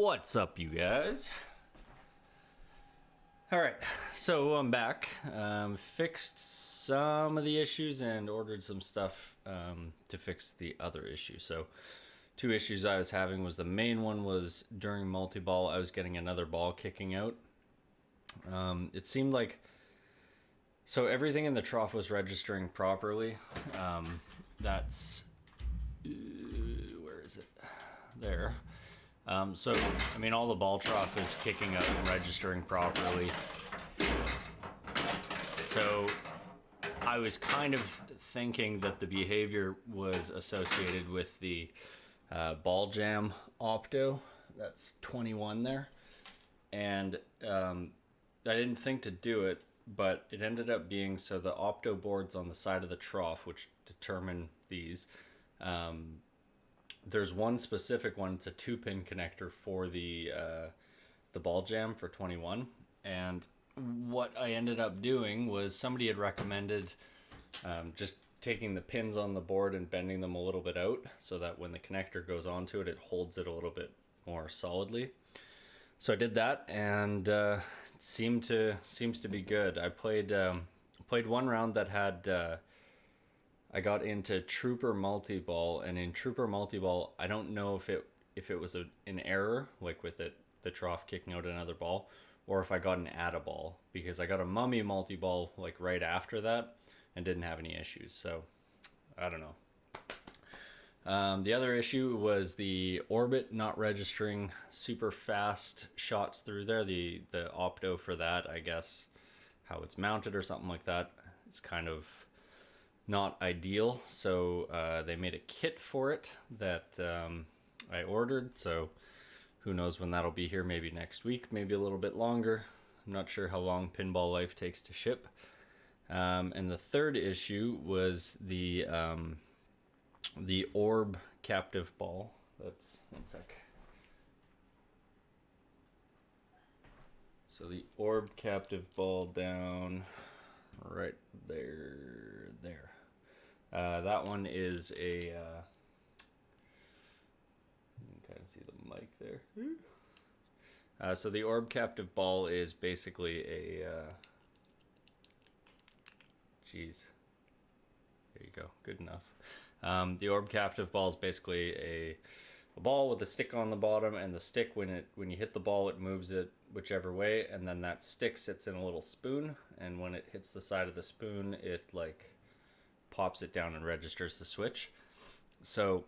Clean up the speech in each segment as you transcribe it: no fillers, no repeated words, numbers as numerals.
What's up, you guys? Alright, so I'm back. Fixed some of the issues and ordered some stuff to fix the other issue. So, two issues I was having was the main one was during multi-ball, I was getting another ball kicking out. It seemed like... So everything in the trough was registering properly. That's... where is it? There. So, I mean, all the ball trough is kicking out and registering properly. So, I was kind of thinking that the behavior was associated with the ball jam opto. That's 21 there. And I didn't think to do it, but it ended up being so the opto boards on the side of the trough, which determine these, there's one specific one. It's a 2-pin connector for the ball jam for 21. And what I ended up doing was somebody had recommended just taking the pins on the board and bending them a little bit out so that when the connector goes onto it, it holds it a little bit more solidly. So I did that, and it seems to be good. I played one round that had. I got into Trooper Multi-Ball, and in Trooper Multi-Ball, I don't know if it was an error, like with the trough kicking out another ball, or if I got an add-a-ball, because I got a Mummy Multi-Ball like right after that and didn't have any issues, so I don't know. The other issue was the orbit not registering super fast shots through there. The opto for that, I guess, how it's mounted or something like that, is kind of not ideal, so they made a kit for it that I ordered, so who knows when that'll be here, maybe next week, maybe a little bit longer. I'm not sure how long Pinball Life takes to ship. And the third issue was the orb captive ball. That's one sec. So the orb captive ball down right there. That one is a, you can kind of see the mic there. So the orb captive ball is basically a, geez, there you go, good enough. The orb captive ball is basically a ball with a stick on the bottom, and the stick, when you hit the ball, it moves it whichever way, and then that stick sits in a little spoon, and when it hits the side of the spoon, it like pops it down and registers the switch. So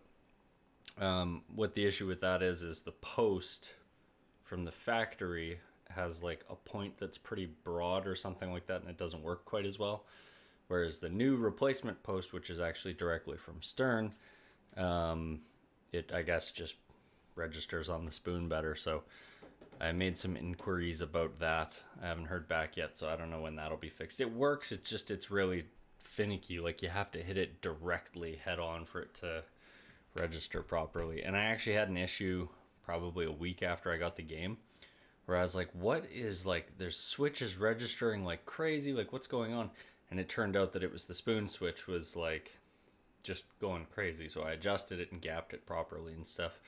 what the issue with that is the post from the factory has like a point that's pretty broad or something like that, and it doesn't work quite as well, whereas the new replacement post, which is actually directly from Stern, it I guess just registers on the spoon better. So I made some inquiries about that. I haven't heard back yet, so I don't know when that'll be fixed. It works, it's really finicky. Like, you have to hit it directly head on for it to register properly. And I actually had an issue probably a week after I got the game where I was like, what is, like, there's switches registering like crazy, like what's going on? And it turned out that it was the spoon switch was like just going crazy. So I adjusted it and gapped it properly and stuff,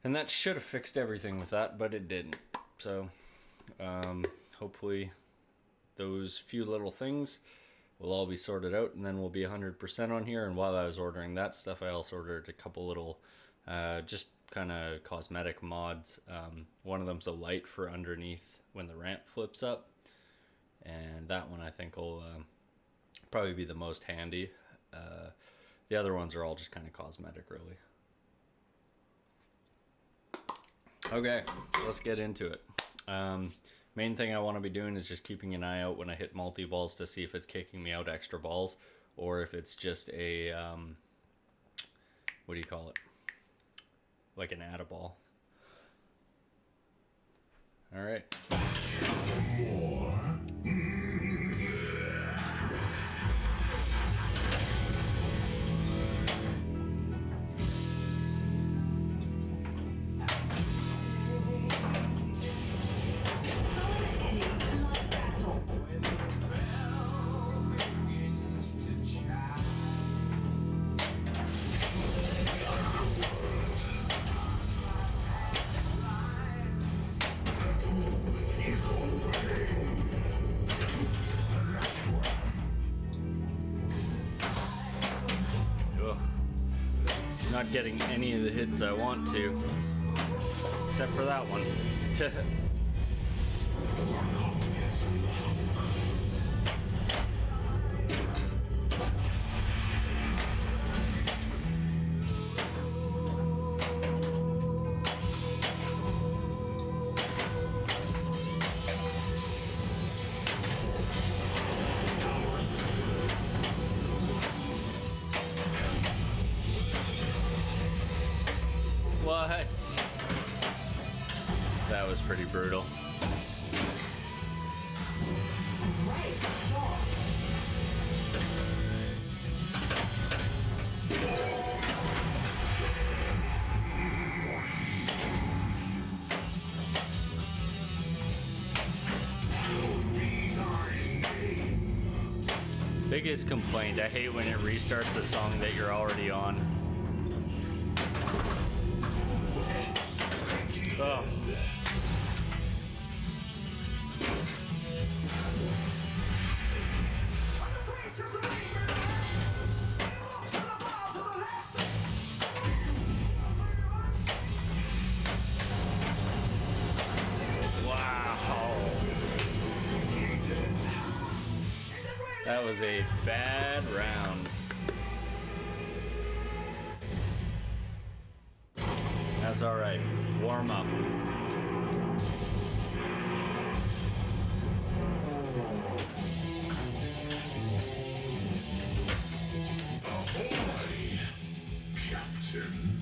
and that should have fixed everything with that, but it didn't. So hopefully those few little things will all be sorted out, and then we'll be 100% on here. And while I was ordering that stuff, I also ordered a couple little just kind of cosmetic mods. One of them's a light for underneath when the ramp flips up, and that one I think will probably be the most handy. The other ones are all just kind of cosmetic, really. Okay, let's get into it. Main thing I want to be doing is just keeping an eye out when I hit multi-balls to see if it's kicking me out extra balls, or if it's just a, what do you call it? Like an add-a-ball. Alright. not getting any of the hits I want to. Except for that one. What? That was pretty brutal. Biggest complaint, I hate when it restarts a song that you're already on. Oh. Wow. That was a bad round. That's all right. Warm up. Captain.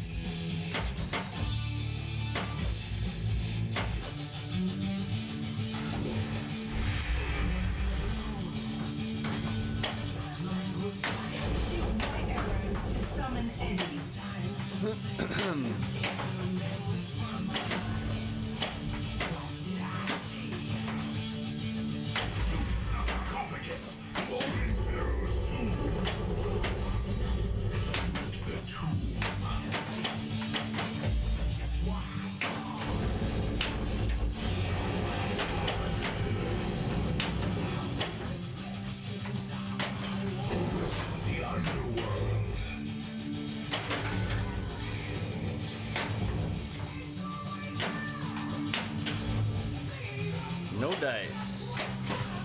No dice.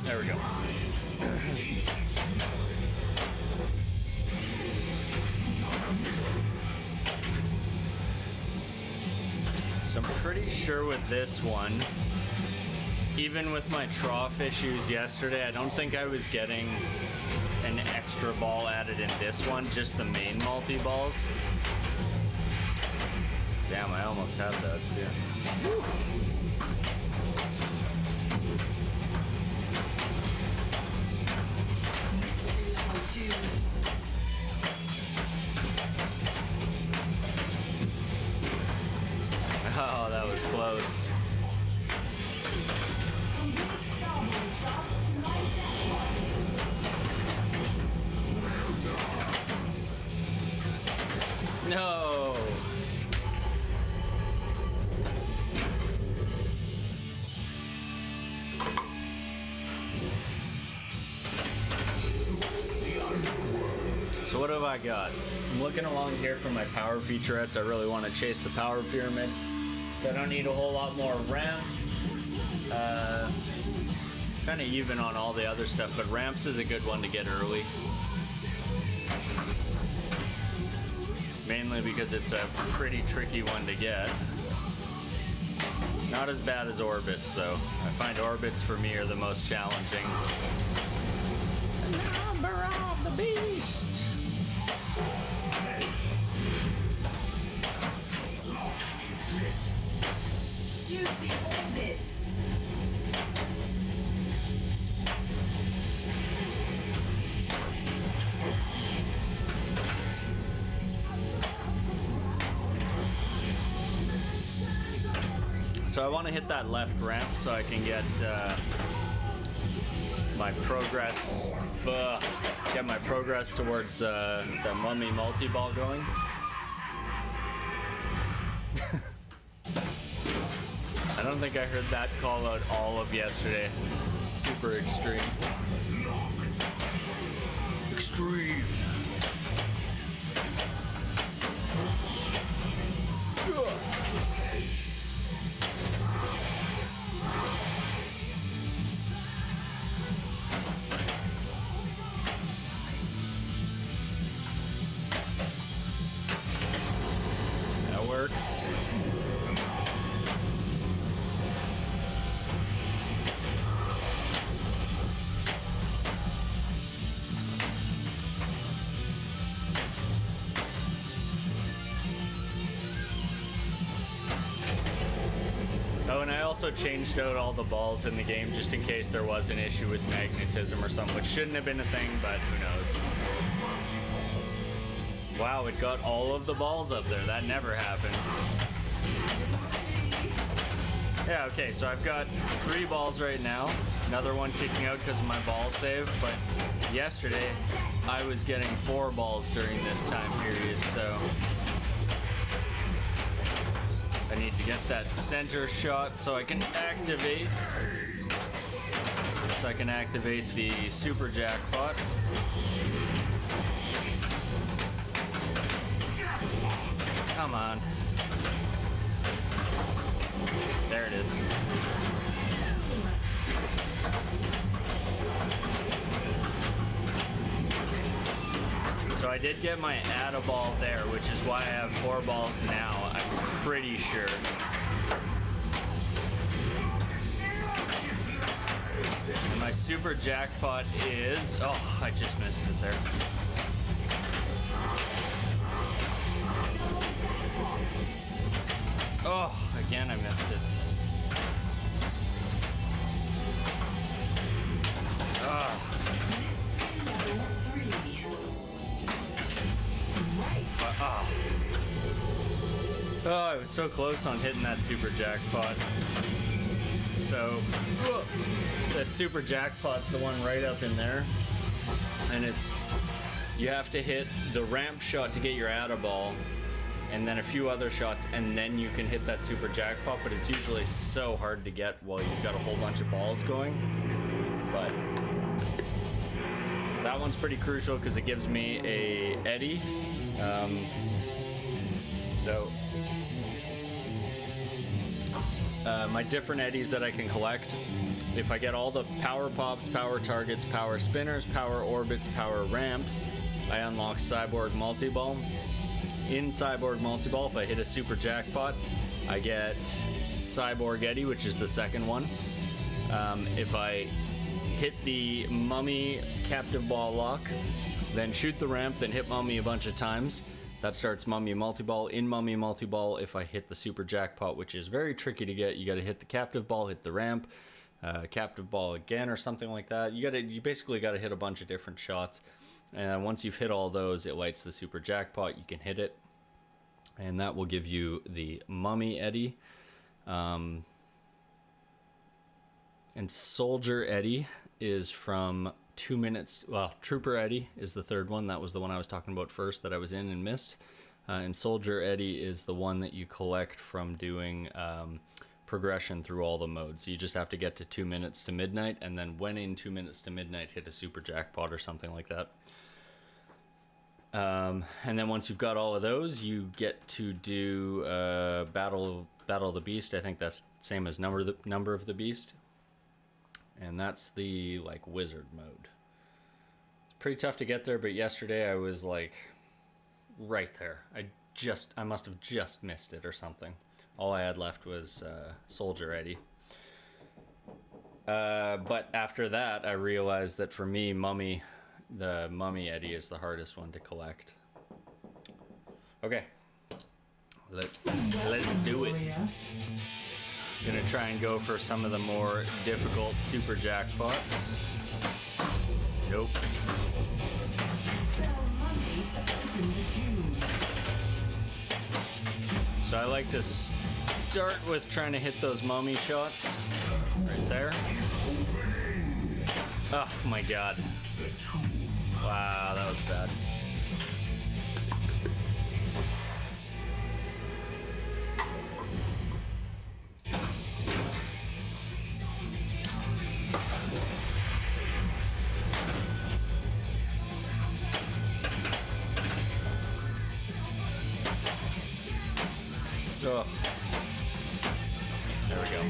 There we go. So I'm pretty sure with this one, even with my trough issues yesterday, I don't think I was getting an extra ball added in this one, just the main multi-balls. Damn, I almost had that too. Woo. Oh, that was close. No. So what have I got? I'm looking along here for my power featurettes. I really want to chase the power pyramid. So I don't need a whole lot more ramps. Kind of even on all the other stuff, but ramps is a good one to get early. Mainly because it's a pretty tricky one to get. Not as bad as orbits though. I find orbits for me are the most challenging. The number of the beast! Shoot the orbits! So I want to hit that left ramp so I can get my progress towards the mummy multi-ball going. I don't think I heard that call out all of yesterday. Super extreme. Extreme. and I also changed out all the balls in the game just in case there was an issue with magnetism or something, which shouldn't have been a thing, but who knows. Wow, it got all of the balls up there. That never happens. Yeah, okay, so I've got 3 balls right now. Another one kicking out because of my ball save, but yesterday I was getting 4 balls during this time period, so I need to get that center shot so I can activate the super jackpot. Come on. There it is. So I did get my add-a ball there, which is why I have 4 balls now, I'm pretty sure. And my super jackpot is... Oh, I just missed it there. Oh, again I missed it. Oh. Oh, I was so close on hitting that super jackpot. So, that super jackpot's the one right up in there. And it's, you have to hit the ramp shot to get your add-a ball, and then a few other shots, and then you can hit that super jackpot, but it's usually so hard to get while you've got a whole bunch of balls going. But that one's pretty crucial because it gives me a eddy. My different eddies that I can collect, if I get all the power pops, power targets, power spinners, power orbits, power ramps, I unlock Cyborg Multi-Ball. In Cyborg Multi-Ball, if I hit a super jackpot, I get Cyborg Eddy, which is the second one. If I hit the Mummy Captive Ball lock, then shoot the ramp, then hit Mummy a bunch of times, that starts Mummy Multi-Ball. In Mummy Multi-Ball, if I hit the super jackpot, which is very tricky to get, you gotta hit the Captive Ball, hit the ramp, Captive Ball again or something like that. You basically gotta hit a bunch of different shots. And once you've hit all those, it lights the super jackpot. You can hit it, and that will give you the Mummy Eddy. And Soldier Eddy is from 2 minutes. Well, Trooper Eddy is the third one. That was the one I was talking about first that I was in and missed. And Soldier Eddy is the one that you collect from doing progression through all the modes. So you just have to get to 2 minutes to midnight, and then when in 2 minutes to midnight, hit a super jackpot or something like that. And then once you've got all of those, you get to do Battle of the Beast. I think that's same as Number of the Beast. And that's the like wizard mode. It's pretty tough to get there, but yesterday I was like right there. I must have just missed it or something. All I had left was Soldier Eddy. But after that, I realized that for me, the Mummy Eddy is the hardest one to collect. Okay, let's do it. Gonna try and go for some of the more difficult super jackpots. Nope. So I like to start with trying to hit those mummy shots right there. Oh my god. Wow, that was bad. Oh. There we go.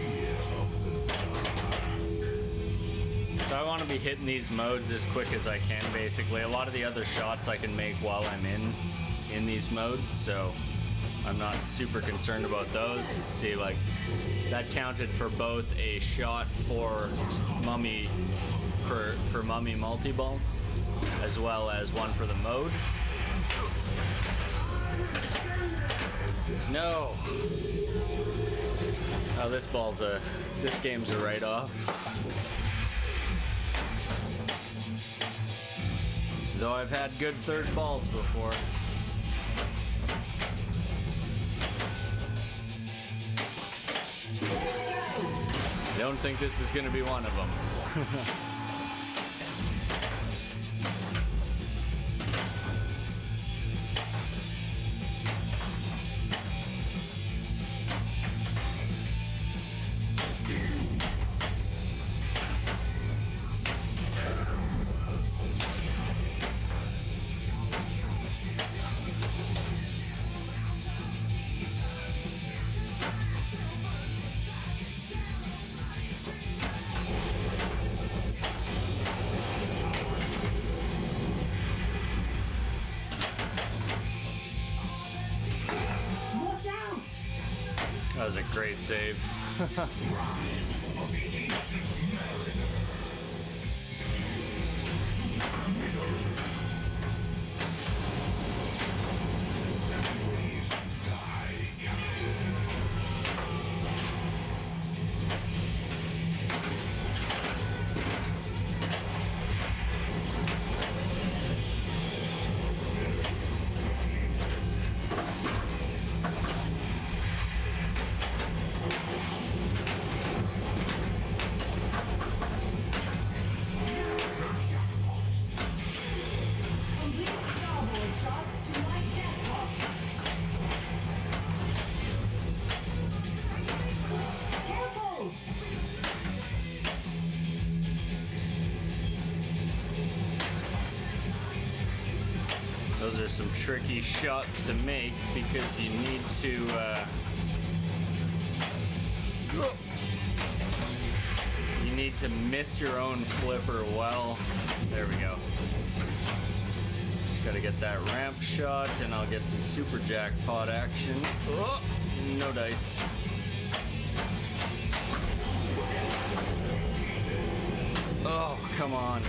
So I want to be hitting these modes as quick as I can, basically. A lot of the other shots I can make while I'm in these modes, so I'm not super concerned about those. See, like, that counted for both a shot for Mummy, for Mummy Multi-Ball, as well as one for the mode. No. Oh, this game's a write-off. Though I've had good third balls before. I don't think this is gonna be one of them. That was a great save. Those are some tricky shots to make because you need to miss your own flipper well. There we go. Just gotta get that ramp shot and I'll get some super jackpot action. Oh, no dice. Oh, come on.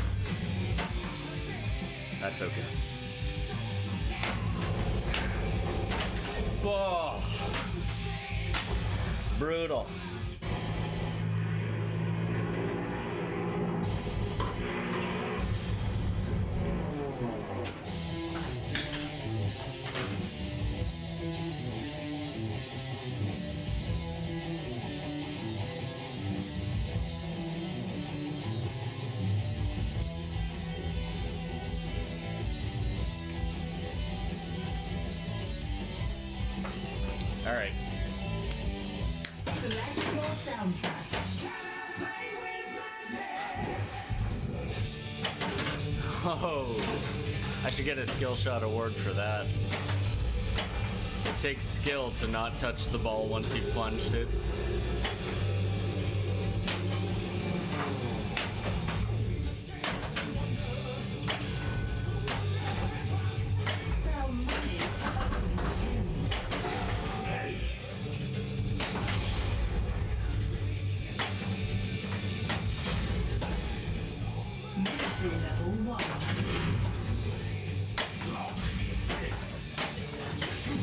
That's okay. Oh, brutal. All right. Select your soundtrack. Oh, I should get a skill shot award for that. It takes skill to not touch the ball once you've plunged it.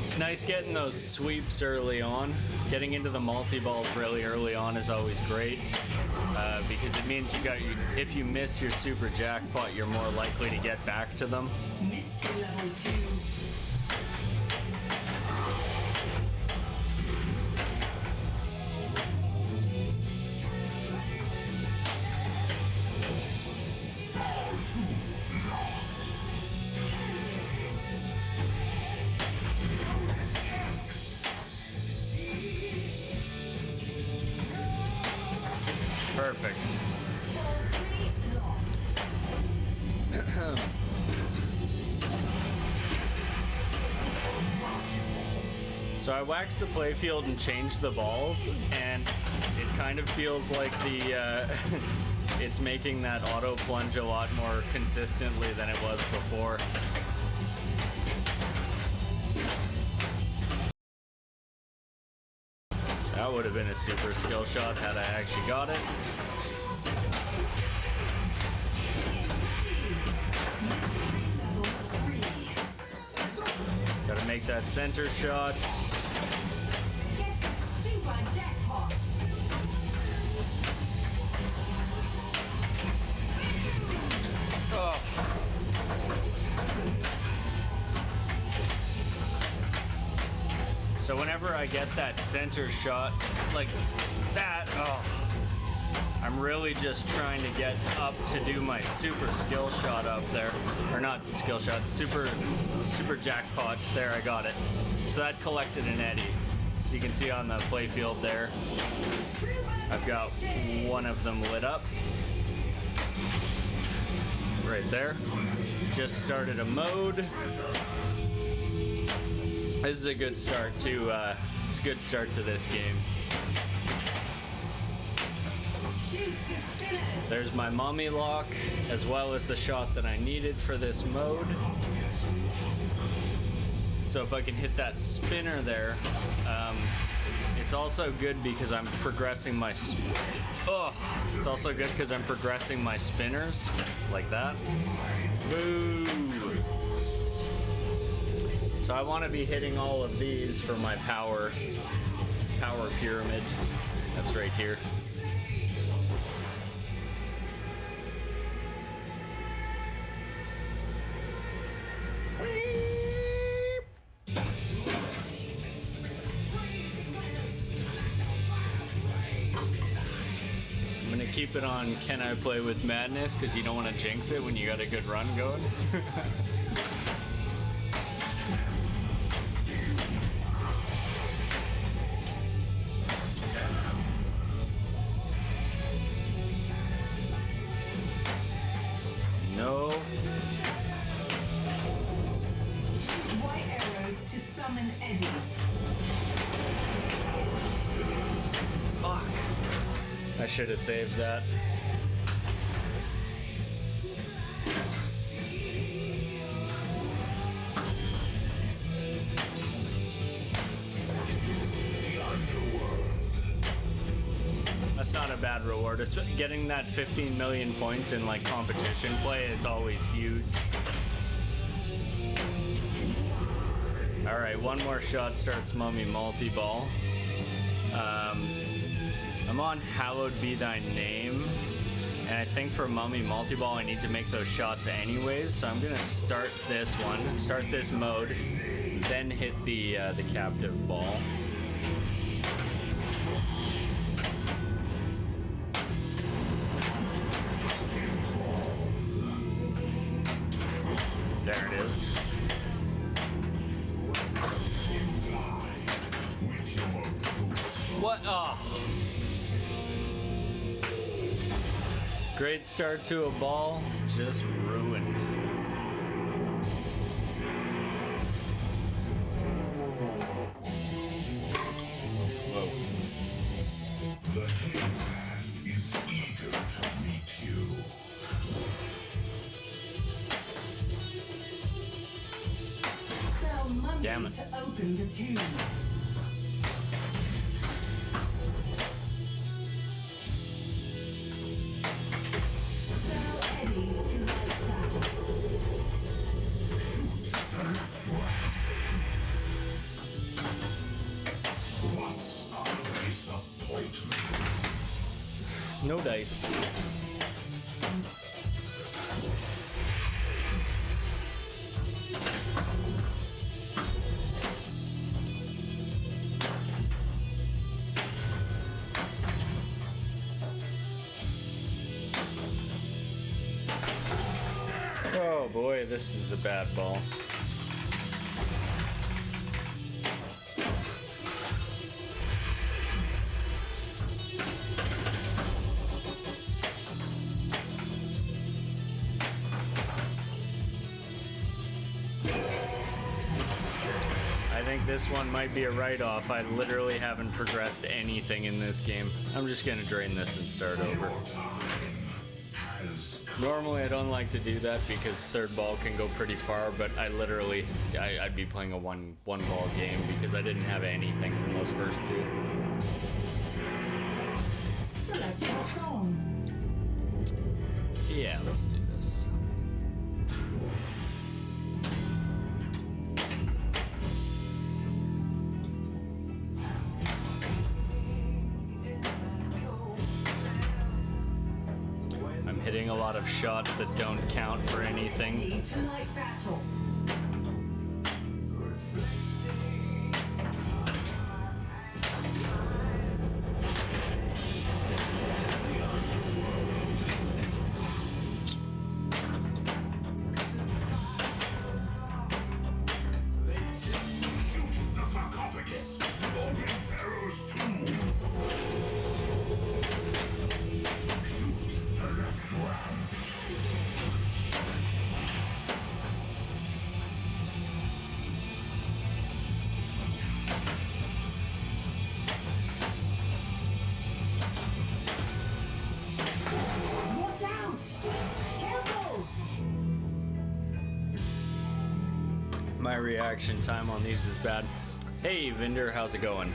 It's nice getting those sweeps early on. Getting into the multi-balls really early on is always great because it means if you miss your super jackpot, you're more likely to get back to them. Mystery level 2. Perfect. So I waxed the playfield and changed the balls, and it kind of feels like it's making that auto plunge a lot more consistently than it was before. That would have been a super skill shot had I actually got it. Gotta make that center shot. Super jackpot. I get that center shot like that, oh, I'm really just trying to get up to do my super skill shot up there. Or not skill shot, super jackpot. There, I got it. So that collected an eddy. So you can see on the playfield there, I've got one of them lit up. Right there. Just started a mode. This is a good start to it's a good start to this game. There's my mommy lock, as well as the shot that I needed for this mode. So if I can hit that spinner there, it's also good because I'm progressing my. It's also good because I'm progressing my spinners like that. Boo! So I want to be hitting all of these for my power pyramid. That's right here. I'm gonna keep it on Can I Play with Madness because you don't want to jinx it when you got a good run going. No. White arrows to summon eddies. Fuck. I should have saved that. That's not a bad reward. Getting that 15 million points in like competition play is always huge. All right, one more shot starts Mummy multi-ball. I'm on Hallowed Be Thy Name, and I think for Mummy multi-ball I need to make those shots anyways, so I'm gonna start this one, start this mode, then hit the captive ball. There it is. What? Oh. Great start to a ball, just ruined. Whoa. The hitman is eager to meet you. Spell mummy Damn it. to open the tomb. Spell eddy to light battle. What's a disappointment? No dice. Oh boy, this is a bad ball. I think this one might be a write-off. I literally haven't progressed anything in this game. I'm just gonna drain this and start over. Normally I don't like to do that because third ball can go pretty far, but I'd be playing a one ball game because I didn't have anything from those first two. Select your song. Yeah, let's do this. I'm hitting a lot of shots that don't count for anything. Eddy to light battle. My reaction time on these is bad. Hey, Vinder, how's it going?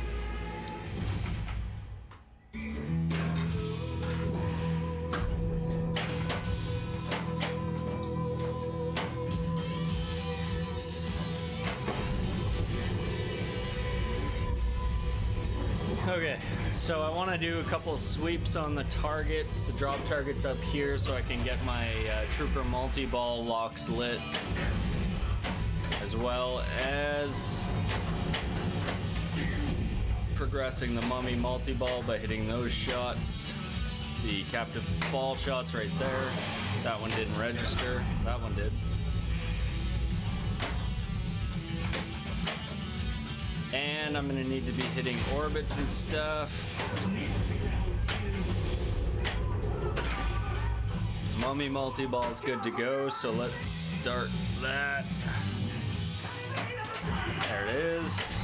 Okay, so I want to do a couple sweeps on the targets, the drop targets up here, so I can get my Trooper multi-ball locks lit, as well as progressing the mummy multi-ball by hitting those shots. The captive ball shots right there. That one didn't register. That one did. And I'm gonna need to be hitting orbits and stuff. Mummy multi-ball is good to go, so let's start that. There it is.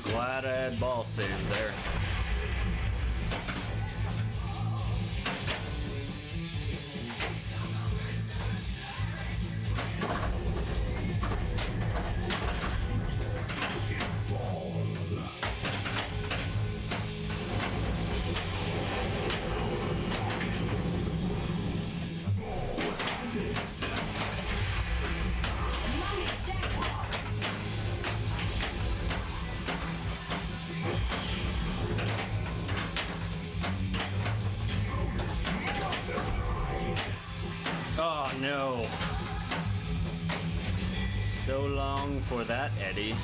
Glad I had ball save there. Oh no. So long for that, Eddie.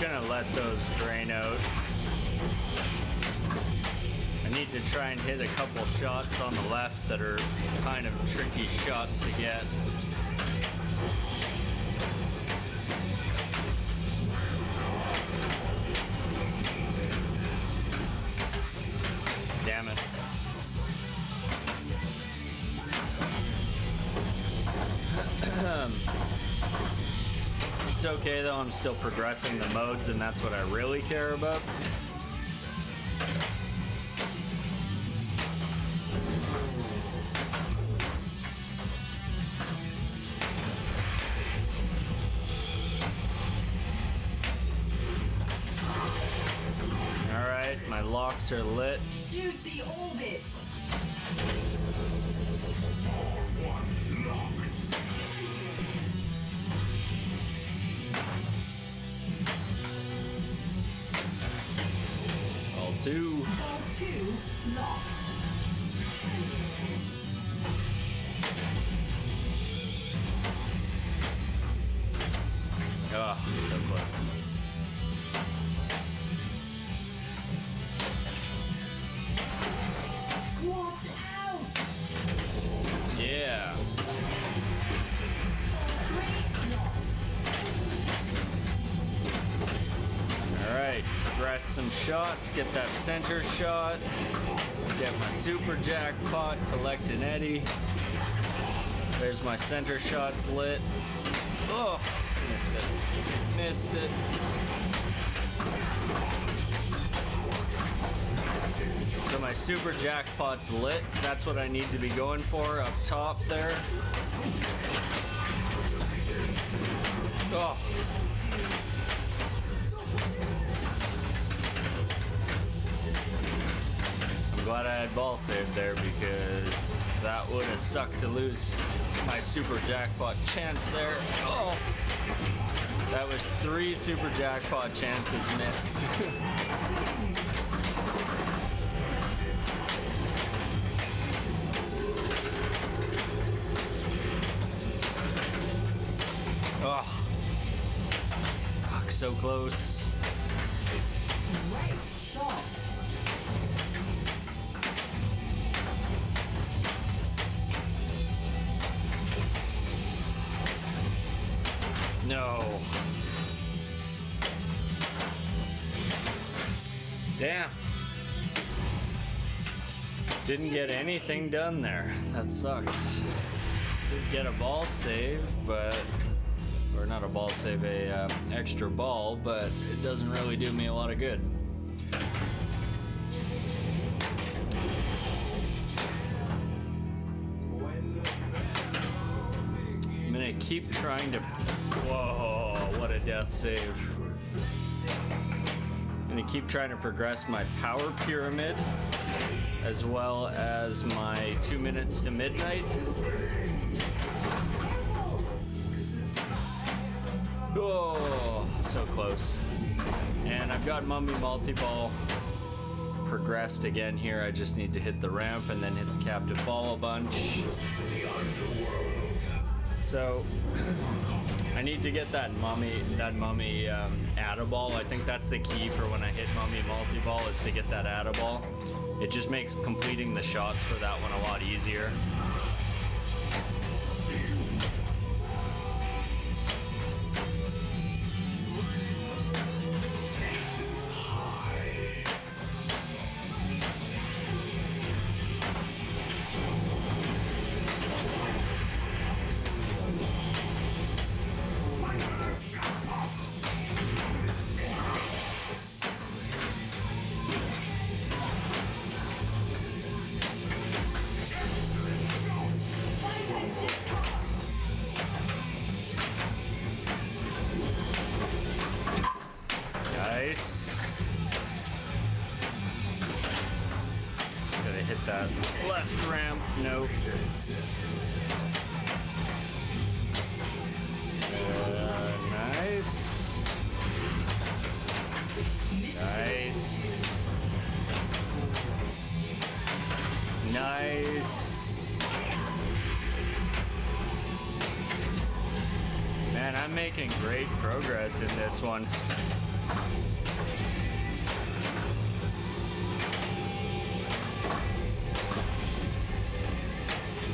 Gonna let those drain out. I need to try and hit a couple shots on the left that are kind of tricky shots to get. Damn it. It's okay though, I'm still progressing the modes and that's what I really care about. Alright, my locks are lit. Shoot the orbits. All two. Ball 2 locked. Oh, so close. Watch out! Yeah. Ball 3 locked. Alright, progress some shots, get that center shot, get my super jackpot, collect an Eddie. There's my center shots lit. Oh, missed it. Missed it. So my super jackpot's lit. That's what I need to be going for up top there. Oh. I'm glad I had ball save there because that would have sucked to lose. my super jackpot chance there. Oh, that was 3 super jackpot chances missed. Oh, fuck, so close. Great shot. No. Damn. Didn't get anything done there. That sucked. Did get a ball save, but... or not a ball save, a extra ball, but it doesn't really do me a lot of good. I'm gonna keep trying to... whoa, what a death save. I'm gonna keep trying to progress my power pyramid, as well as my 2 minutes to midnight. Oh, so close. And I've got Mummy Multi-Ball progressed again here. I just need to hit the ramp and then hit the captive ball a bunch. So I need to get that mummy Atta-Ball. I think that's the key for when I hit Mummy Multi-Ball, is to get that Atta-Ball. It just makes completing the shots for that one a lot easier. Nice. Just gotta hit that left ramp. Nope. Nice. Nice. Nice. Man, I'm making great progress in this one.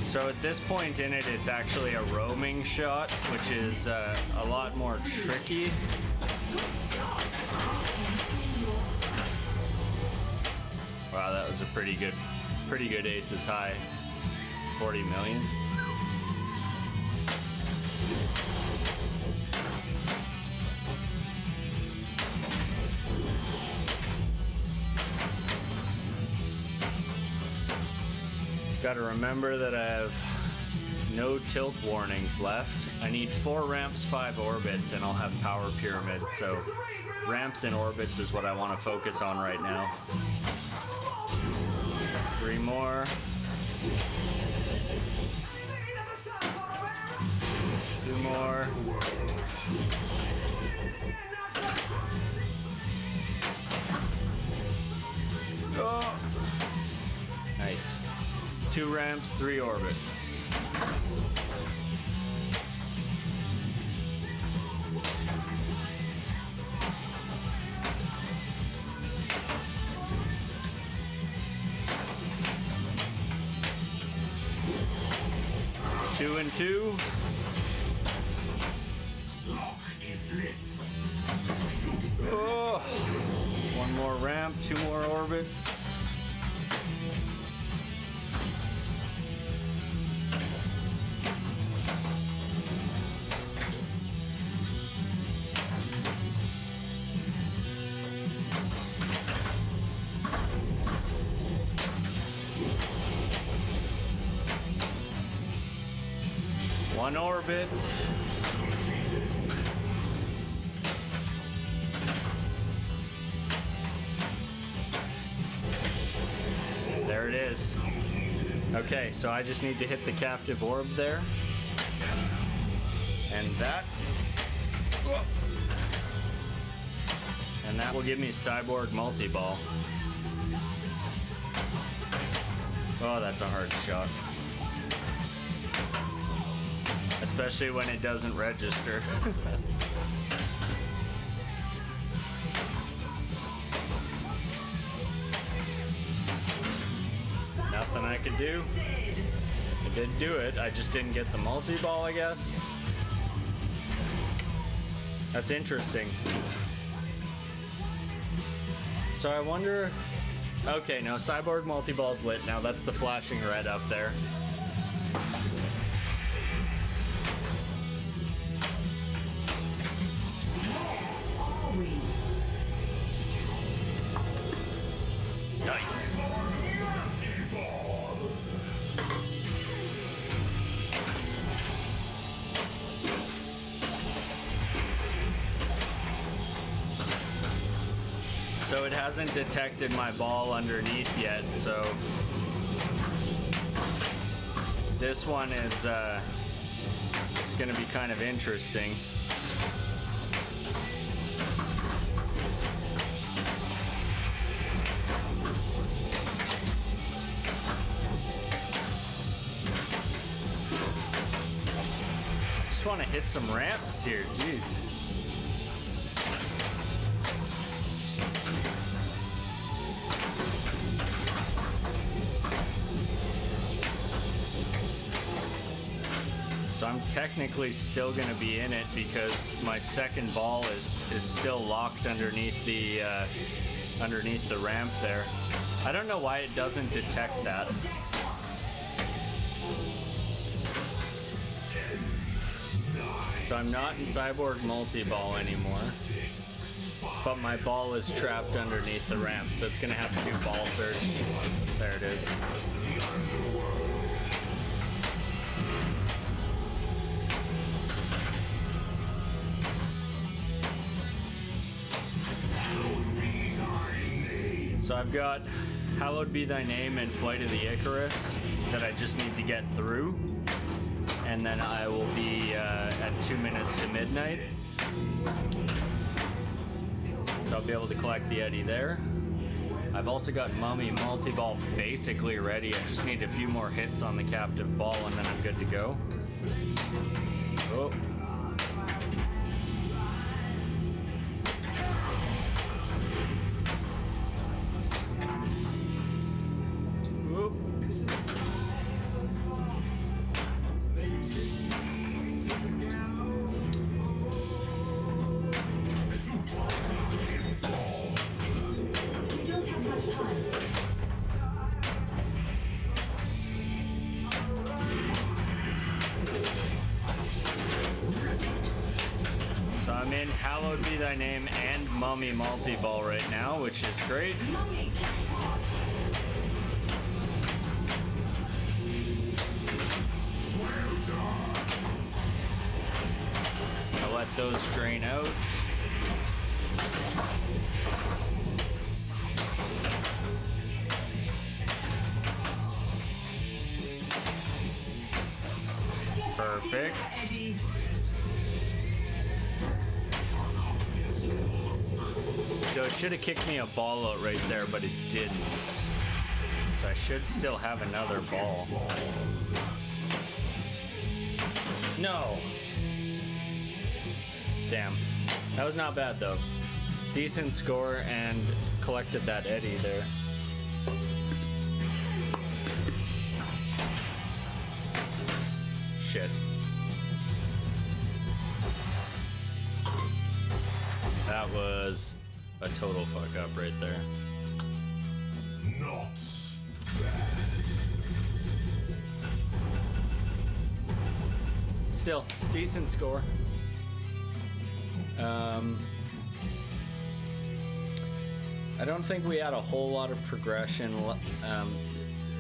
So at this point in it, it's actually a roaming shot, which is a lot more tricky. Wow, that was a pretty good aces high. 40 million. Got to remember that I have no tilt warnings left. I need 4 ramps, 5 orbits, and I'll have power pyramid. So ramps and orbits is what I want to focus on right now. 3 more. 2 more. Oh. Nice. 2 ramps, 3 orbits. Two and 2. Oh. 1 more ramp, 2 more orbits. One orbit. There it is. Okay, so I just need to hit the captive orb there. And that will give me Cyborg Multi-Ball. Oh, that's a hard shot. Especially when it doesn't register. Nothing I could do. I did do it. I just didn't get the multi-ball, I guess. That's interesting. So I wonder... Okay, no, Cyborg Multi-Ball's lit now. That's the flashing red up there. Nice. So it hasn't detected my ball underneath yet, so this one is it's gonna be kind of interesting. Just want to hit some ramps here, jeez. So I'm technically still going to be in it because my second ball is still locked underneath the ramp there. I don't know why it doesn't detect that. So I'm not in Cyborg Multi-Ball anymore, but my ball is trapped underneath the ramp, so it's going to have to do ball search. There it is. So I've got Hallowed Be Thy Name and Flight of the Icarus that I just need to get through. And then I will be at 2 minutes to midnight. So I'll be able to collect the Eddie there. I've also got Mummy Multi-Ball basically ready. I just need a few more hits on the captive ball and then I'm good to go. Oh. So I'm in Hallowed Be Thy Name and Mummy Multi-Ball right now, which is great. I'll let those drain out. Perfect. So it should have kicked me a ball out right there, but it didn't. So I should still have another ball. No! Damn. That was not bad though. Decent score and collected that Eddie there. Shit. That was a total fuck up right there. Not Still, decent score. I don't think we had a whole lot of progression.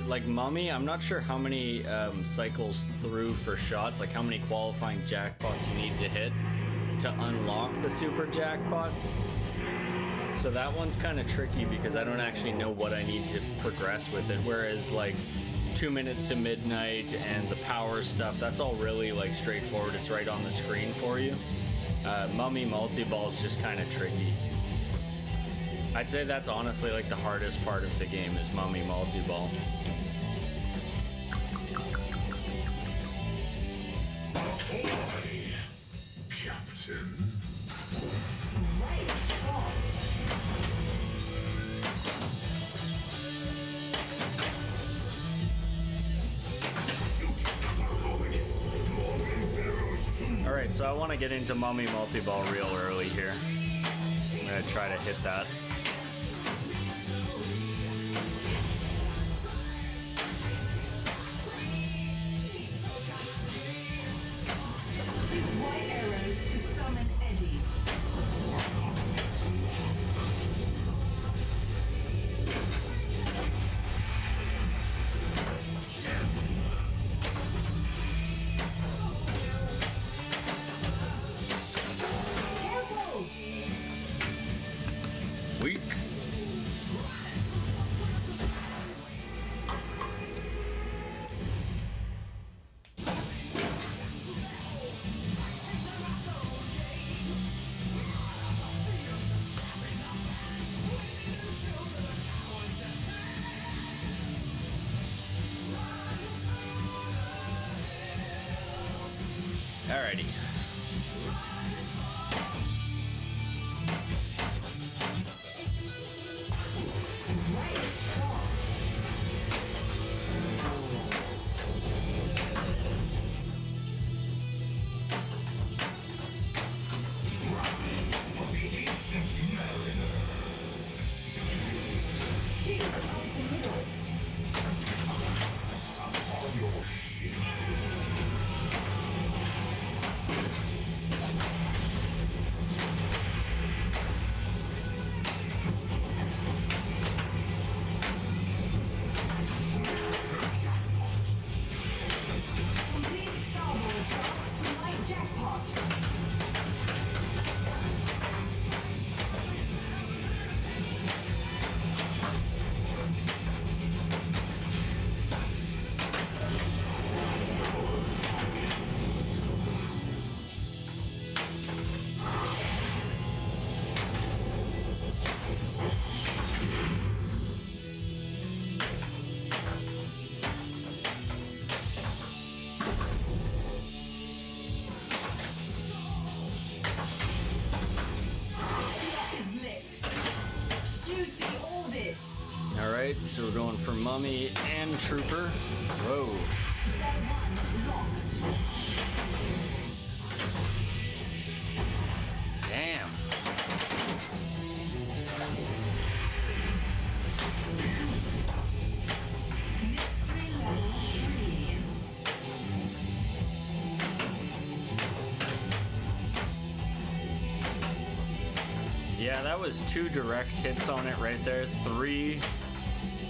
Like Mummy, I'm not sure how many cycles through for shots, like how many qualifying jackpots you need to hit to unlock the super jackpot. So that one's kind of tricky because I don't actually know what I need to progress with it. Whereas like 2 minutes to midnight and the power stuff, that's all really like straightforward. It's right on the screen for you. Mummy multi-ball is just kind of tricky. I'd say that's honestly like the hardest part of the game is Mummy multi-ball. Ahoy, Captain. Great shot. Sarcophagus. Dwarven Pharaoh's tomb. Alright, so I want to get into Mummy multi-ball real early here. I'm going to try to hit that. Shoot white arrows to summon Eddie. Careful! Weak. Alrighty. Great shot. Of the ancient mariner. Shoot off the middle. On your ship. Complete starboard shots to light jackpot. That is lit. Shoot the orbits. Alright, so we're going for Mummy and Trooper. Whoa. L1 locked. Damn. Mystery level 3. Yeah, that was 2 direct hits on it right there. 3.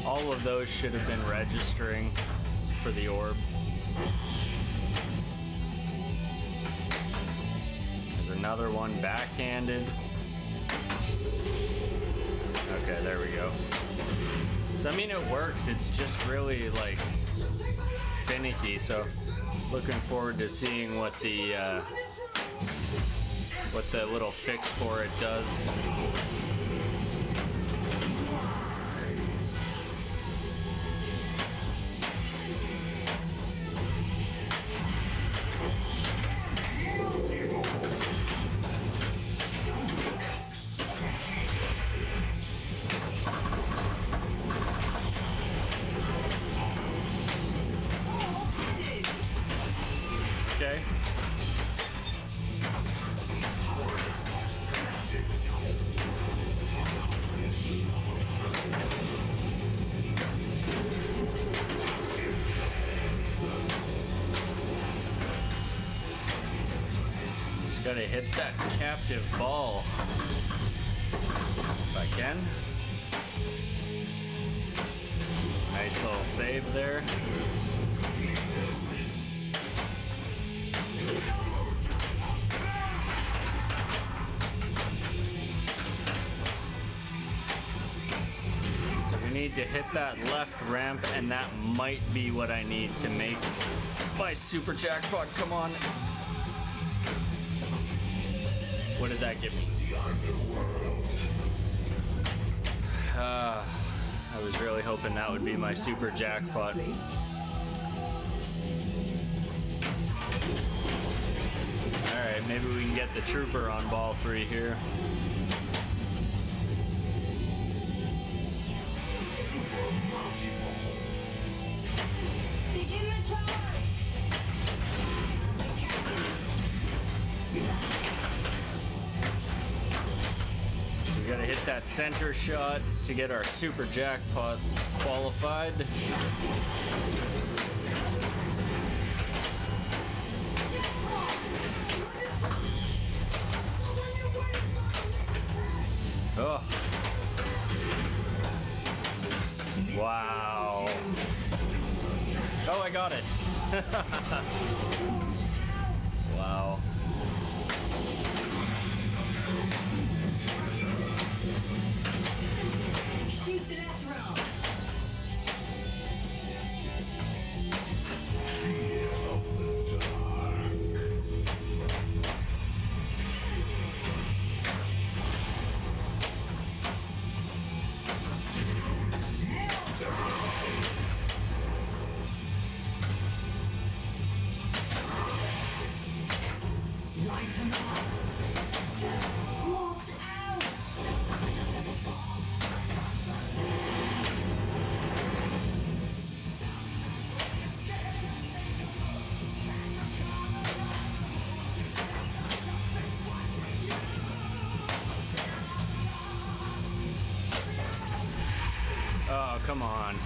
All of those should have been registering for the orb. There's another one backhanded. Okay, there we go. So I mean it works, it's just really like finicky, so looking forward to seeing what the little fix for it does. Okay. Just gotta hit that captive ball. If I can. Nice little save there. So we need to hit that left ramp, and that might be what I need to make my super jackpot. Come on. What did that give me? I was really hoping that would be my super jackpot. Alright, maybe we can get the trooper on ball 3 here. Begin the charge! So we gotta hit that center shot to get our super jackpot qualified. Oh. Wow. Oh, I got it. Wow. Shoot the left round. Fear of the dark. Light him up. Watch out! Oh, come on.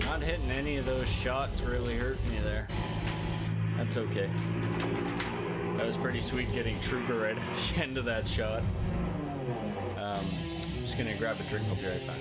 Not hitting any of those shots really hurt me there. That's okay. That was pretty sweet getting Trooper right at the end of that shot. Just gonna grab a drink, I'll be right back.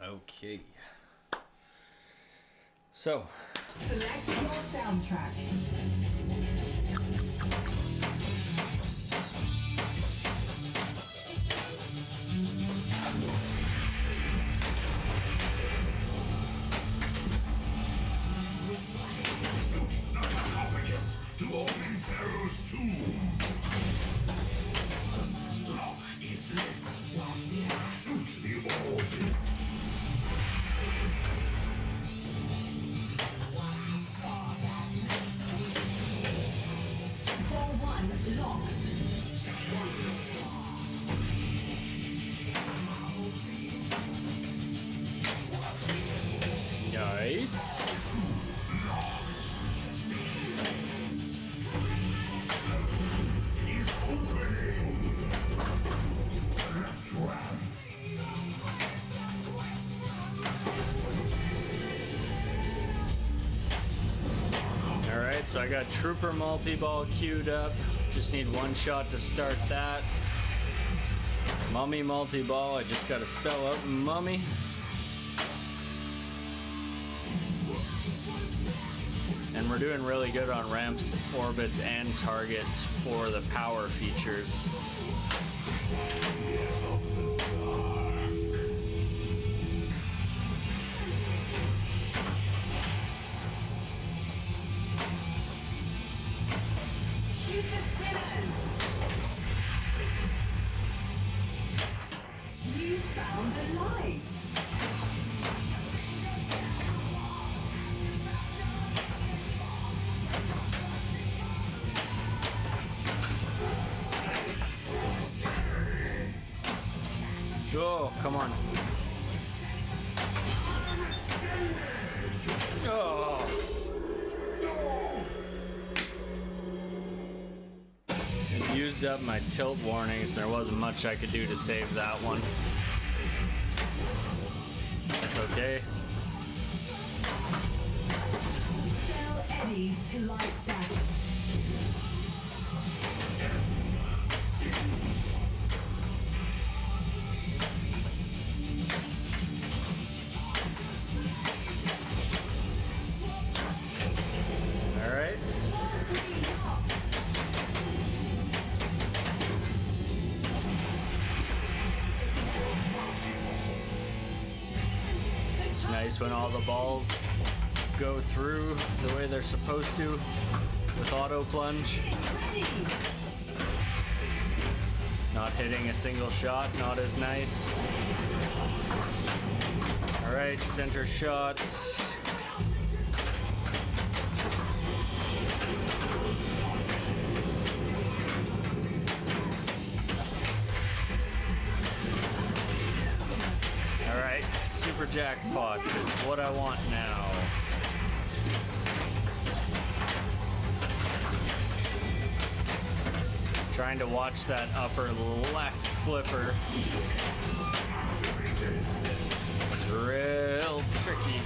Okay. So, Select your soundtrack. Shoot the sarcophagus to open Pharaoh's tomb. Lock is lit. Shoot the orbits. Ball 1 locked. nice. He's opening. Left ramp. Alright, so I got Trooper multi-ball queued up. Just need one shot to start that. Mummy multi-ball, I just gotta spell out mummy. And we're doing really good on ramps, orbits, and targets for the power features. Shoot the spinners. You found the light. Oh, come on. Oh. Used up my tilt warnings. There wasn't much I could do to save that one. That's okay. Tell Eddie to light that. All right. It's nice when all the balls go through the way they're supposed to with auto plunge. Not hitting a single shot, not as nice. All right, center shot. All right, super jackpot is what I want now. Trying to watch that upper left flipper. It's real tricky.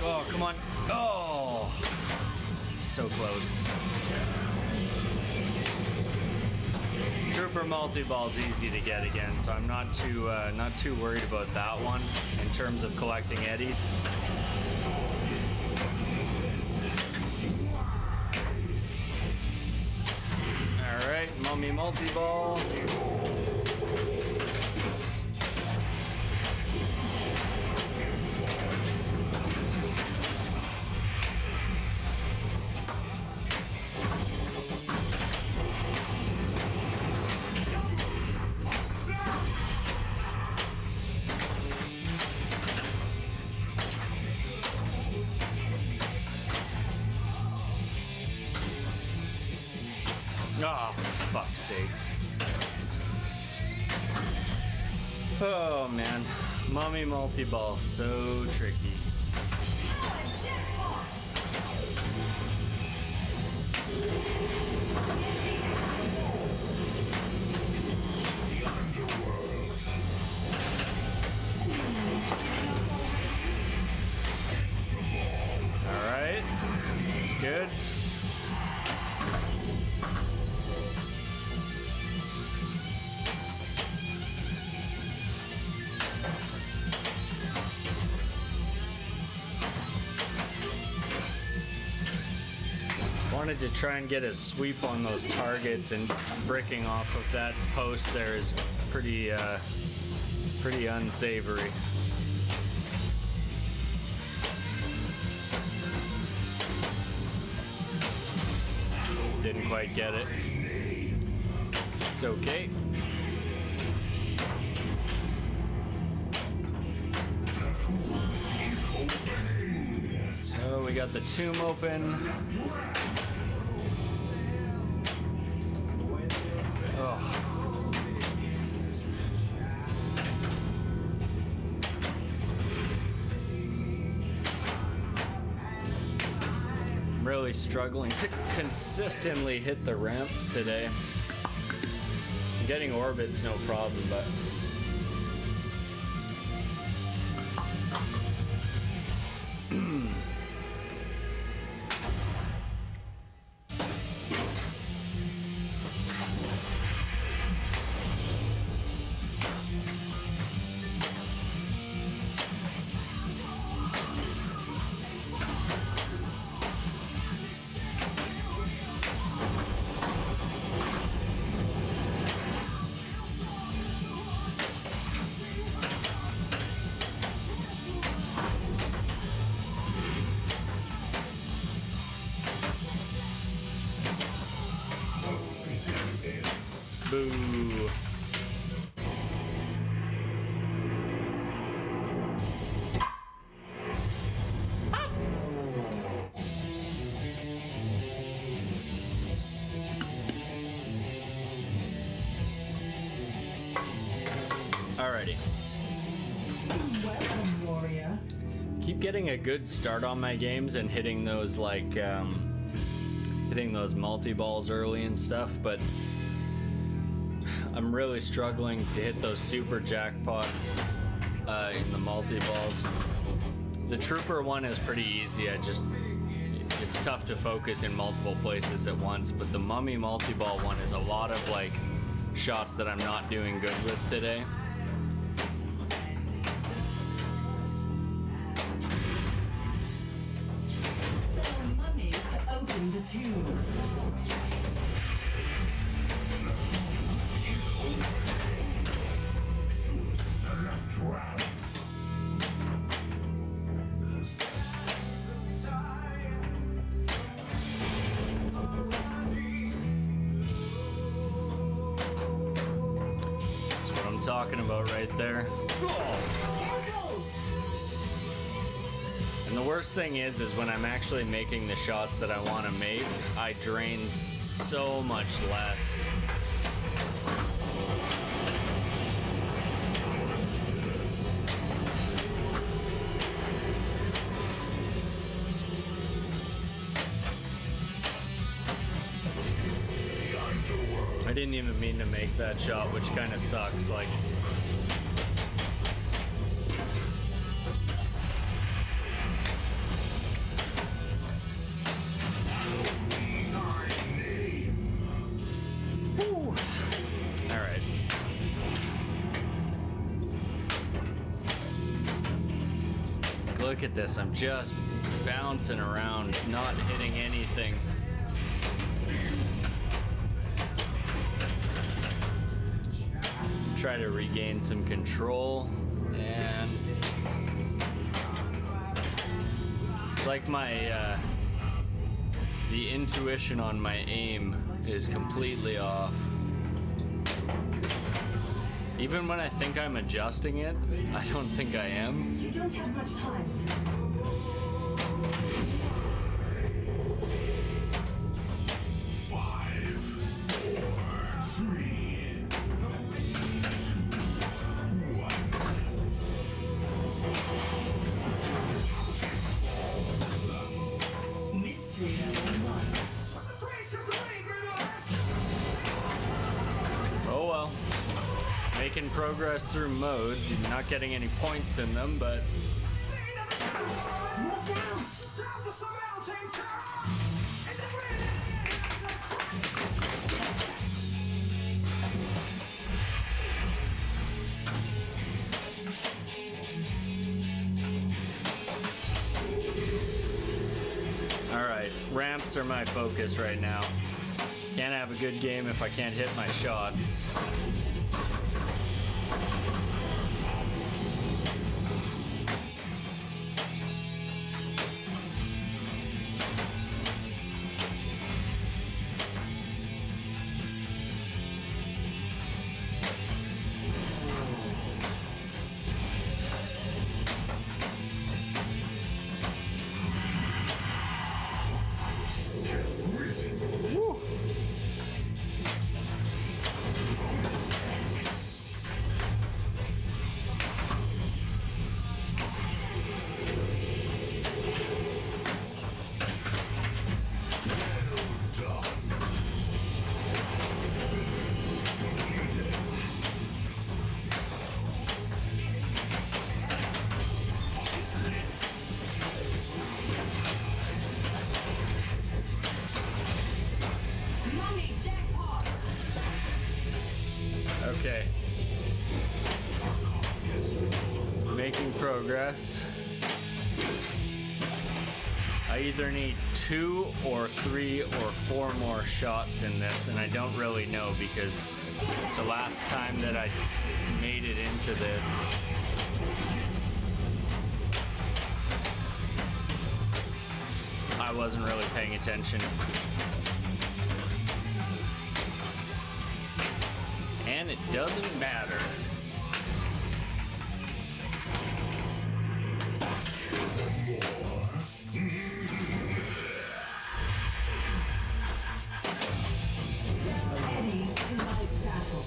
Oh, come on. Oh, so close. Trooper multi-ball's easy to get again, so I'm not too worried about that one in terms of collecting eddies. All right, mummy multi-ball. Oh, fuck's sakes. Oh man, mummy multi-ball, so tricky. All right, that's good. Wanted to try and get a sweep on those targets, and bricking off of that post there is pretty unsavory. Didn't quite get it. It's okay. So we got the tomb open. Oh. I'm really struggling to consistently hit the ramps today. Getting orbits no problem, but boo. Alrighty. Welcome, warrior. Keep getting a good start on my games and hitting those hitting those multi-balls early and stuff, but I'm really struggling to hit those super jackpots in the multi-balls. The trooper one is pretty easy. It's tough to focus in multiple places at once, but the mummy multi-ball one is a lot of like shots that I'm not doing good with today. Spell mummy to open the tube. The left round. That's what I'm talking about right there. Careful! And the worst thing is when I'm actually making the shots that I want to make, I drain so much less. I didn't even mean to make that shot, which kind of sucks. Like, all right. Look at this. I'm just bouncing around, not hitting anything. Try to regain some control, and it's like my the intuition on my aim is completely off. Even when I think I'm adjusting it, I don't think I am. You don't have much time. 5, 4, 3, 2, 1. Mystery level 1. Oh well. Making progress through modes. You're not getting any points in them, but Watch out! alright. Ramps are my focus right now. Can't have a good game if I can't hit my shots. Okay. Making progress. I either need 2 or 3 or 4 more shots in this, and I don't really know because the last time that I made it into this, I wasn't really paying attention. And it doesn't matter. Ready to light battle.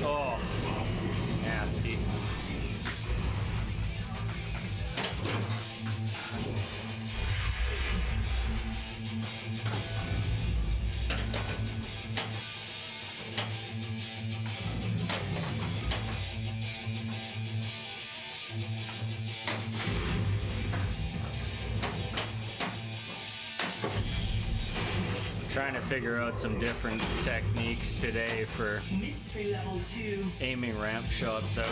Oh, nasty. Trying to figure out some different techniques today for Mystery level 2. aiming ramp shots out.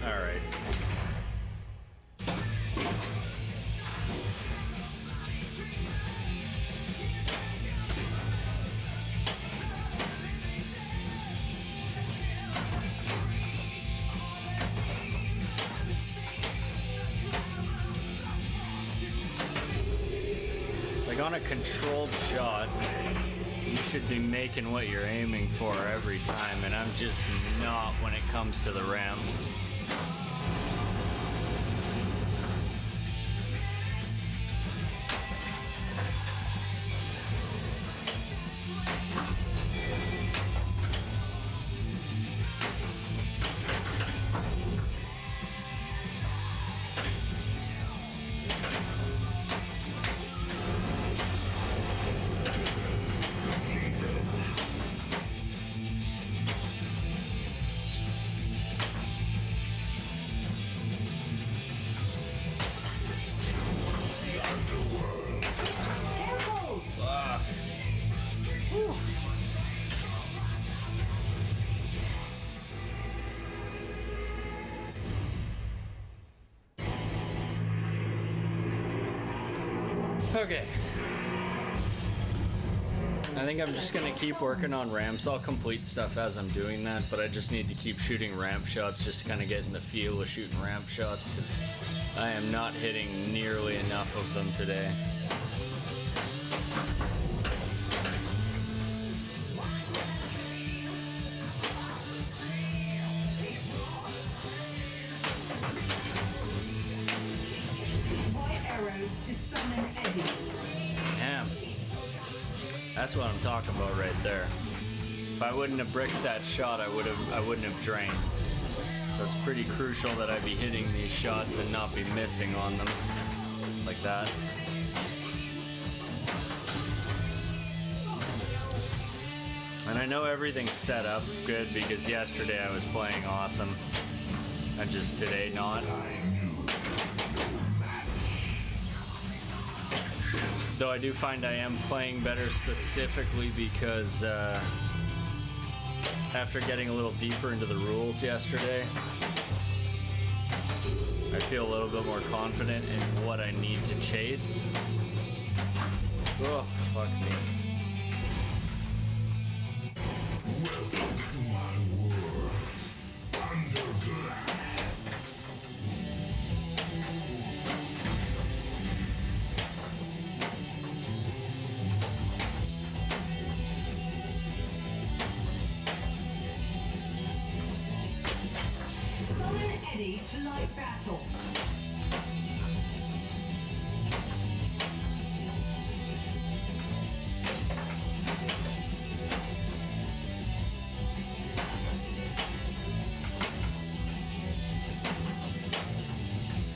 All right. Like on a controlled shot, you should be making what you're aiming for every time, and I'm just not when it comes to the ramps. Careful! Fuck. Ooh. Okay. I think I'm just gonna keep working on ramps. I'll complete stuff as I'm doing that, but I just need to keep shooting ramp shots just to kind of get in the feel of shooting ramp shots because I am not hitting nearly enough of them today. White arrows to summon Eddie. Damn. That's what I'm talking about right there. If I wouldn't have bricked that shot, I wouldn't have drained. So it's pretty crucial that I be hitting these shots and not be missing on them. Like that. And I know everything's set up good because yesterday I was playing awesome. And just today not. Though I do find I am playing better specifically because after getting a little deeper into the rules yesterday, I feel a little bit more confident in what I need to chase. Oh, fuck me. Welcome to my world. Under glass. Summon Eddie to light battle.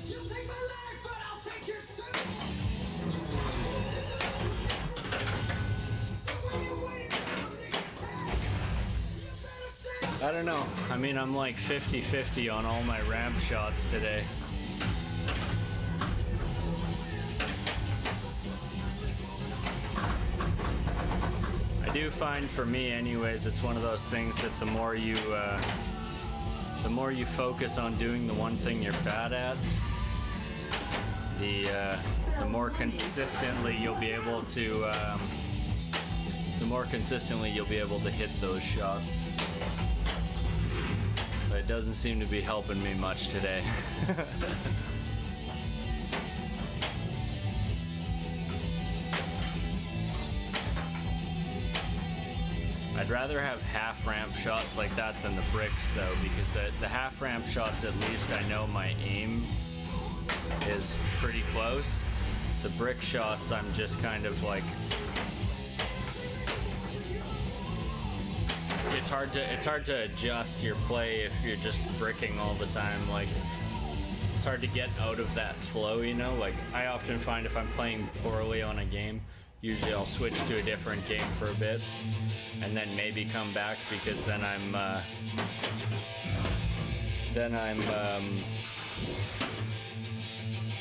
You'll take my life, but I'll take yours too. So when you're waiting for the next attack, you better stay. I don't know. I mean, I'm like 50-50 on all my ramp shots today. I do find for me anyways, it's one of those things that the more you focus on doing the one thing you're bad at, the more consistently you'll be able to hit those shots. But it doesn't seem to be helping me much today. I'd rather have half ramp shots like that than the bricks though, because the half ramp shots, at least I know my aim is pretty close. The brick shots, I'm just kind of like, it's hard to adjust your play if you're just bricking all the time. Like, it's hard to get out of that flow, you know? Like, I often find if I'm playing poorly on a game, usually I'll switch to a different game for a bit and then maybe come back, because then I'm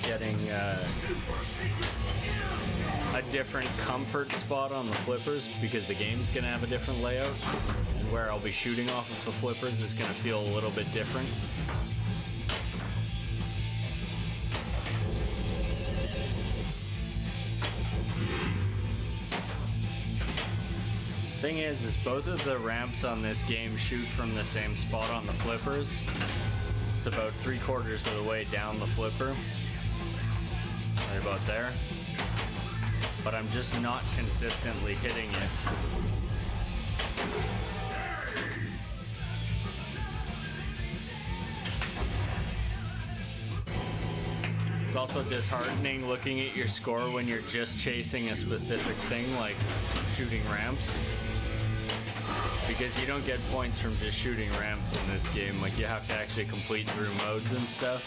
getting a different comfort spot on the flippers, because the game's gonna have a different layout, and where I'll be shooting off of the flippers is gonna feel a little bit different. Thing is both of the ramps on this game shoot from the same spot on the flippers. It's about 3/4 of the way down the flipper. Right about there. But I'm just not consistently hitting it. It's also disheartening looking at your score when you're just chasing a specific thing, like shooting ramps. Because you don't get points from just shooting ramps in this game. Like, you have to actually complete through modes and stuff.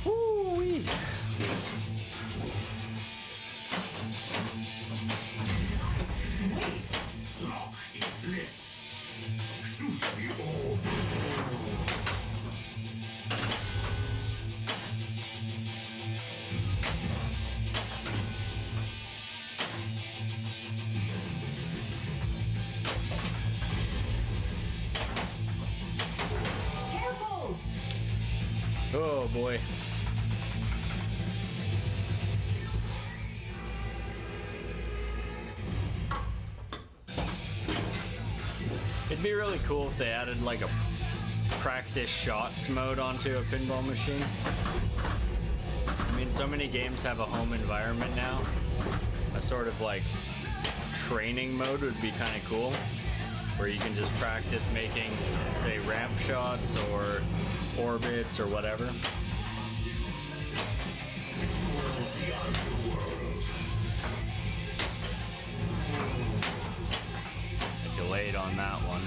Woo-wee. Lock is lit. Shoot the orb. Careful! Oh boy. It'd be really cool if they added like a practice shots mode onto a pinball machine. I mean, so many games have a home environment now. A sort of like training mode would be kind of cool, where you can just practice making, say, ramp shots or orbits or whatever. I delayed on that one.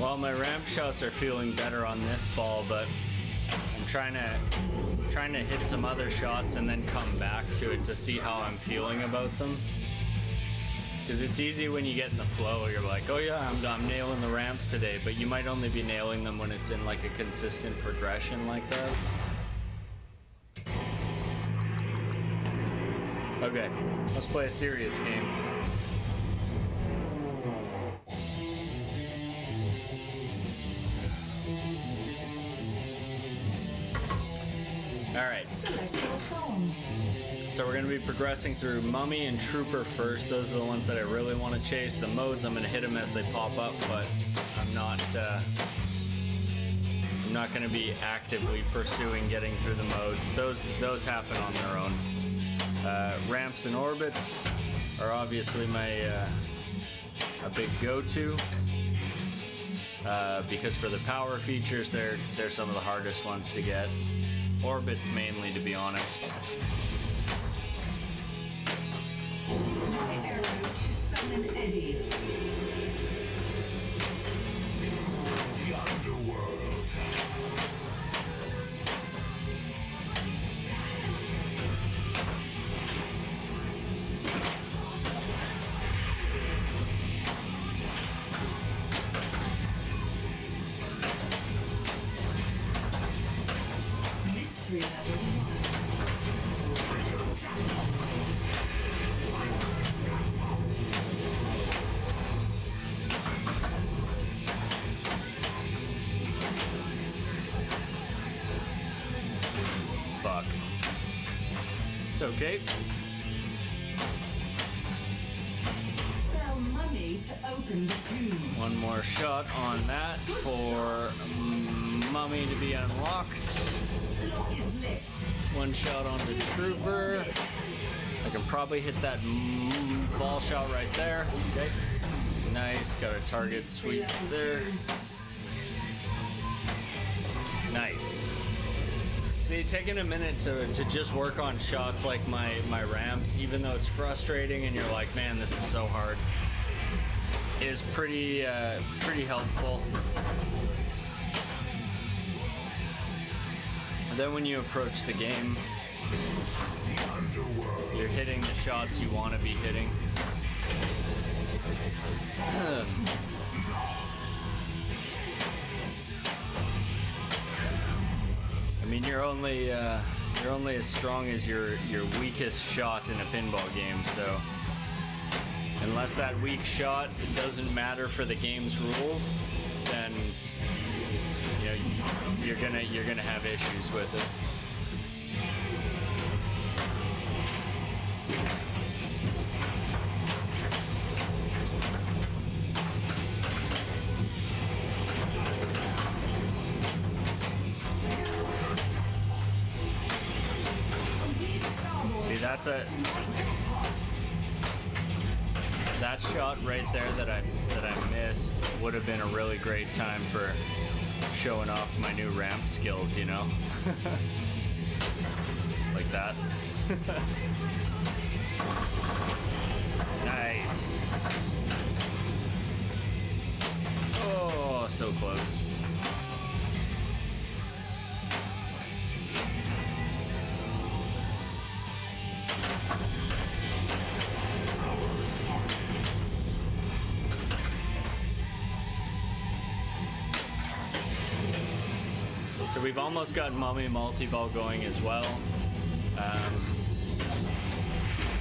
Well, my ramp shots are feeling better on this ball, but I'm trying to hit some other shots and then come back to it to see how I'm feeling about them. Because it's easy when you get in the flow, you're like, oh yeah, I'm nailing the ramps today, but you might only be nailing them when it's in like a consistent progression like that. Okay, let's play a serious game. Alright. Select your song. So we're going to be progressing through Mummy and Trooper first. Those are the ones that I really want to chase. The modes, I'm going to hit them as they pop up, but I'm not going to be actively pursuing getting through the modes. Those happen on their own. Ramps and orbits are obviously my a big go-to. Because for the power features, they're some of the hardest ones to get. Orbits mainly, to be honest. My arrows to summon Eddie. The underworld. Mystery level 1. Fuck. It's okay. Spell money to open the tomb. One more shot on that for Mummy to be unlocked. Lock is lit. One shot on the Trooper. I can probably hit that ball shot right there. Okay. Nice. Got a target sweep there. Nice. See, taking a minute to just work on shots like my ramps, even though it's frustrating and you're like, man, this is so hard, is pretty helpful. And then when you approach the game, you're hitting the shots you want to be hitting. I mean, you're only as strong as your weakest shot in a pinball game. So unless that weak shot doesn't matter for the game's rules, then you know you're gonna have issues with it. That shot right there that I missed would have been a really great time for showing off my new ramp skills, you know? Like that. Nice. Oh, so close. So we've almost got Mummy multi-ball going as well.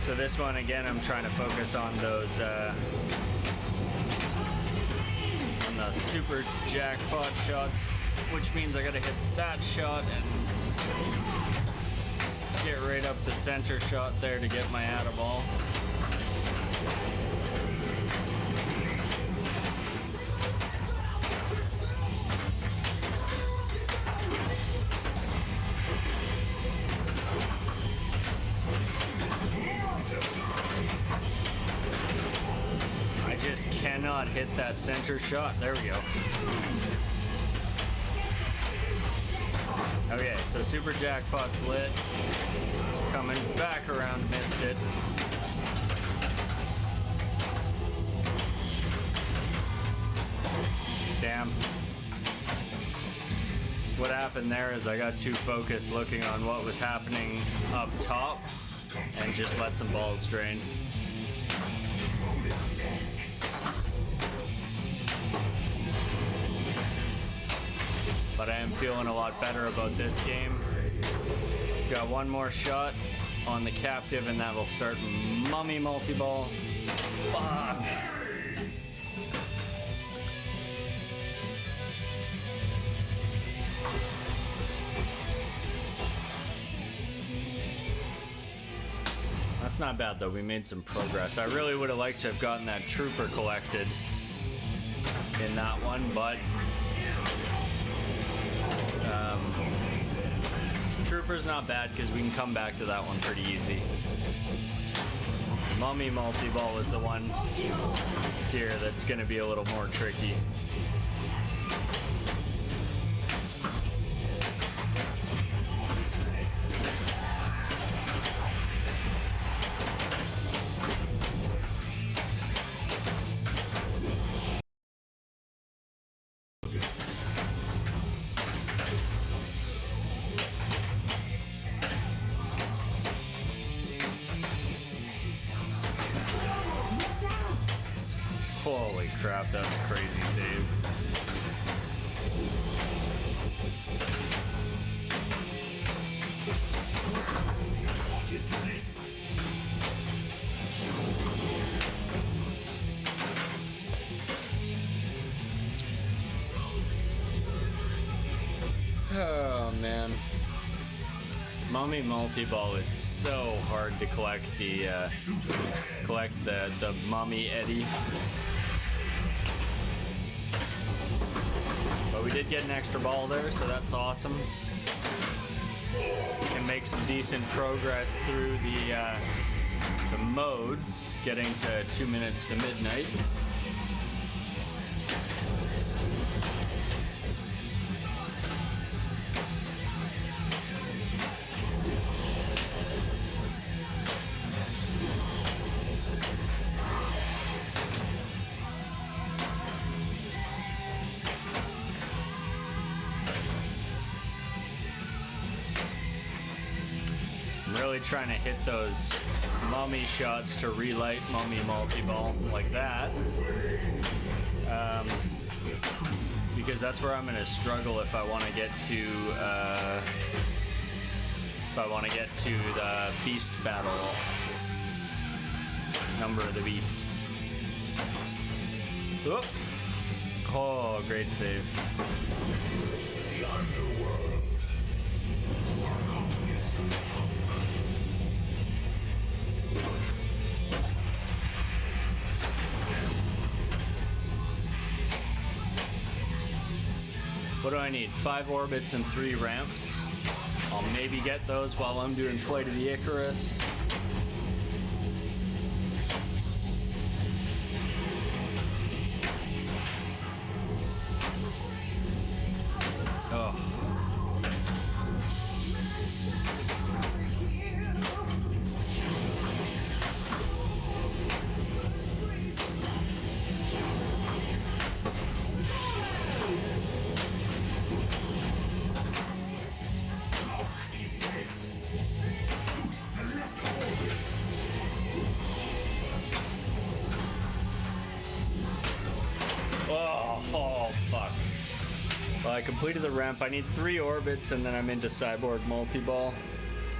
So this one, again, I'm trying to focus on those, on the super jackpot shots, which means I gotta hit that shot and get right up the center shot there to get my atta ball. Cannot hit that center shot. There we go. Okay, so super jackpot's lit. It's coming back around, missed it. Damn. So what happened there is I got too focused looking on what was happening up top and just let some balls drain. But I am feeling a lot better about this game. Got one more shot on the captive and that'll start mummy multi-ball. Fuck. That's not bad though, we made some progress. I really would have liked to have gotten that trooper collected in that one, but trooper's not bad because we can come back to that one pretty easy. Mummy multi-ball is the one here that's going to be a little more tricky. Holy crap, that's a crazy save. Oh man. Mummy multi-ball is so hard to collect the mummy eddy. But we did get an extra ball there, so that's awesome. We can make some decent progress through the modes, getting to 2 minutes to midnight. Really trying to hit those mummy shots to relight mummy multi-ball like that, because that's where I'm going to struggle if I want to get to the beast battle, number of the beast. Oop. Oh, great save. What do I need? 5 orbits and 3 ramps. I'll maybe get those while I'm doing Flight of the Icarus. Oh. Oh, fuck. Well, I completed the ramp. I need 3 orbits, and then I'm into Cyborg Multi-Ball,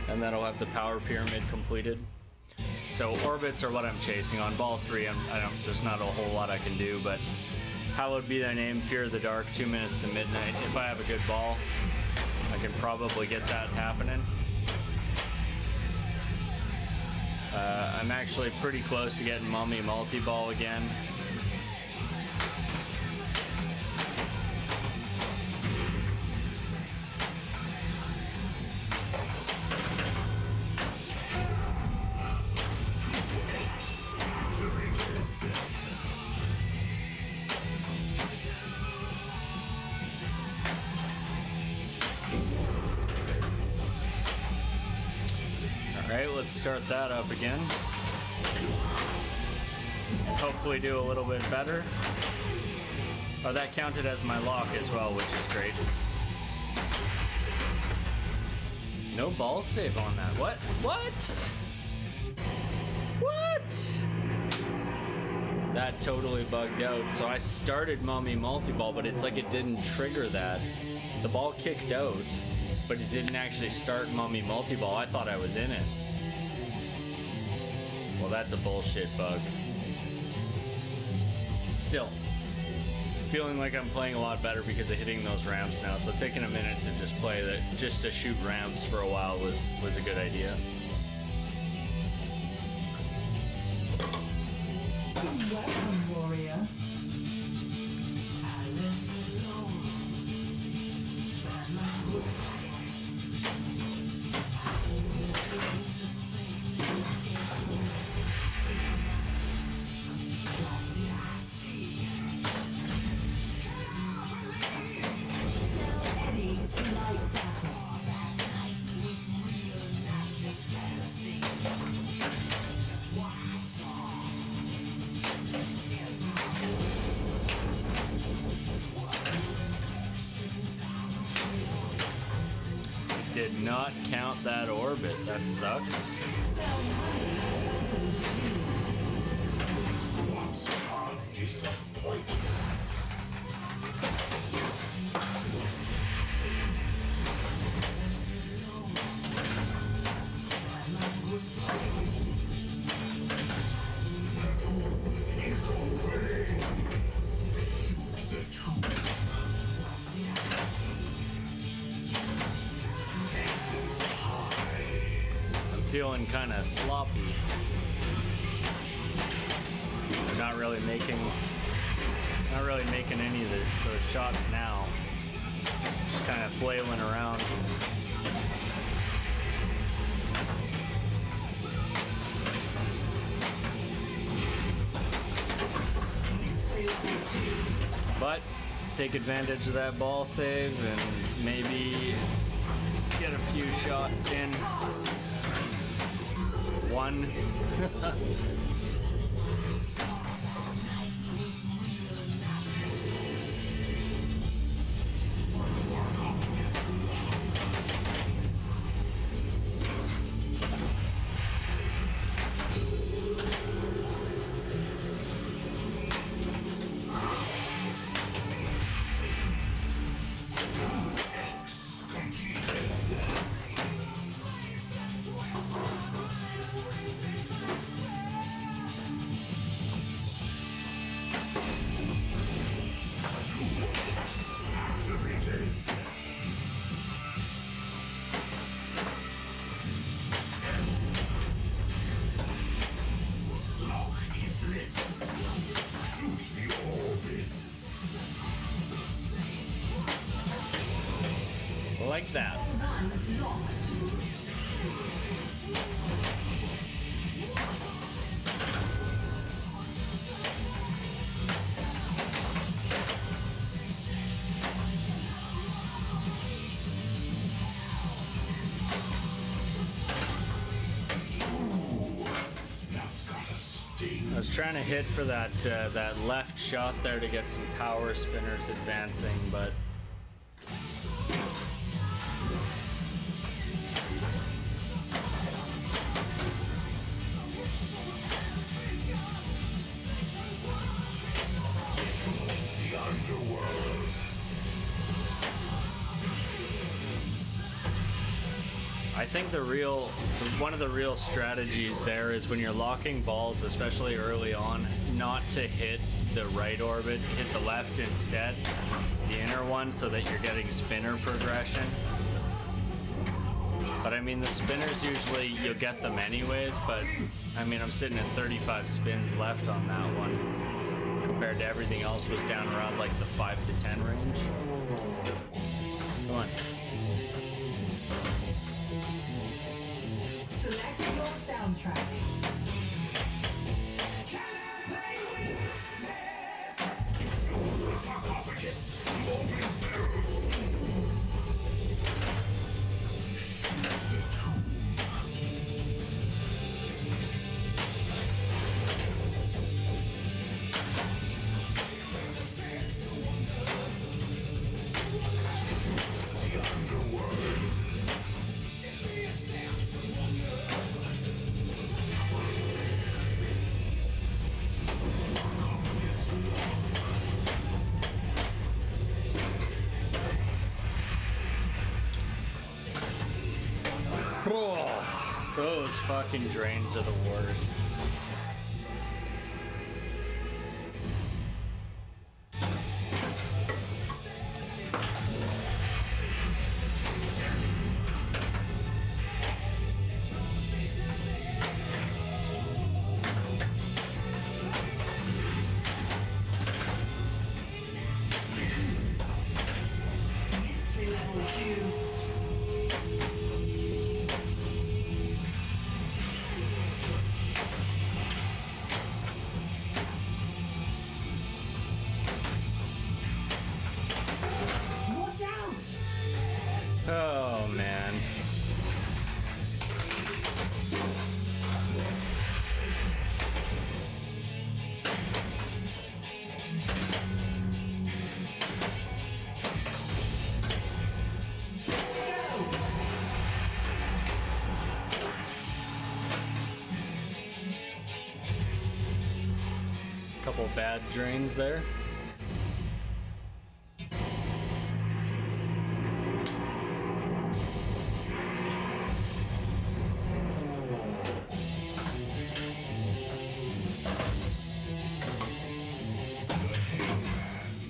and then I'll have the Power Pyramid completed. So orbits are what I'm chasing. On ball 3, there's not a whole lot I can do, but Hallowed Be Thy Name, Fear of the Dark, 2 minutes to midnight. If I have a good ball, I can probably get that happening. I'm actually pretty close to getting Mummy Multi-Ball again. Alright, let's start that up again. And hopefully do a little bit better. Oh, that counted as my lock as well, which is great. No ball save on that. What? What? What? That totally bugged out. So I started Mummy Multi-Ball, but it's like it didn't trigger that. The ball kicked out, but it didn't actually start Mummy Multi-Ball. I thought I was in it. Well, that's a bullshit bug. Still, feeling like I'm playing a lot better because of hitting those ramps now. So taking a minute to just play that, just to shoot ramps for a while was a good idea. Welcome, warrior. Ready to light battle. Did not count that orbit. That sucks. Feeling kind of sloppy. Not really making any of those shots now. Just kind of flailing around. But take advantage of that ball save and maybe get a few shots in. One. Like that. I was trying to hit for that that left shot there to get some power spinners advancing, but I think one of the real strategies there is when you're locking balls, especially early on, not to hit the right orbit, hit the left instead, the inner one, so that you're getting spinner progression. But I mean, the spinners usually, you'll get them anyways, but I mean, I'm sitting at 35 spins left on that one, compared to everything else was down around like the 5 to 10 range. Come on. Select your soundtrack. Can I play with this? The sarcophagus, the open pharaoh's tomb. The tomb. The sands to one Those fucking drains are the worst. Mystery level 2. Watch out! Oh man. Couple bad drains there.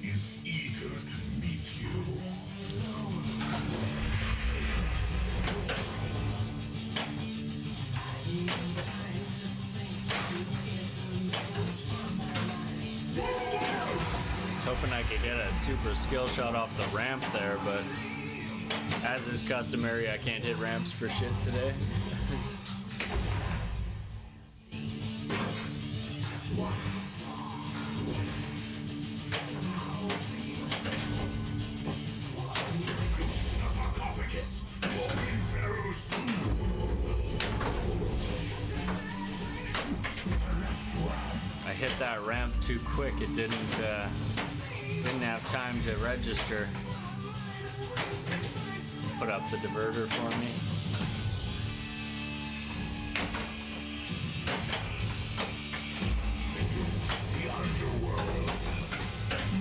Is eager to meet you. I was hoping I could get a super skill shot off the ramp there, but as is customary, I can't hit ramps for shit today. The sarcophagus. Walking pharaohs too. I hit that ramp too quick. It didn't have time to register. Put up the diverter for me. The underworld.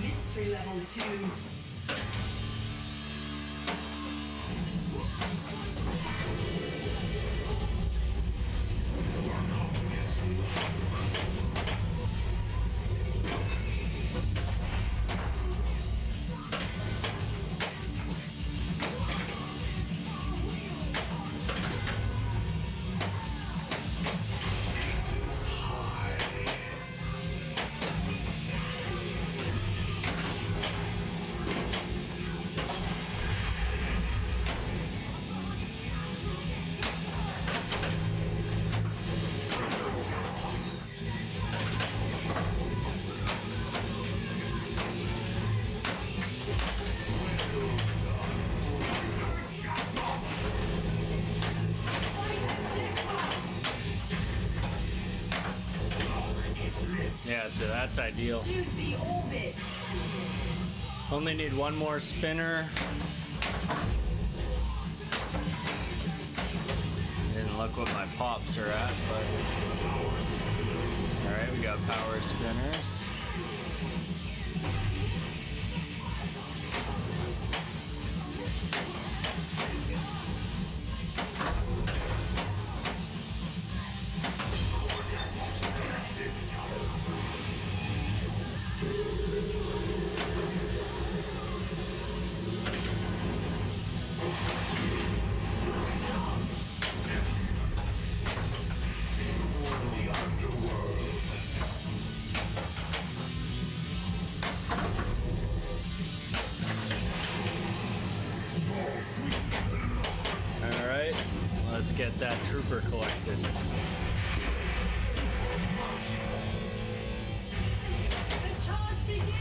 Mystery level 2. Sarcophagus. Aces high. Yeah, so that's ideal. Shoot the orbit. Only need one more spinner. Didn't look what my pops are at, but alright, we got power spinners. The underworld. Alright, let's get that trooper collected. The charge begins!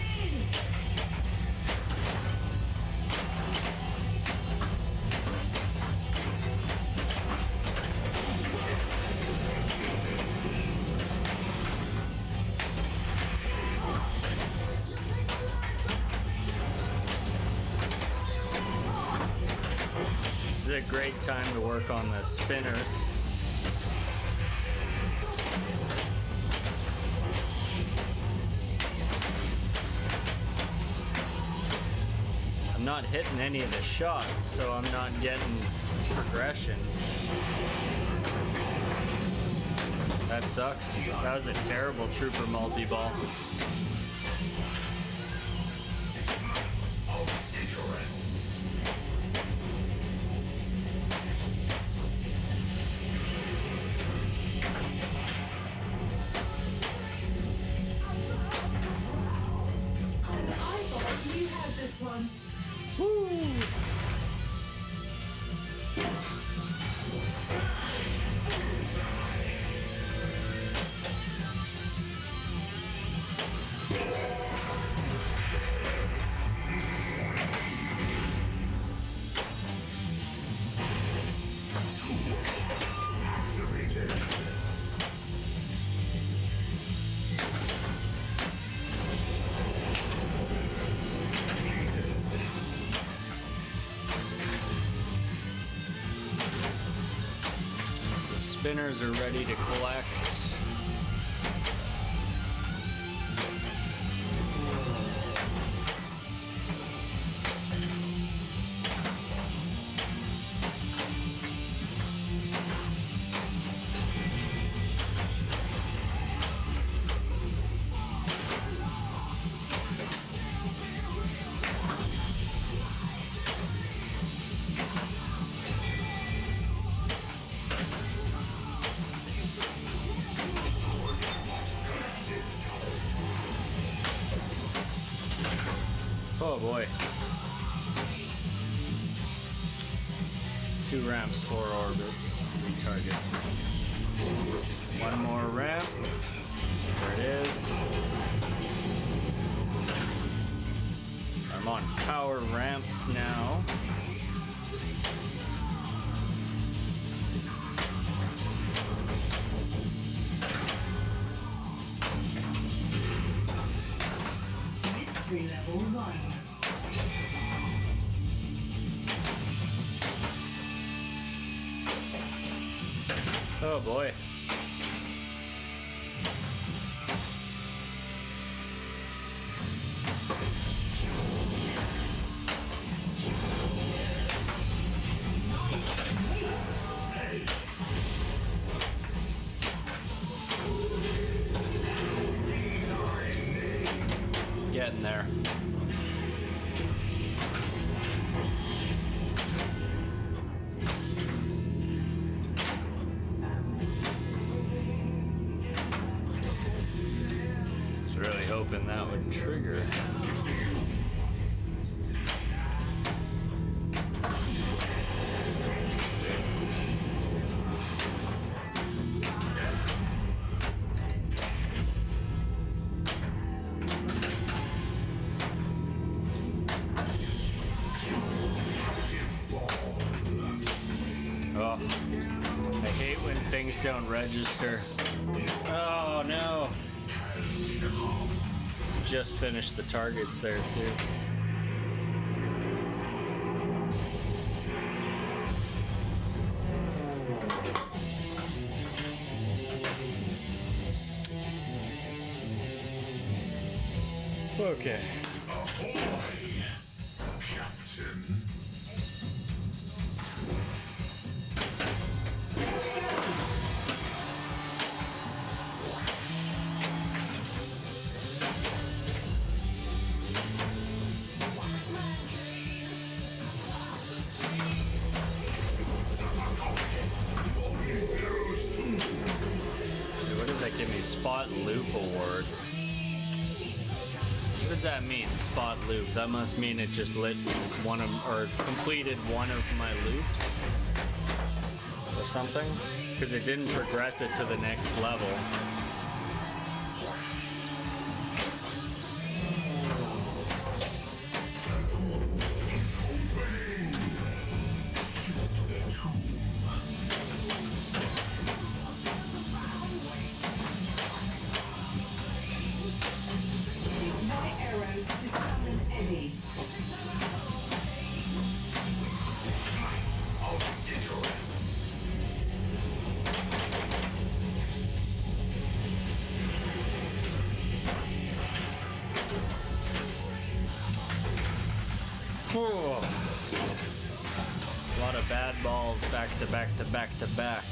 This is a great time to work on the spinners. I'm not hitting any of the shots, so I'm not getting progression. That sucks. That was a terrible trooper multi-ball. And I thought you had this one. Activated. So spinners are ready to collect. Oh boy. 2 ramps, 4 orbits, 3 targets. 1 more ramp. There it is. So I'm on power ramps now. Mystery level 1. Oh boy. Getting there. Was really hoping that would trigger. Oh, I hate when things don't register. Oh no. Just finished the targets there too. Okay. Ahoy, Captain. What did that give me? Spot loop award. What does that mean, spot loop? That must mean it just lit one of, or completed one of my loops? Or something? Because it didn't progress it to the next level. Shoot my arrows to summon Eddie. Whew. A lot of bad balls back to back to back to back.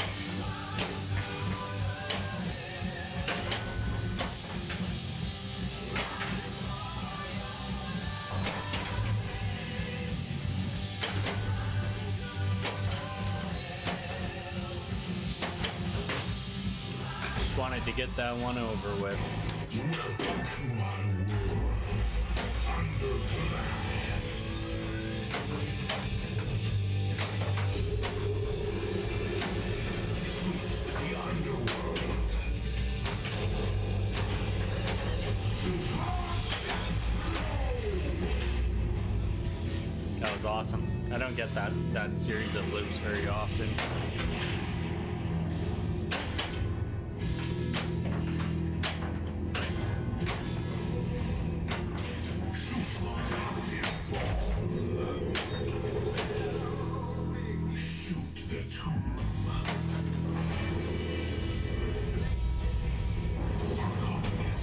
to get that one over with. Welcome to my world. Under glass. The underworld. That was awesome. I don't get that series of loops very often. Shoot the tomb. Sarcophagus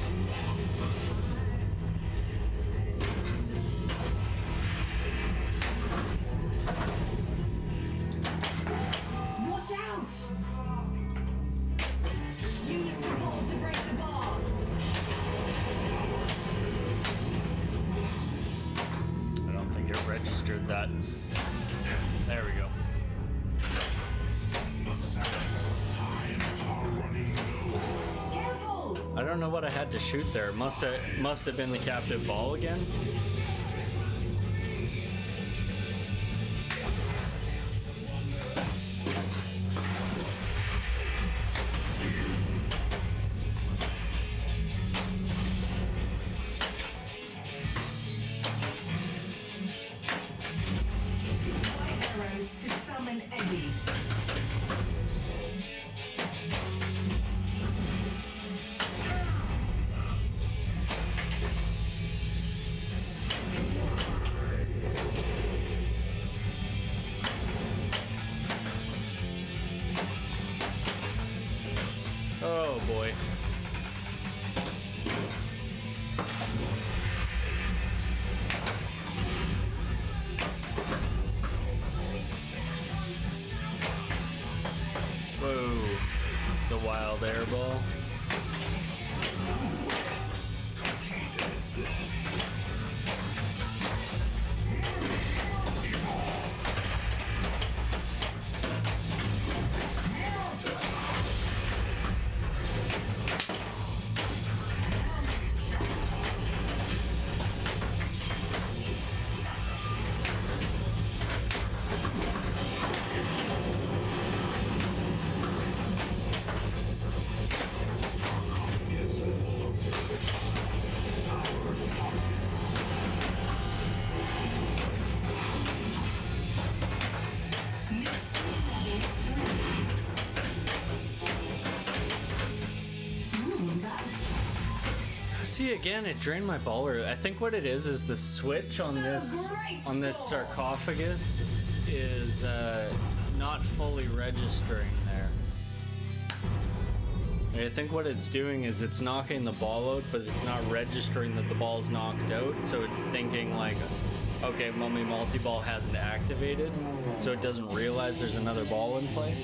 Watch out! Use the ball to break the bars. I don't think it registered that. There we go. The sands of time are running low. Careful! I don't know what I had to shoot there. It must have been the captive ball again. White arrows to summon Eddie. Oh boy. Whoa. It's a wild air ball. See, again, it drained my baller. I think what it is the switch on this sarcophagus is not fully registering there. I think what it's doing is it's knocking the ball out, but it's not registering that the ball's knocked out. So it's thinking like, okay, Mummy Multi-Ball hasn't activated, so it doesn't realize there's another ball in play.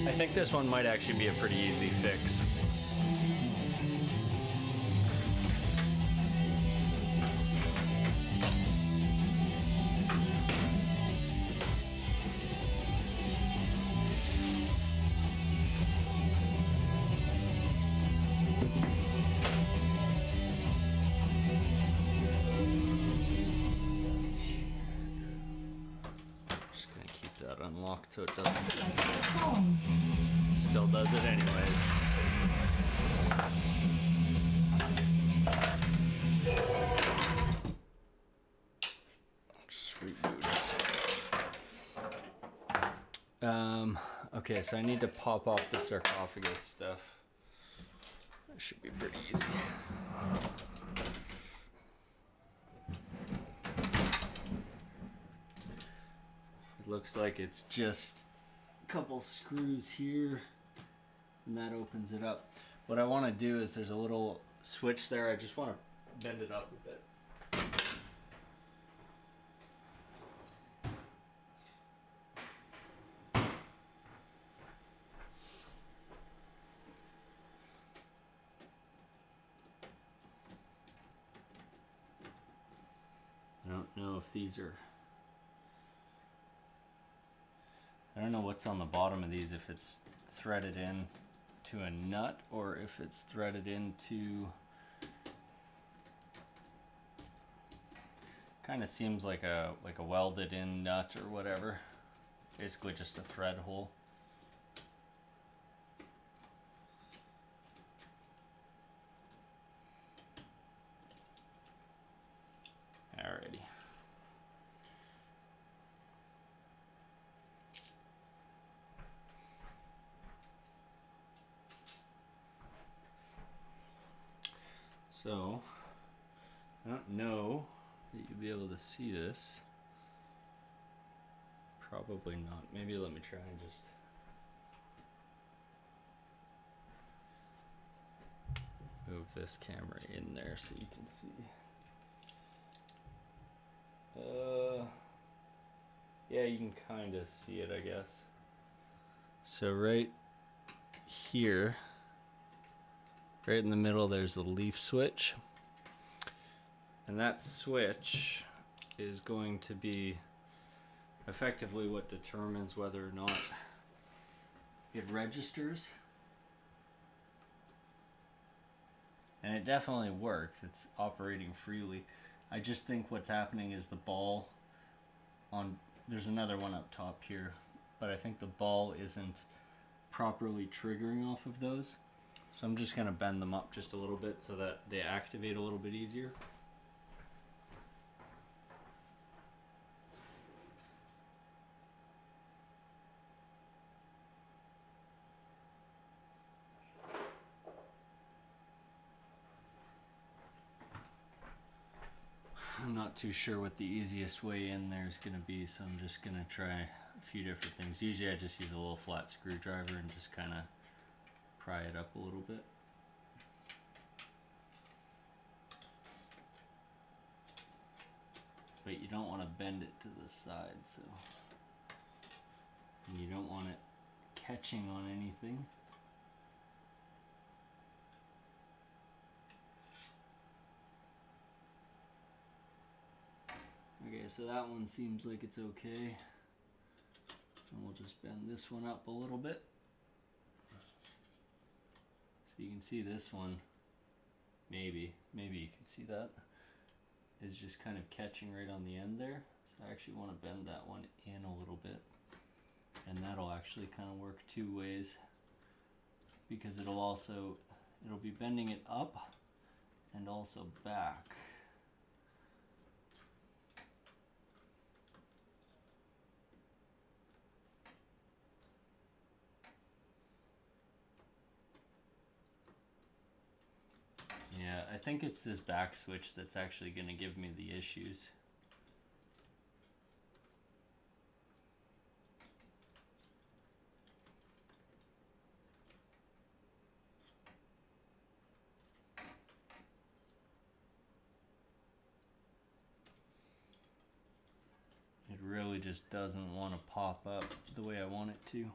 I think this one might actually be a pretty easy fix. Just gonna keep that unlocked so it doesn't. Still does it anyways. Just reboot it. Okay, so I need to pop off the sarcophagus stuff. That should be pretty easy. It looks like it's just a couple screws here. And that opens it up. What I want to do is there's a little switch there. I just want to bend it up a bit. I don't know if these are... I don't know what's on the bottom of these, if it's threaded in to a nut or if it's threaded into, kind of seems like a welded in nut or whatever. Basically just a thread hole. Alrighty. So, I don't know that you'll be able to see this. Probably not. Maybe let me try and just move this camera in there so you can see. Yeah, you can kind of see it, I guess. So right here, right in the middle, there's the leaf switch. And that switch is going to be effectively what determines whether or not it registers. And it definitely works. It's operating freely. I just think what's happening is the ball on, there's another one up top here, but I think the ball isn't properly triggering off of those. So I'm just going to bend them up just a little bit so that they activate a little bit easier. I'm not too sure what the easiest way in there is going to be, so I'm just going to try a few different things. Usually I just use a little flat screwdriver and just kind of pry it up a little bit. But you don't want to bend it to the side, so, and you don't want it catching on anything. Okay, so that one seems like it's okay. And we'll just bend this one up a little bit. So you can see this one, maybe you can see that, is just kind of catching right on the end there. So I actually want to bend that one in a little bit. And that'll actually kind of work two ways, because it'll be bending it up and also back. Yeah, I think it's this back switch that's actually going to give me the issues. It really just doesn't want to pop up the way I want it to.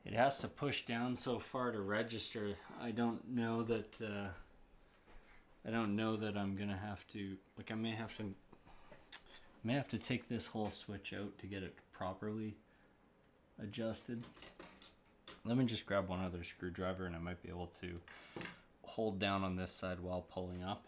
It has to push down so far to register. I don't know that I'm gonna have to, like, I may have to take this whole switch out to get it properly adjusted. Let me just grab one other screwdriver and I might be able to hold down on this side while pulling up.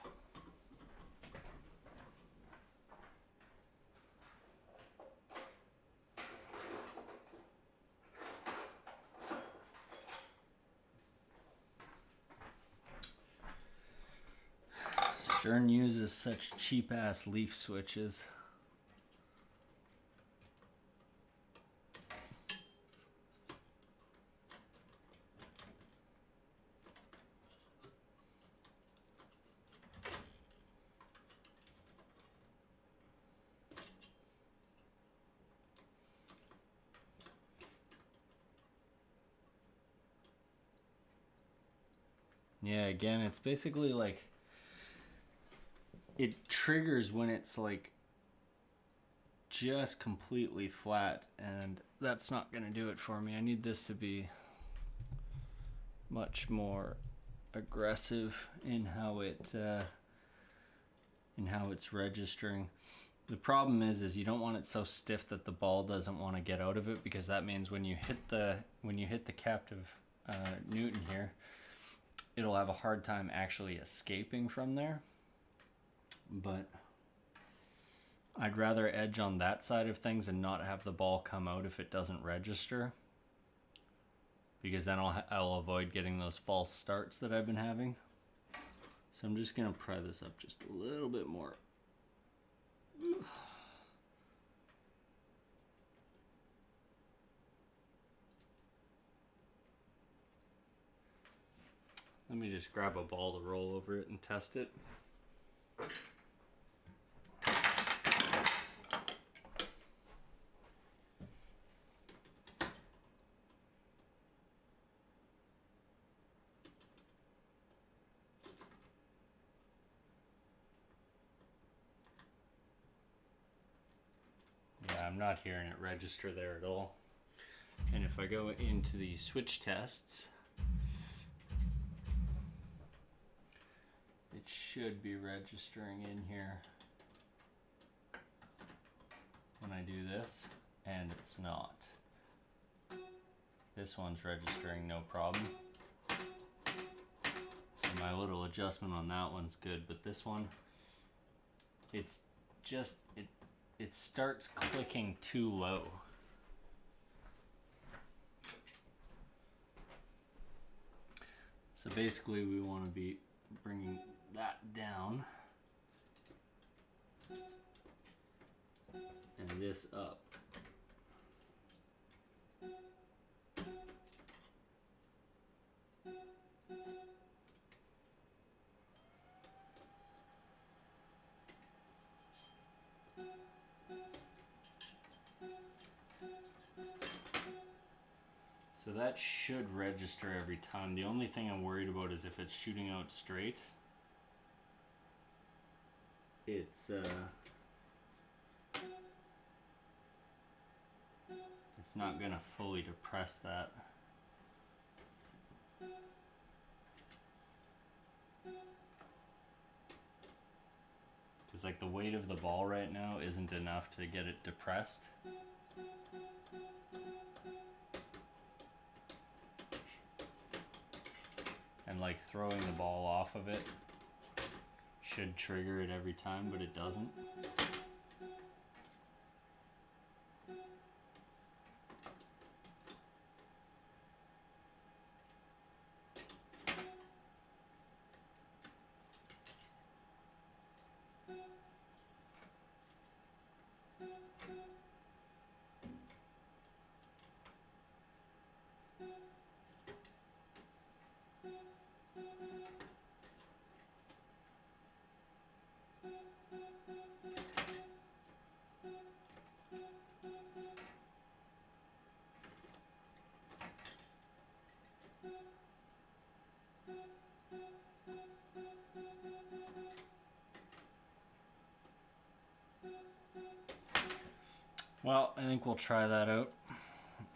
Stern uses such cheap ass leaf switches. Yeah, again, it's basically like it triggers when it's like just completely flat, and that's not going to do it for me. I need this to be much more aggressive in how it's registering. The problem is you don't want it so stiff that the ball doesn't want to get out of it, because that means when you hit the captive Newton here, it'll have a hard time actually escaping from there. But I'd rather edge on that side of things and not have the ball come out if it doesn't register, because then I'll avoid getting those false starts that I've been having. So I'm just gonna pry this up just a little bit more. Let me just grab a ball to roll over it and test it. Yeah, I'm not hearing it register there at all. And if I go into the switch tests, it should be registering in here when I do this, and it's not. This one's registering no problem. So my little adjustment on that one's good, but this one, it's just, it starts clicking too low. So basically we want to be bringing that down and this up. So that should register every time. The only thing I'm worried about is if it's shooting out straight. It's not gonna fully depress that. Because like the weight of the ball right now isn't enough to get it depressed. And like throwing the ball off of it should trigger it every time, but it doesn't. Well, I think we'll try that out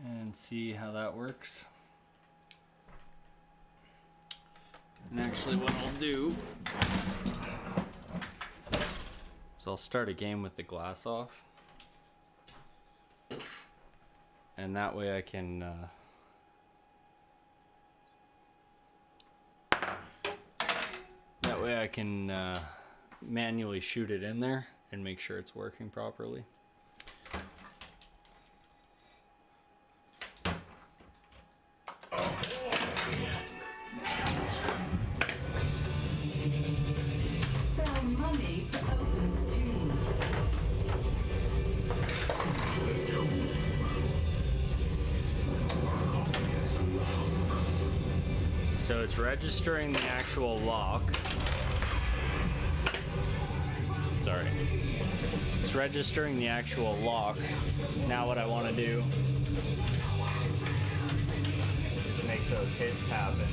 and see how that works. And actually what I'll do is I'll start a game with the glass off. And that way I can manually shoot it in there and make sure it's working properly. Spell money to open the tomb. So it's registering the actual lock. Sorry. It's registering the actual lock. Now what I want to do is make those hits happen.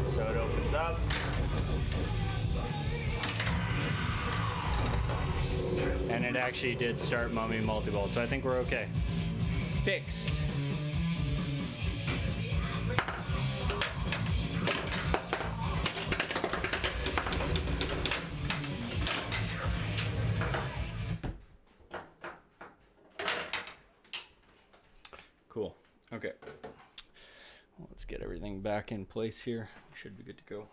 So it opens up. And it actually did start Mummy Multiball, so I think we're okay. Fixed. Cool. Okay. Well, let's get everything back in place here. We should be good to go.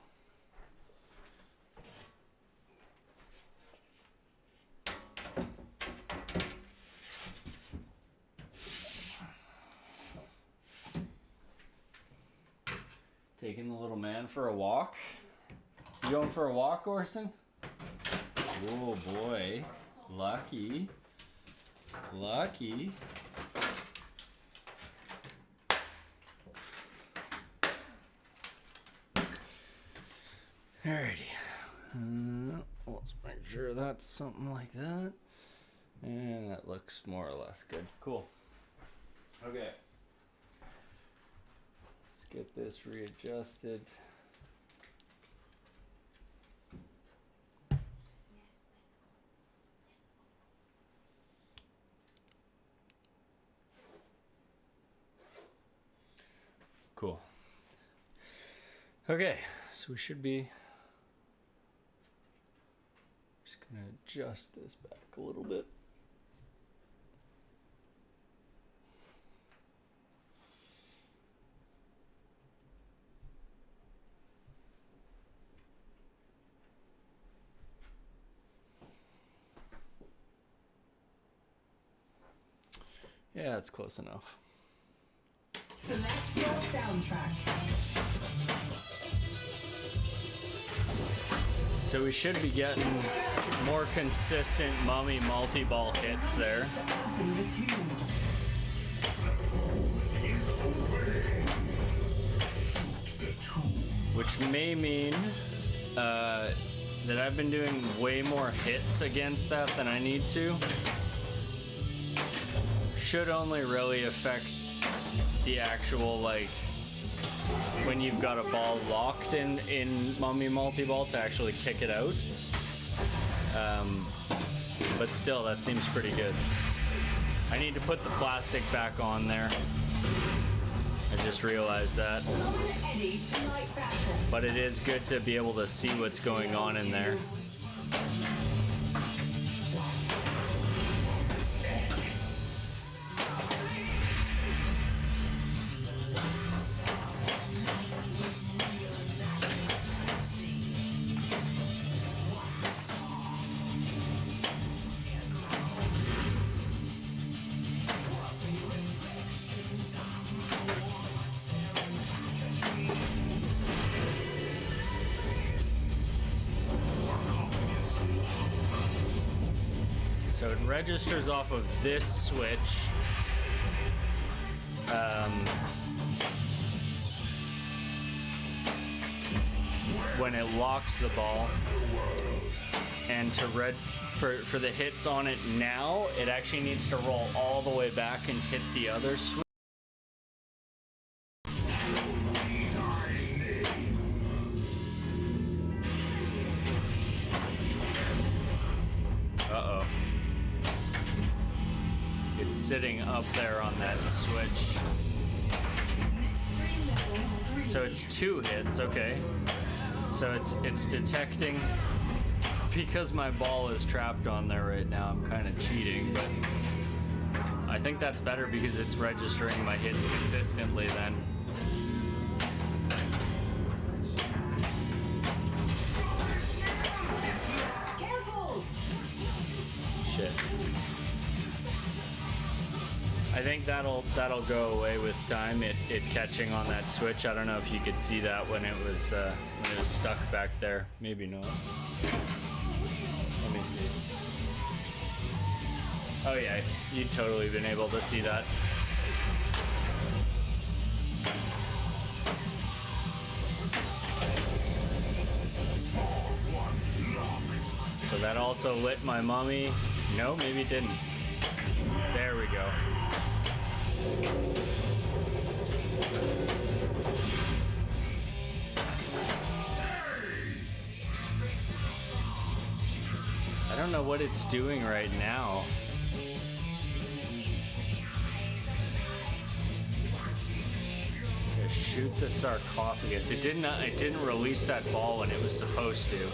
Taking the little man for a walk. You going for a walk, Orson? Oh boy. Lucky. Lucky. Alrighty. Let's make sure that's something like that. And that looks more or less good. Cool. Okay. Let's get this readjusted. Cool. Okay, so we should be just gonna adjust this back a little bit. Yeah, it's close enough. Select your soundtrack. So we should be getting more consistent Mummy multi-ball hits there. Open the tune. Which may mean that I've been doing way more hits against that than I need to. Should only really affect the actual, like, when you've got a ball locked in Mummy multi-ball to actually kick it out. But still, that seems pretty good. I need to put the plastic back on there. I just realized that. Eddie to light battle. But it is good to be able to see what's going on in there. So it registers off of this switch. When it locks the ball, and to for the hits on it now, it actually needs to roll all the way back and hit the other switch. Uh-oh. It's sitting up there on that switch. So it's 2 hits, okay. So it's detecting, because my ball is trapped on there right now, I'm kind of cheating, but I think that's better because it's registering my hits consistently then. Careful! Shit. I think that'll go away with time. It catching on that switch. I don't know if you could see that when it was stuck back there. Maybe not. Let me see. Oh yeah, you'd totally been able to see that. So that also lit my mummy. No, maybe it didn't. There I don't know what it's doing right now. To shoot the sarcophagus. It didn't release that ball when it was supposed to.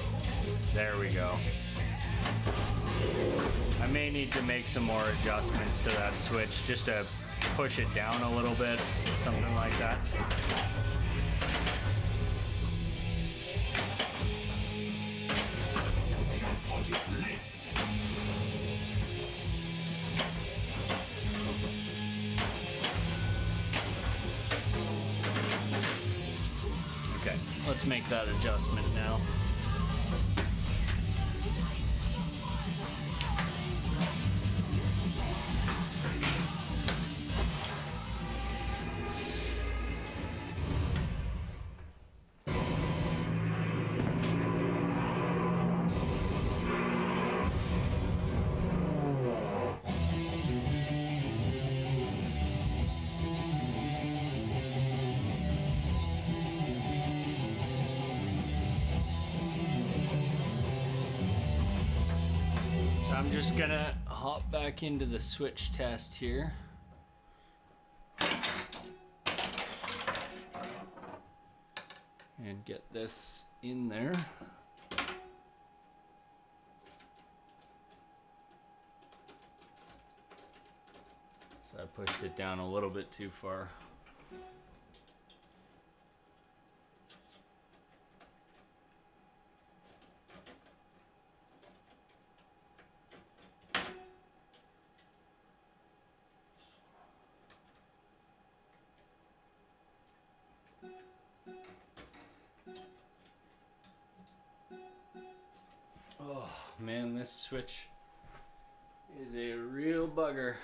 There we go. I may need to make some more adjustments to that switch just to push it down a little bit, something like that. Okay, let's make that adjustment now. So I'm just gonna hop back into the switch test here. And get this in there. So I pushed it down a little bit too far. Oh man, this switch is a real bugger.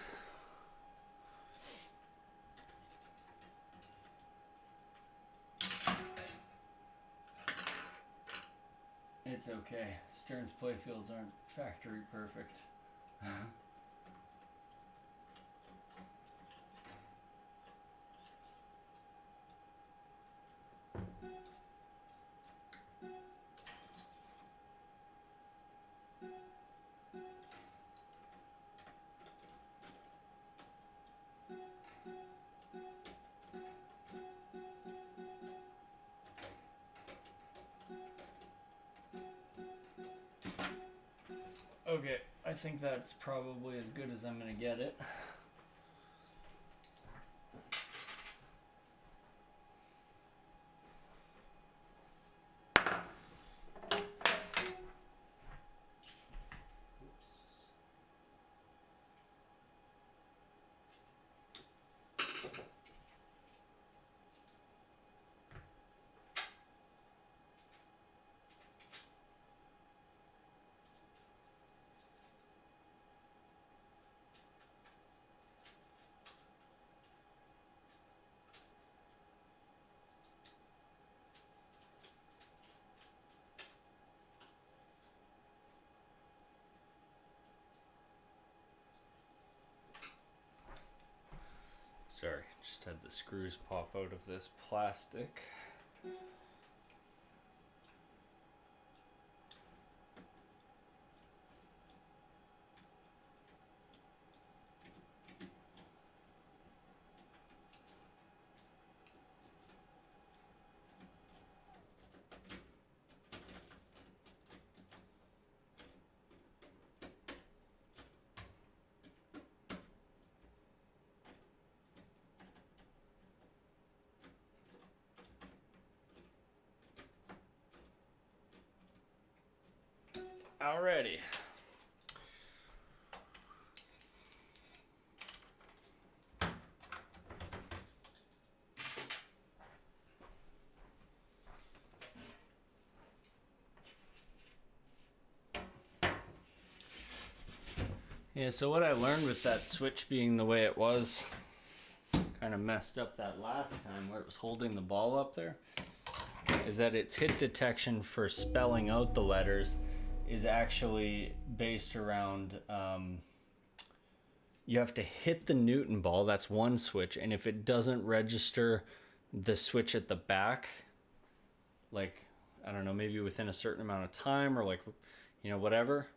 It's okay. Stern's playfields aren't factory perfect. Okay, I think that's probably as good as I'm gonna get it. Sorry, just had the screws pop out of this plastic. Alrighty. Yeah, so what I learned with that switch being the way it was, kind of messed up that last time where it was holding the ball up there, is that its hit detection for spelling out the letters is actually based around you have to hit the Newton ball. That's one switch. And if it doesn't register the switch at the back, like, I don't know, maybe within a certain amount of time or like, you know, whatever,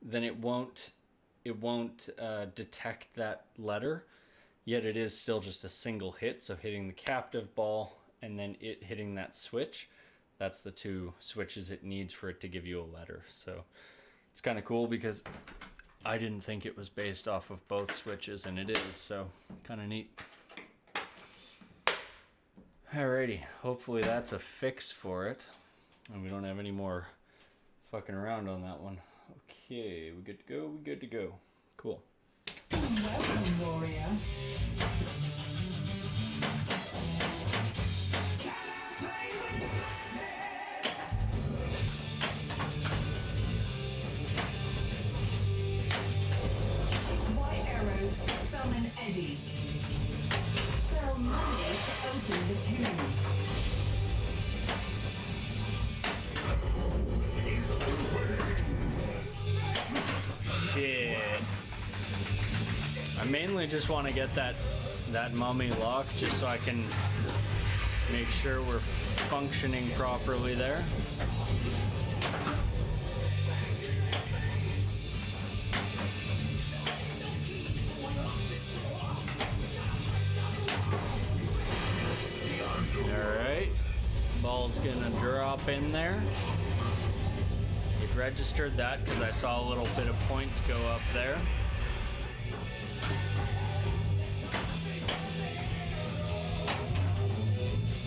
then it won't detect that letter. Yet it is still just a single hit. So hitting the captive ball and then it hitting that switch, that's the two switches it needs for it to give you a letter. So it's kind of cool because I didn't think it was based off of both switches, and it is, so kind of neat. Alrighty, hopefully that's a fix for it, and we don't have any more fucking around on that one. Okay, we good to go? We good to go. Cool. Welcome, warrior. White arrows to summon Eddie. Spell Monday to open the tomb. Shit. I mainly just want to get that mummy lock just so I can make sure we're functioning properly there. Alright. Ball's gonna drop in there. It registered that because I saw a little bit of points go up there.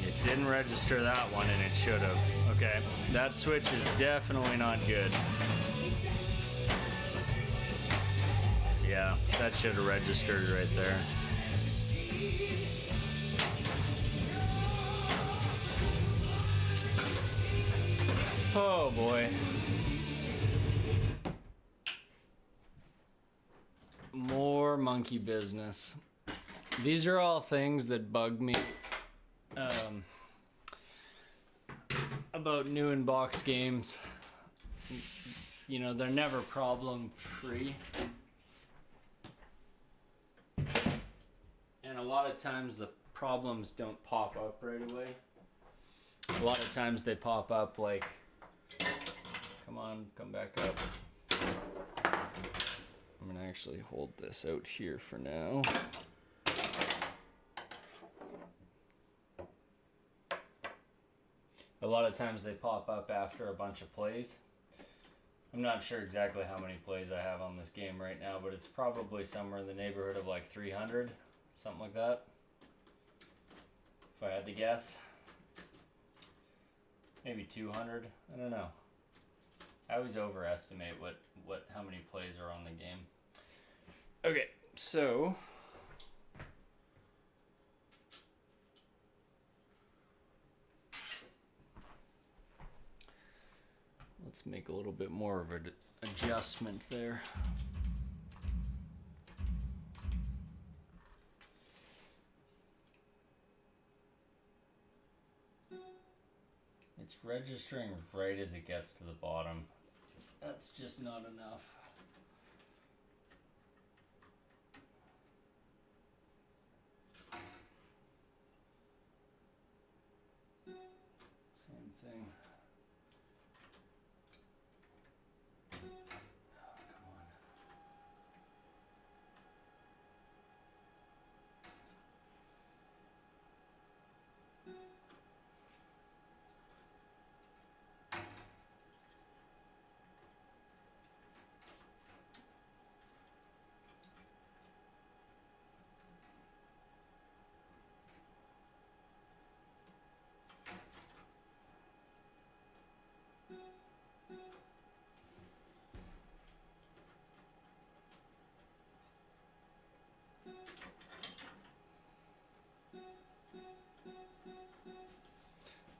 It didn't register that one, and it should have. Okay, that switch is definitely not good. Yeah, that should have registered right there. Oh boy. More monkey business. These are all things that bug me about new in-box games. You know, they're never problem free. And a lot of times the problems don't pop up right away. A lot of times they pop up like, come on, come back up. I'm gonna actually hold this out here for now. A lot of times they pop up after a bunch of plays. I'm not sure exactly how many plays I have on this game right now, but it's probably somewhere in the neighborhood of like 300, something like that. If I had to guess. Maybe 200, I don't know. I always overestimate how many plays are on the game. Okay, so let's make a little bit more of an adjustment there. It's registering right as it gets to the bottom. That's just not enough. Same thing. Oh, come on.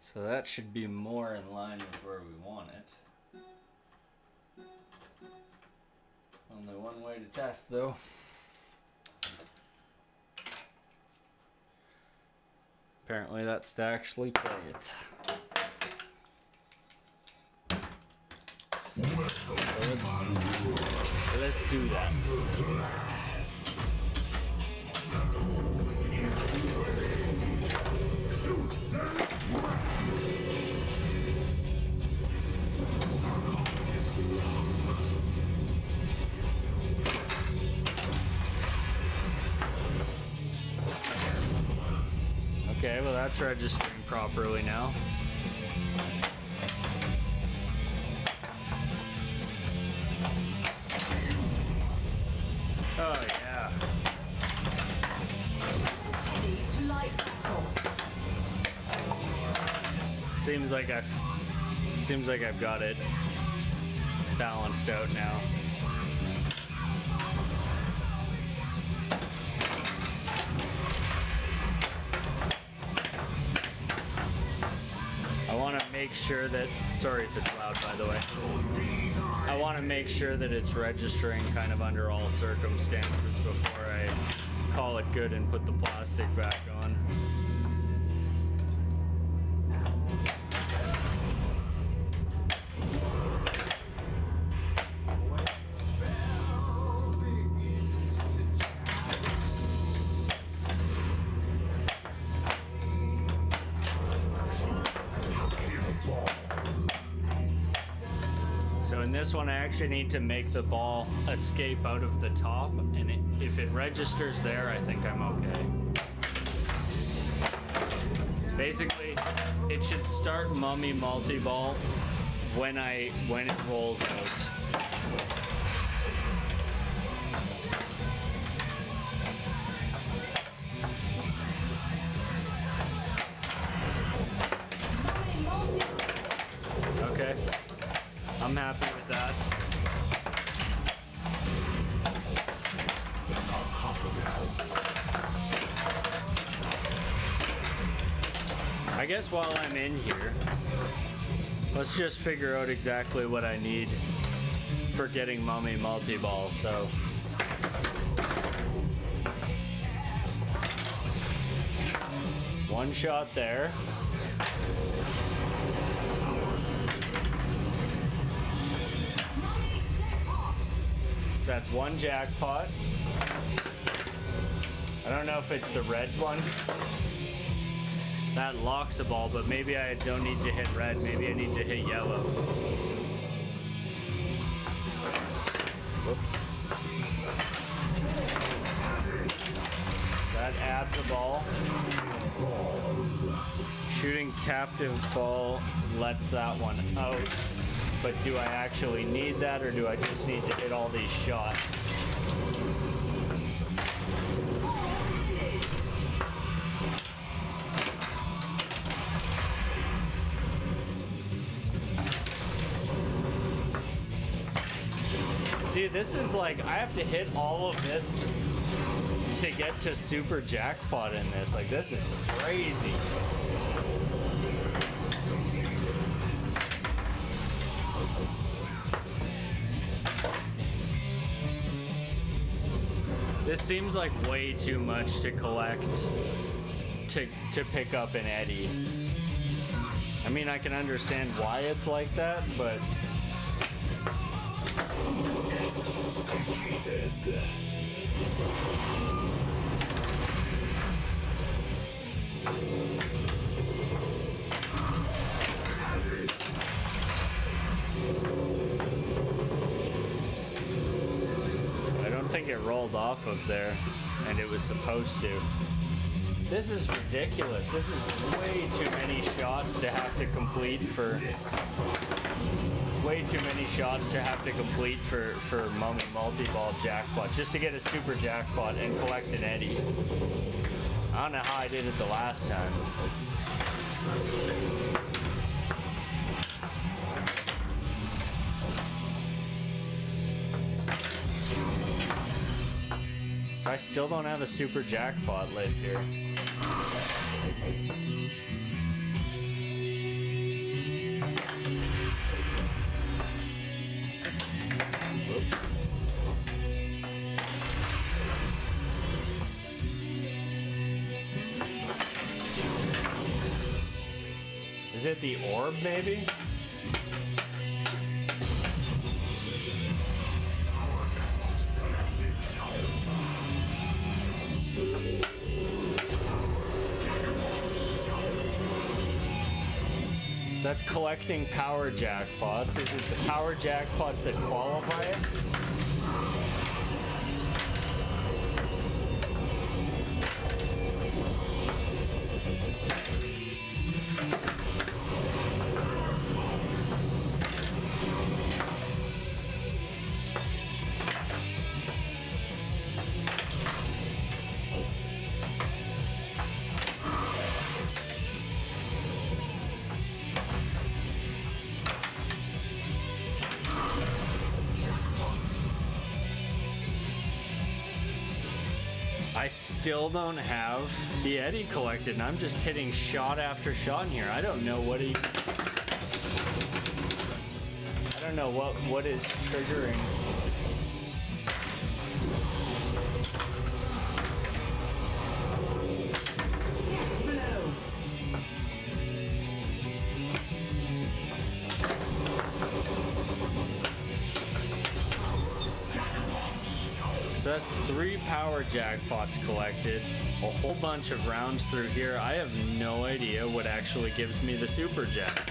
So that should be more in line with where we want it. Only one way to test though. Apparently that's to actually play it. So let's do that. Okay, well that's registering properly now. Oh yeah. Ready to light battle. Seems like I've got it balanced out now. I want to make sure that, sorry if it's loud by the way, I want to make sure that it's registering kind of under all circumstances before I call it good and put the plastic back on. So in this one, I actually need to make the ball escape out of the top, and if it registers there, I think I'm okay. Basically, it should start Mummy Multi-Ball when it rolls out. Okay. I'm happy with that. I guess while I'm in here, let's just figure out exactly what I need for getting Mummy Multi-Ball. So one shot there. That's one jackpot. I don't know if it's the red one. That locks a ball, but maybe I don't need to hit red. Maybe I need to hit yellow. Whoops. That adds a ball. Shooting captive ball lets that one out. But do I actually need that, or do I just need to hit all these shots? See, this is like, I have to hit all of this to get to super jackpot in this. Like, this is crazy. This seems like way too much to collect to pick up an Eddie. I mean, I can understand why it's like that, but I don't think it rolled off of there, and it was supposed to. This is ridiculous. This is way too many shots to have to complete for. Way too many shots to have to complete for Mummy Multi-Ball jackpot just to get a super jackpot and collect an Eddie. I don't know how I did it the last time. So I still don't have a super jackpot lid here. Whoops. Is it the orb, maybe? So that's collecting power jackpots. Is it the power jackpots that qualify it? I still don't have the Eddie collected, and I'm just hitting shot after shot in here. I don't know what he... I don't know what is triggering. So that's 3 power jackpots collected, a whole bunch of rounds through here. I have no idea what actually gives me the super jack.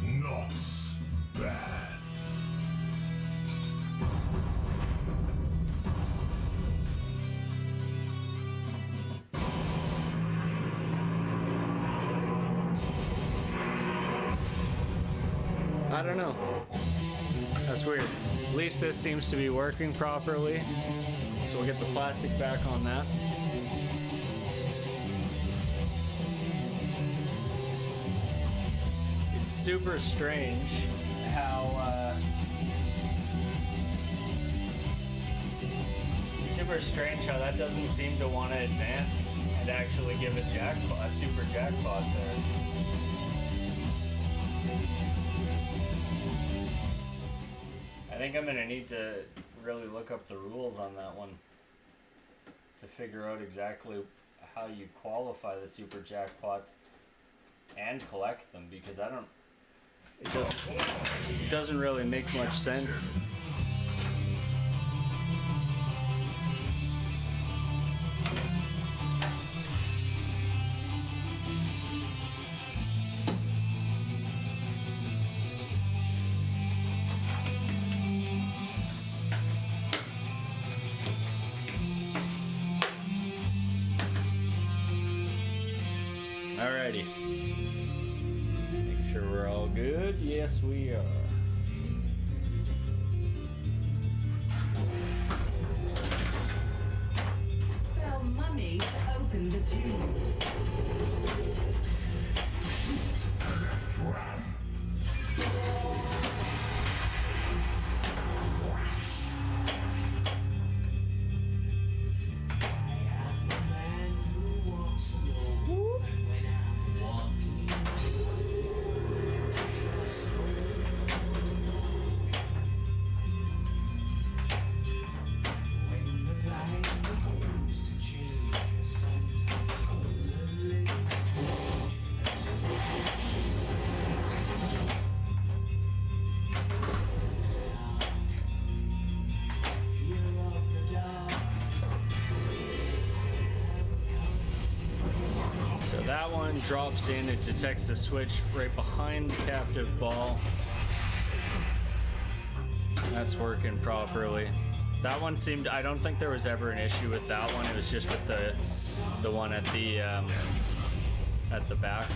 Not bad. I don't know. That's weird. At least this seems to be working properly. So we'll get the plastic back on that. It's super strange how that doesn't seem to want to advance and actually give a jackpot, a super jackpot there. I think I'm gonna need to really look up the rules on that one to figure out exactly how you qualify the super jackpots and collect them, because it doesn't really make much sense. Alrighty. Let's make sure we're all good. Yes, we are. Spell money to open the tube. Left ram. So that one drops in, it detects a switch right behind the captive ball. That's working properly. That one seemed, I don't think there was ever an issue with that one. It was just with the one at the back,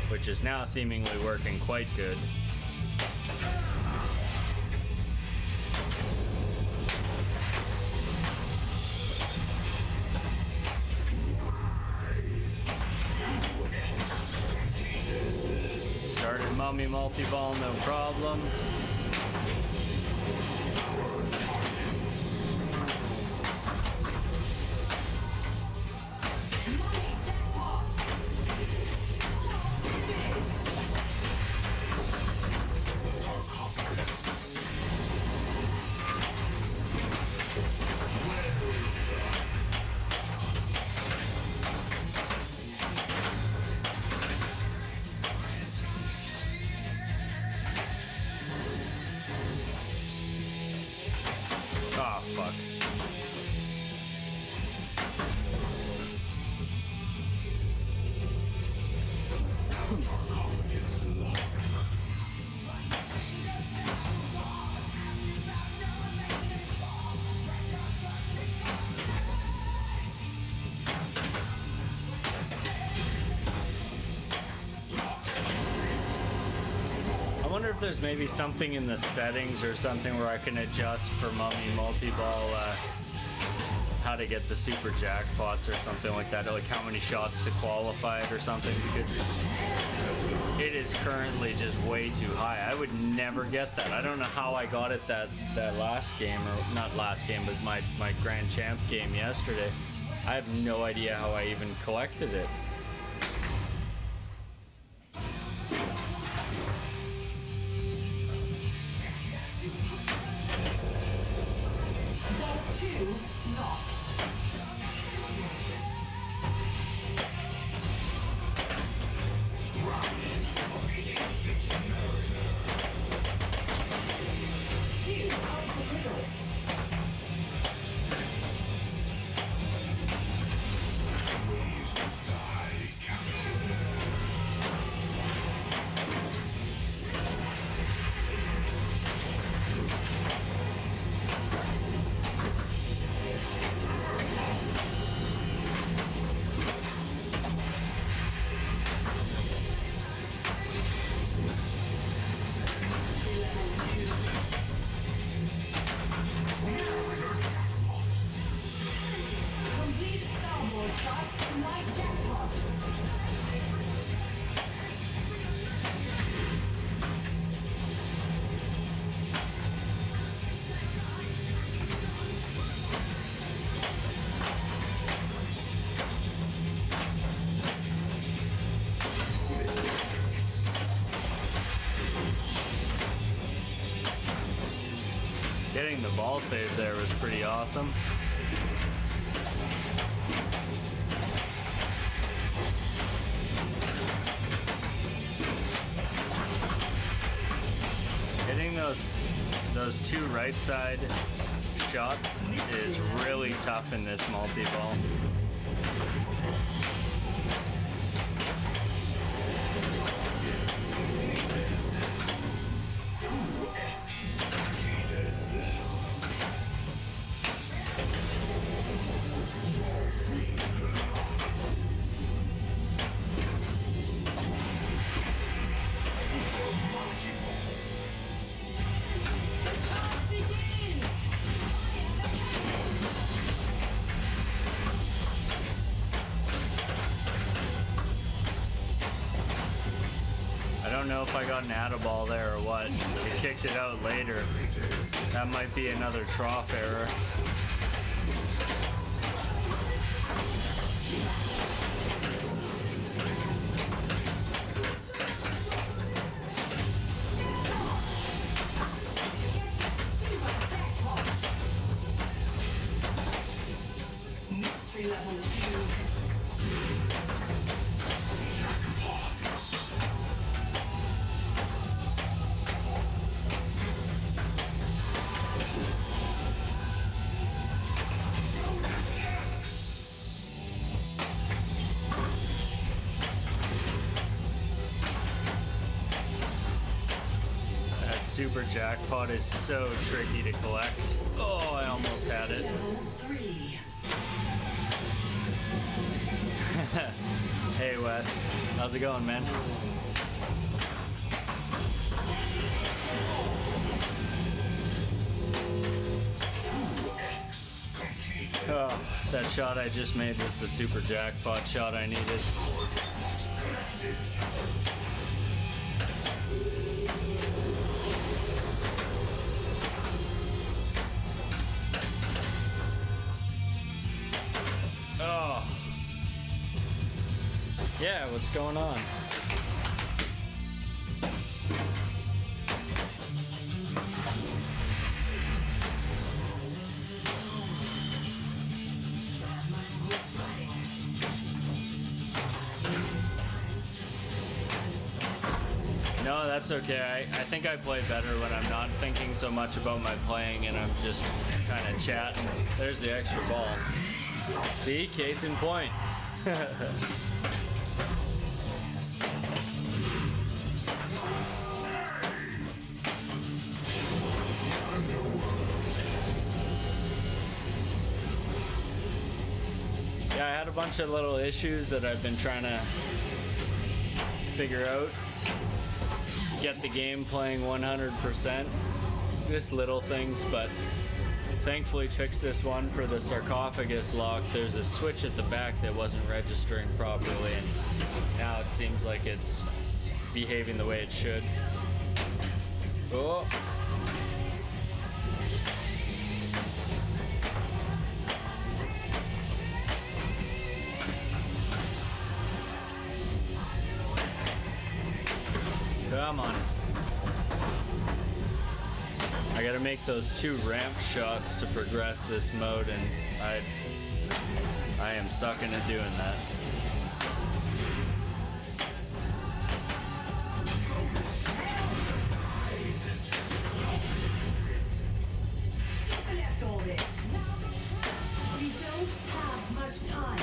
which is now seemingly working quite good. Started mummy multi-ball, no problem. wonder if there's maybe something in the settings or something where I can adjust for Mummy Multi-Ball how to get the super jackpots or something like that, like how many shots to qualify it or something, because it is currently just way too high. I would never get that. I don't know how I got it that last game, or not last game, but my Grand Champ game yesterday. I have no idea how I even collected it. Ball 2 locked. Shoot out the middle. Complete starboard shots to my jackpot. Getting the ball save there was pretty awesome. Hitting those two right side shots is really tough in this multi-ball. I don't know if I got an add ball there or what. It kicked it out later. That might be another trough error. Mystery level 2. That super jackpot is so tricky to collect. Oh, I almost had it. Level 3. Hey Wes, how's it going, man? Oh, that shot I just made was the super jackpot shot I needed. Oh. Yeah, what's going on? No, that's okay. I think I play better when I'm not thinking so much about my playing and I'm just kind of chatting. There's the extra ball. See, case in point. Yeah, I had a bunch of little issues that I've been trying to figure out. get the game playing 100%. Just little things, but thankfully fixed this one for the sarcophagus lock. There's a switch at the back that wasn't registering properly, and now it seems like it's behaving the way it should. Oh. Come on. I gotta make those 2 ramp shots to progress this mode, and I am sucking at doing that. Left orbit. We don't have much time.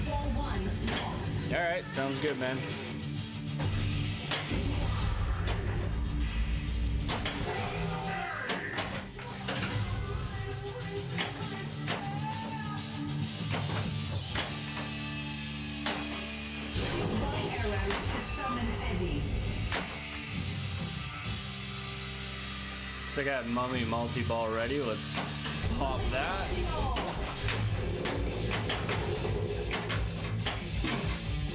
Ball 1 locked. All right, sounds good, man. Arrows to summon Eddie. So I got Mummy multi-ball ready. Let's pop that.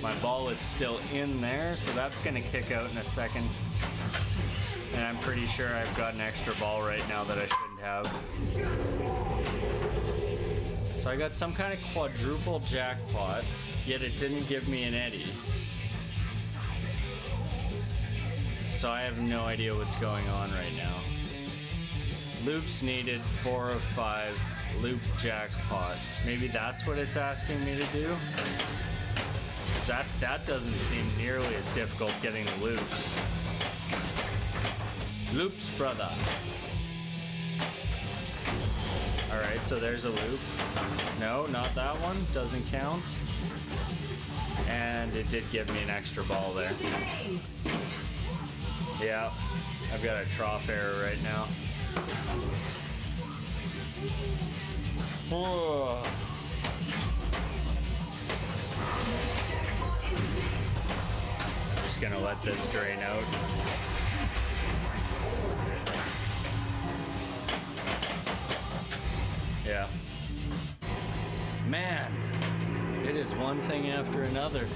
My ball is still in there, so that's gonna kick out in a second. And I'm pretty sure I've got an extra ball right now that I shouldn't have. So I got some kind of quadruple jackpot, yet it didn't give me an Eddie. So I have no idea what's going on right now. Loops needed, 4 of 5, loop jackpot. Maybe that's what it's asking me to do? That doesn't seem nearly as difficult getting the loops. Loops, brother. Alright, so there's a loop. No, not that one. Doesn't count. And it did give me an extra ball there. Yeah, I've got a trough error right now. Oh. Just gonna let this drain out. Yeah. Man, it is one thing after another.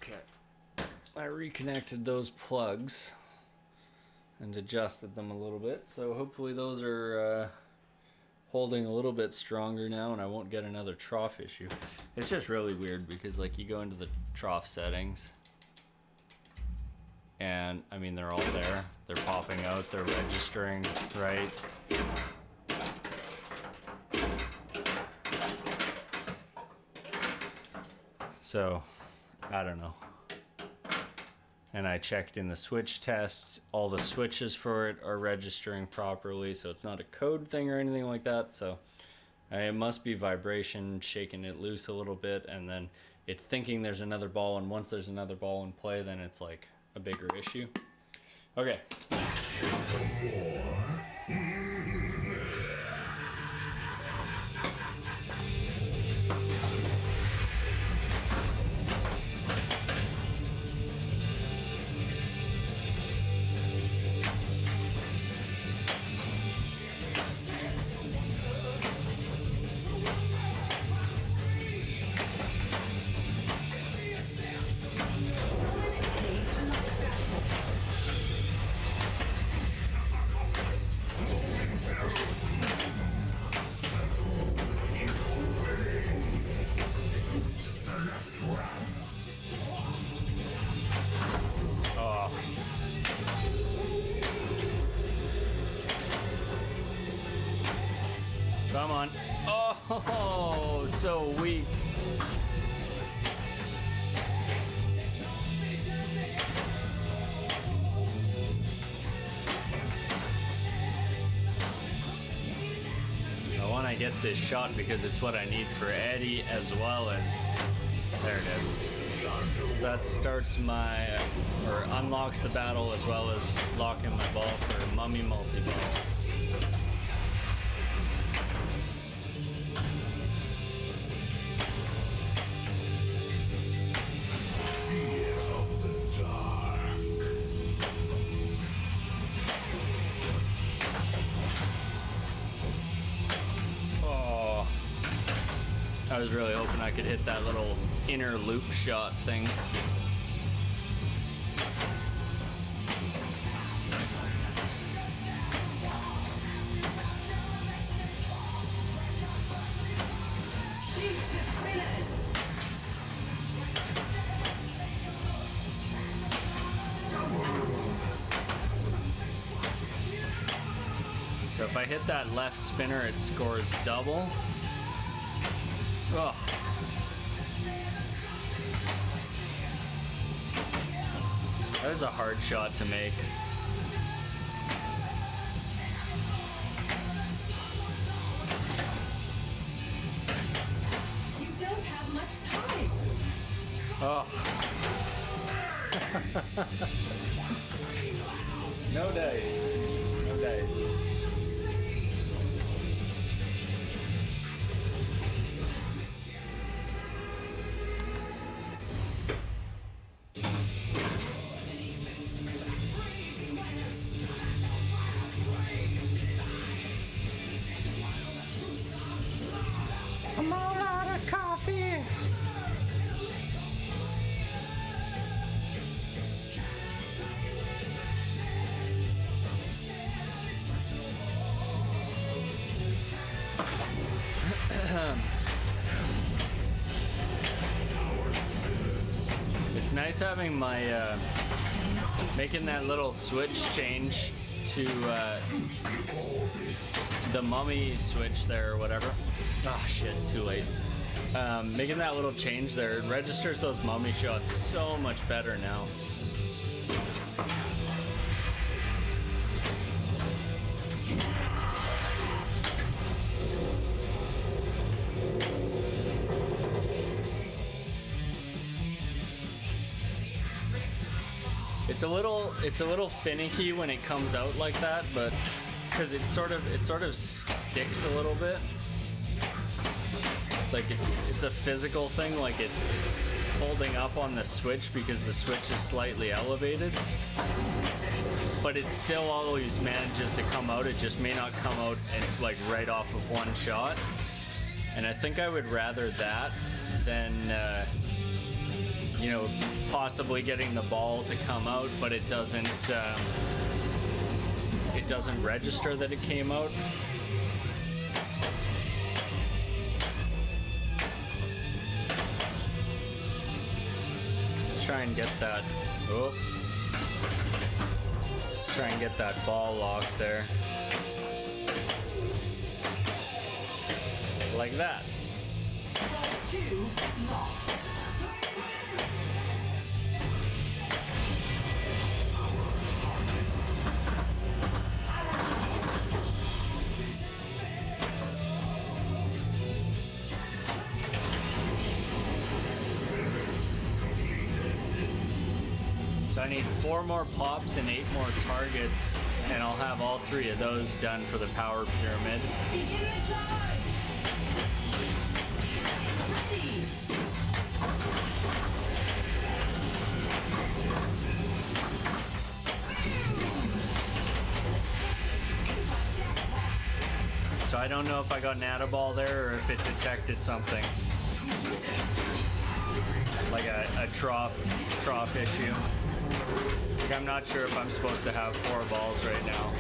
Okay, I reconnected those plugs and adjusted them a little bit, so hopefully those are holding a little bit stronger now and I won't get another trough issue. It's just really weird because like you go into the trough settings and I mean they're all there, they're popping out, they're registering right. So I don't know. And I checked in the switch tests, all the switches for it are registering properly, so it's not a code thing or anything like that. So it must be vibration shaking it loose a little bit and then it thinking there's another ball, and once there's another ball in play then it's like a bigger issue. Okay. Oh, so weak. I want to get this shot because it's what I need for Eddie as well as... There it is. That starts my... or unlocks the battle as well as locking my ball for Mummy multi-ball. I was really hoping I could hit that little inner loop shot thing. Shoot the spinners. So if I hit that left spinner, it scores double. Oh. That is a hard shot to make. You don't have much time. Oh. No dice. No dice. I'm all out of coffee. It's nice having my making that little switch change to the mummy switch there or whatever. Ah, shit, too late. Making that little change there, it registers those mummy shots so much better now. It's a little finicky when it comes out like that, but because it sort of sticks a little bit. Like it's a physical thing, like it's holding up on the switch because the switch is slightly elevated. But it still always manages to come out. It just may not come out like right off of one shot. And I think I would rather that than you know, possibly getting the ball to come out, but it doesn't register that it came out. Let's try and get that. Oh. Let's try and get that ball locked there. Like that. Ball 2 locked. So I need 4 more pops and 8 more targets, and I'll have all 3 of those done for the power pyramid. Begin the charge. Ready. So I don't know if I got an atta ball there or if it detected something. Like a trough issue. Like I'm not sure if I'm supposed to have 4 balls right now.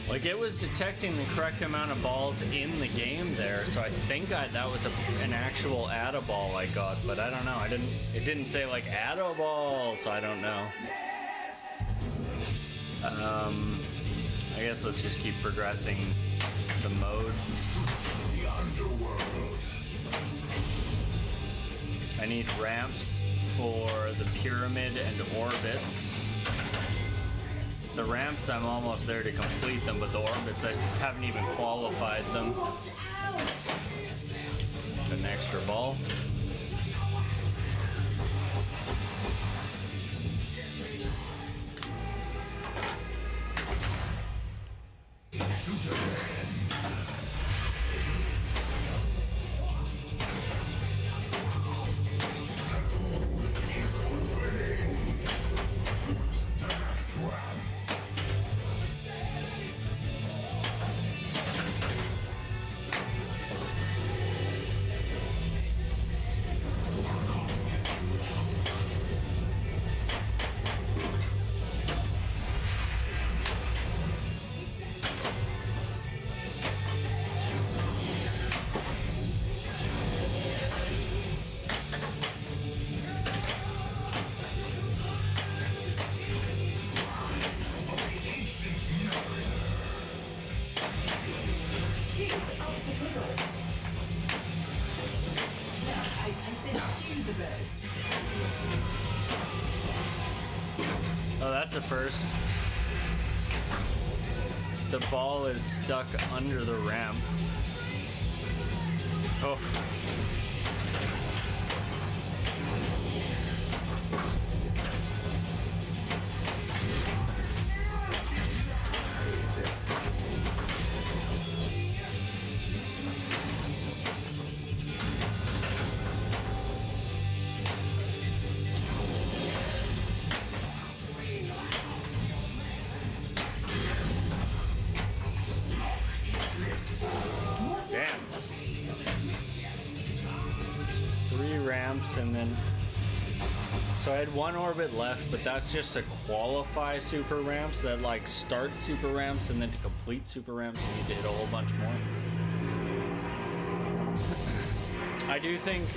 Like, it was detecting the correct amount of balls in the game there, so I think that was an actual add a ball I got, but I don't know. It didn't say like add a ball, so I don't know. I guess let's just keep progressing the modes. The underworld. I need ramps for the pyramid and orbits. The ramps, I'm almost there to complete them, but the orbits, I haven't even qualified them. An extra ball. Shoot off the middle. No, I said shoot the bird. Oh, that's a first. The ball is stuck under the ramp. Oh. Damn. 3 ramps and then... So I had 1 orbit left, but that's just to qualify super ramps. That like start super ramps, and then to complete super ramps you need to hit a whole bunch more. I do think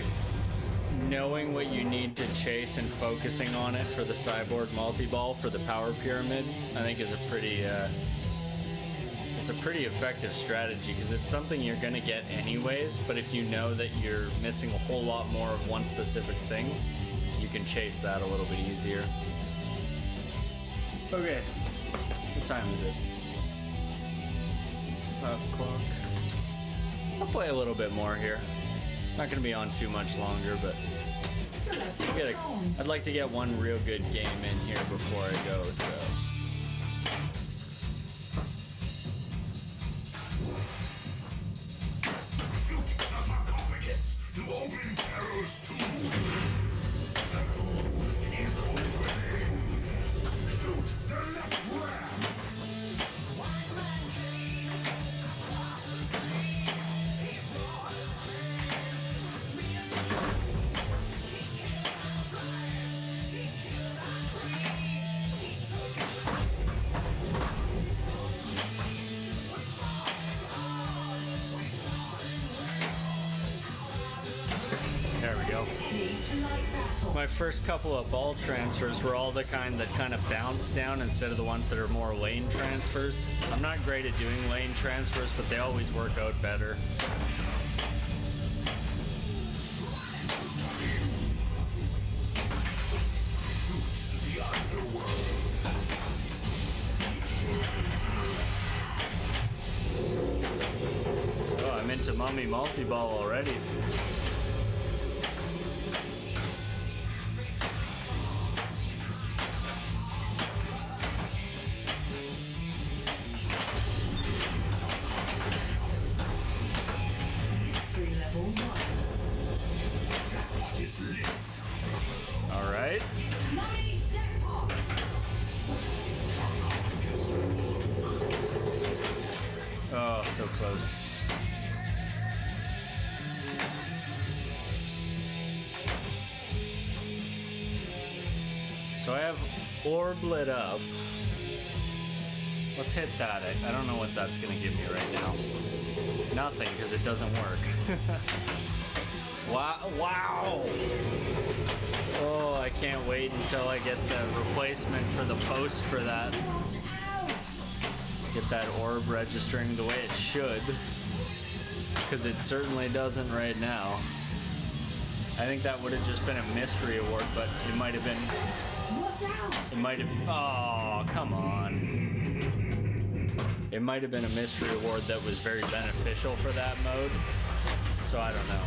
knowing what you need to chase and focusing on it for the cyborg multi-ball for the power pyramid, I think is a pretty it's a pretty effective strategy, because it's something you're gonna get anyways, but if you know that you're missing a whole lot more of one specific thing, you can chase that a little bit easier. Okay, what time is it? 5 o'clock. I'll play a little bit more here. Not gonna be on too much longer, but I'd like to get one real good game in here before I go, so. Shoot the sarcophagus to open Pharaoh's tomb. The tomb is opening. Shoot the left ram. There we go. Need to light battle. My first couple of ball transfers were all the kind that kind of bounce down instead of the ones that are more lane transfers. I'm not great at doing lane transfers, but they always work out better. The underworld. Oh, I'm into Mummy multi-ball already. History level 1. Jackpot is lit. All right. Mummy jackpot. Oh, so close. So I have orb lit up. Let's hit that. I don't know what that's gonna give me right now. Nothing, because it doesn't work. Wow! Wow! Oh, I can't wait until I get the replacement for the post for that. Get that orb registering the way it should, because it certainly doesn't right now. I think that would have just been a mystery award, but it might have been. It might have. Oh, come on. It might have been a mystery award that was very beneficial for that mode. So I don't know.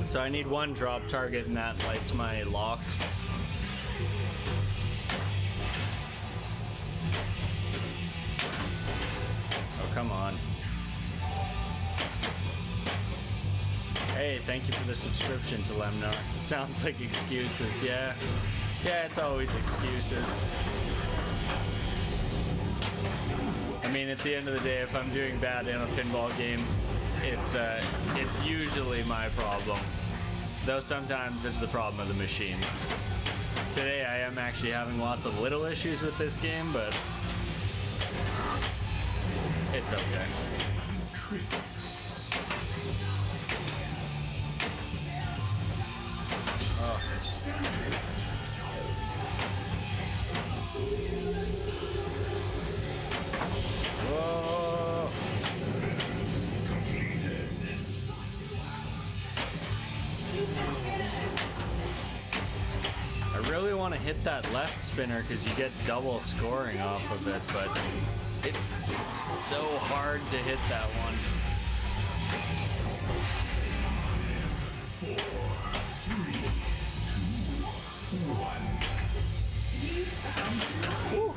So I need one drop target, and that lights my locks. Oh, come on. Hey, thank you for the subscription to Lemnar. Sounds like excuses, yeah. Yeah, it's always excuses. I mean, at the end of the day, if I'm doing bad in a pinball game, it's usually my problem. Though sometimes it's the problem of the machines. Today I am actually having lots of little issues with this game, but it's okay. Oh. Whoa. I really want to hit that left spinner because you get double scoring off of it, but it's so hard to hit that one. 4, 3, 2, 1. Woo.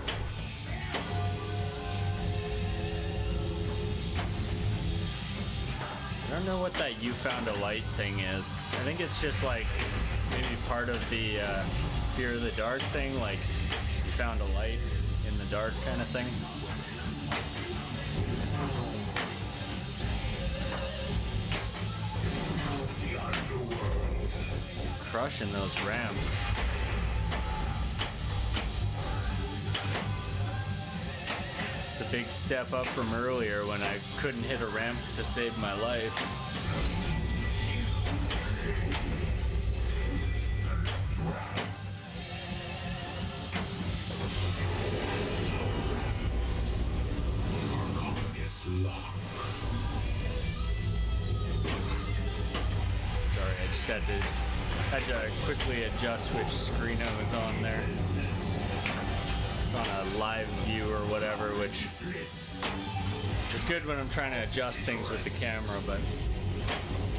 I don't know what that "you found a light" thing is. I think it's just like maybe part of the fear of the dark thing, like you found a light in the dark kind of thing. The underworld. Crushing those ramps. It's a big step up from earlier when I couldn't hit a ramp to save my life. Sarcophagus lock. Sorry, I just had to quickly adjust which screen I was on there. It's on a live view or whatever, which is good when I'm trying to adjust things with the camera, but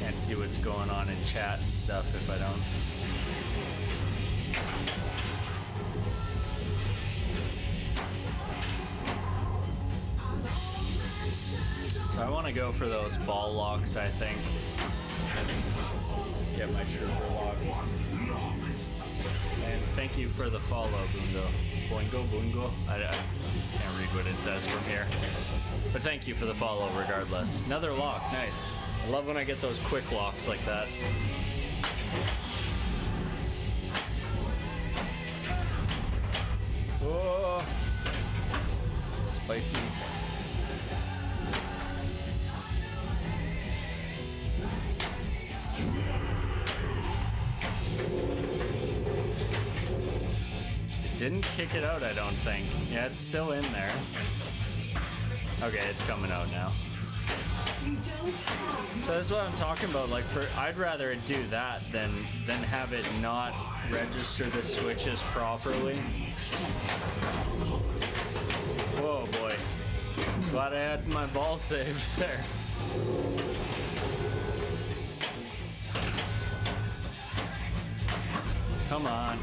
can't see what's going on in chat and stuff if I don't. So I want to go for those ball locks, I think. Get my trooper lock. And thank you for the follow, Bungo. Boingo, Bungo. I can't read what it says from here. But thank you for the follow regardless. Another lock, nice. I love when I get those quick locks like that. Whoa. Spicy. Didn't kick it out, I don't think. Yeah, it's still in there. Okay, it's coming out now. So that's what I'm talking about. Like, I'd rather it do that than have it not register the switches properly. Whoa, boy. Glad I had my ball saved there. Come on.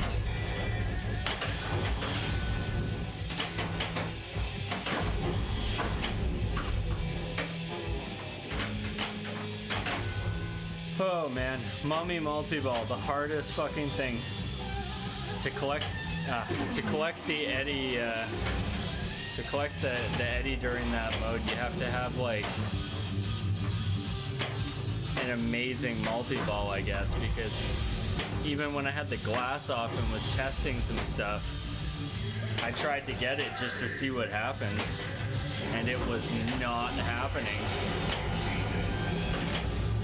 Oh man, Mummy Multi-Ball, the hardest fucking thing to collect the Eddy, to collect the Eddy during that mode. You have to have like an amazing multi-ball, I guess, because even when I had the glass off and was testing some stuff, I tried to get it just to see what happens, and it was not happening.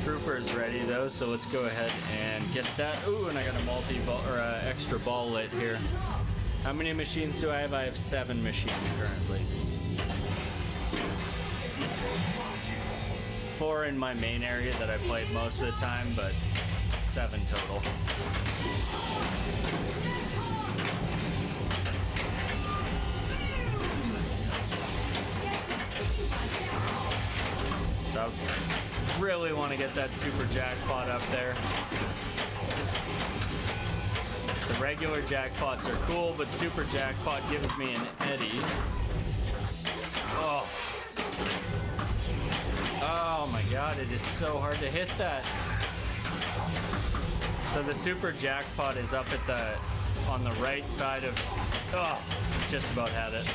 Trooper is ready though, so let's go ahead and get that. Ooh, and I got a multi-ball or extra ball lit here. How many machines do I have? I have 7 machines currently. 4 in my main area that I played most of the time, but 7 total. So really want to get that super jackpot up there. The regular jackpots are cool, but super jackpot gives me an eddy. Oh. Oh my god, it is so hard to hit that. So the super jackpot is up at the on the right side of just about had it.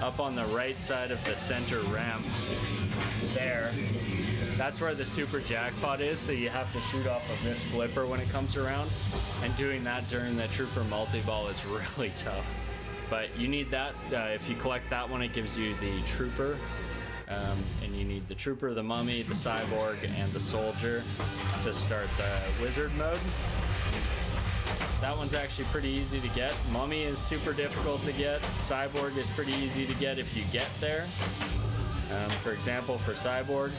Up on the right side of the center ramp there. That's where the super jackpot is, so you have to shoot off of this flipper when it comes around. And doing that during the trooper multi-ball is really tough. But you need that. If you collect that one, it gives you the trooper. And you need the trooper, the mummy, the cyborg, and the soldier to start the wizard mode. That one's actually pretty easy to get. Mummy is super difficult to get. Cyborg is pretty easy to get if you get there. For example, for Cyborg,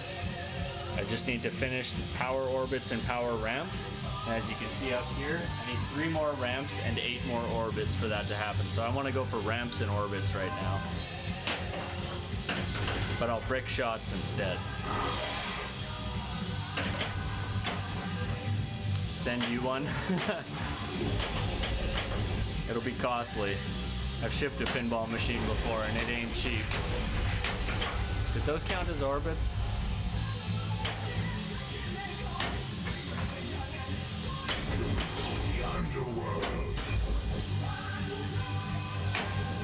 I just need to finish the power orbits and power ramps. And as you can see up here, I need 3 more ramps and 8 more orbits for that to happen. So I want to go for ramps and orbits right now. But I'll brick shots instead. Send you one. It'll be costly. I've shipped a pinball machine before and it ain't cheap. Did those count as orbits?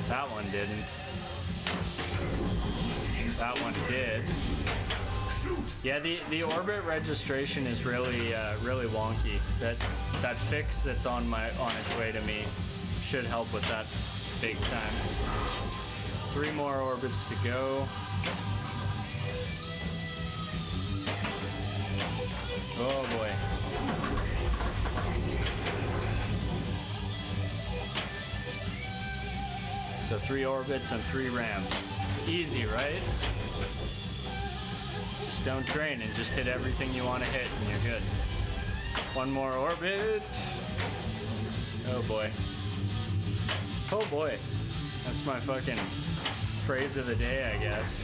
That one didn't. That one did. Yeah, the orbit registration is really really wonky. That fix that's on its way to me should help with that big time. 3 more orbits to go. Oh boy. So 3 orbits and 3 ramps. Easy, right? Just don't drain and just hit everything you want to hit and you're good. 1 more orbit. Oh boy. Oh boy. That's my fucking phrase of the day, I guess.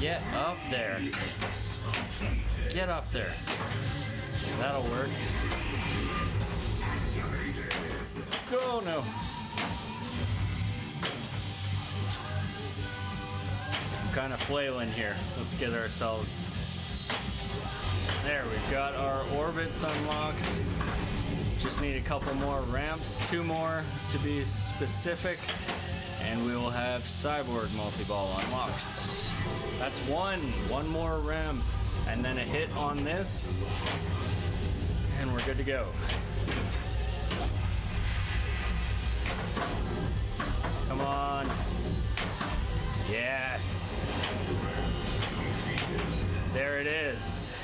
Get up there. Get up there. That'll work. Oh no. I'm kind of flailing here. Let's get ourselves. There, we've got our orbits unlocked. Just need a couple more ramps, 2 more to be specific, and we will have Cyborg multi-ball unlocked. That's 1 more ramp, and then a hit on this, and we're good to go. Come on. Yes. There it is.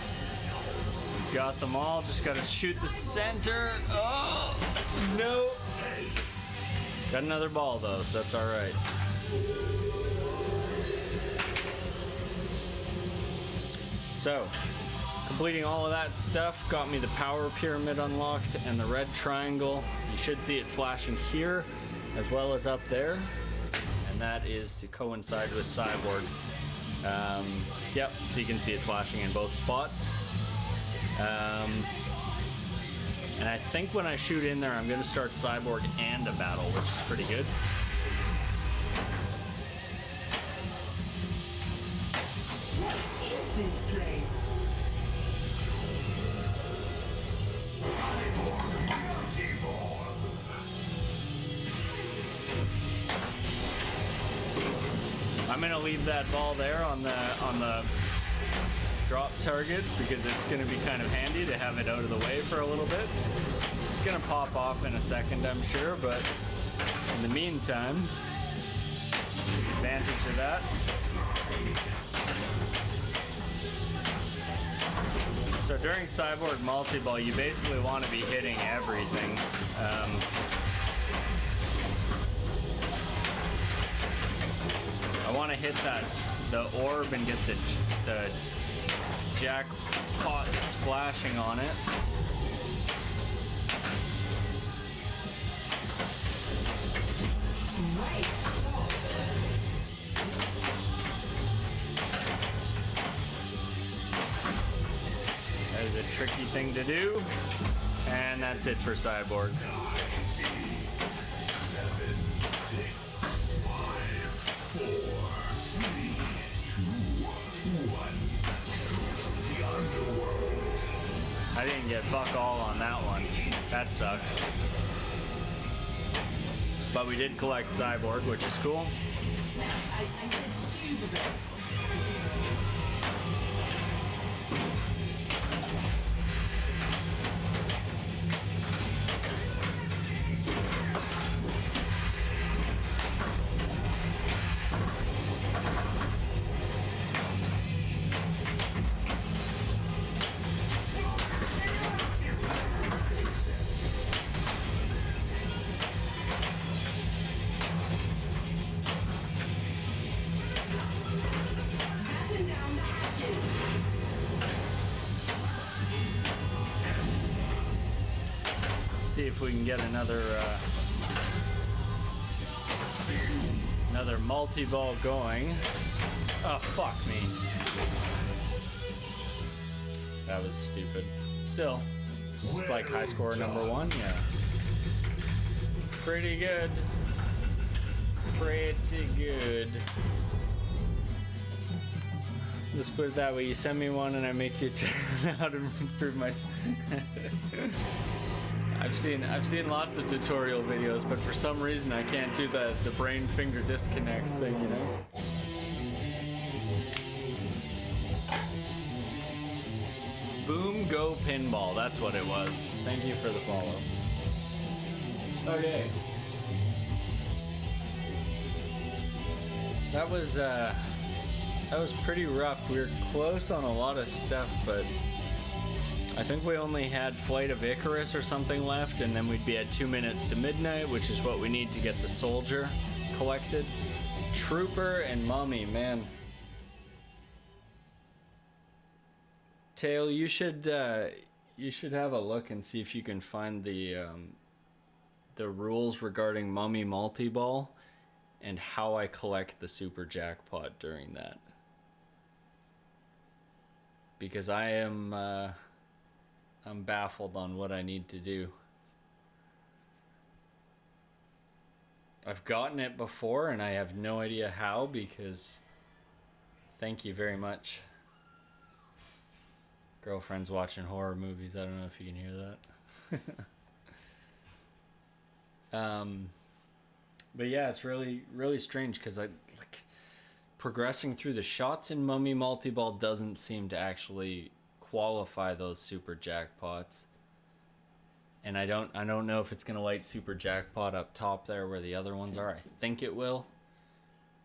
Got them all. Just got to shoot the center. Oh, no. Got another ball, though, so that's all right. So, completing all of that stuff got me the power pyramid unlocked and the red triangle. You should see it flashing here as well as up there. And that is to coincide with Cyborg. Yep, so you can see it flashing in both spots. And I think when I shoot in there, I'm going to start Cyborg and a battle, which is pretty good. What is this place? I'm gonna leave that ball there on the drop targets because it's going to be kind of handy to have it out of the way for a little bit. It's going to pop off in a second, I'm sure, but in the meantime, take advantage of that. So during Cyborg Multi-Ball, you basically want to be hitting everything. I want to hit the orb and get the jackpot that's flashing on it. That is a tricky thing to do. And that's it for Cyborg. 7, 6, 5, 4, 3, 2, 1. The underworld. I didn't get fuck all on that one. That sucks. But we did collect Cyborg, which is cool. I said super big. Batten down the hatches. See if we can get another multi-ball going. Oh, fuck me. That was stupid. Still, this is like high score number 1, yeah. Pretty good. Pretty good. Let's put it that way. You send me one and I make you tell how to improve my... I've seen lots of tutorial videos, but for some reason I can't do the brain finger disconnect thing, you know? Boom Go Pinball, that's what it was. Thank you for the follow. Okay. That was pretty rough. We were close on a lot of stuff, but I think we only had Flight of Icarus or something left, and then we'd be at 2 minutes to midnight, which is what we need to get the soldier collected. Trooper and Mummy, man. Tail, you should have a look and see if you can find the rules regarding Mummy Multi-Ball and how I collect the super jackpot during that. Because I'm baffled on what I need to do. I've gotten it before and I have no idea how, because thank you very much. Girlfriend's watching horror movies. I don't know if you can hear that. But yeah, it's really, really strange because progressing through the shots in Mummy Multi-Ball doesn't seem to actually qualify those super jackpots. And I don't know if it's gonna light super jackpot up top there where the other ones are. I think it will.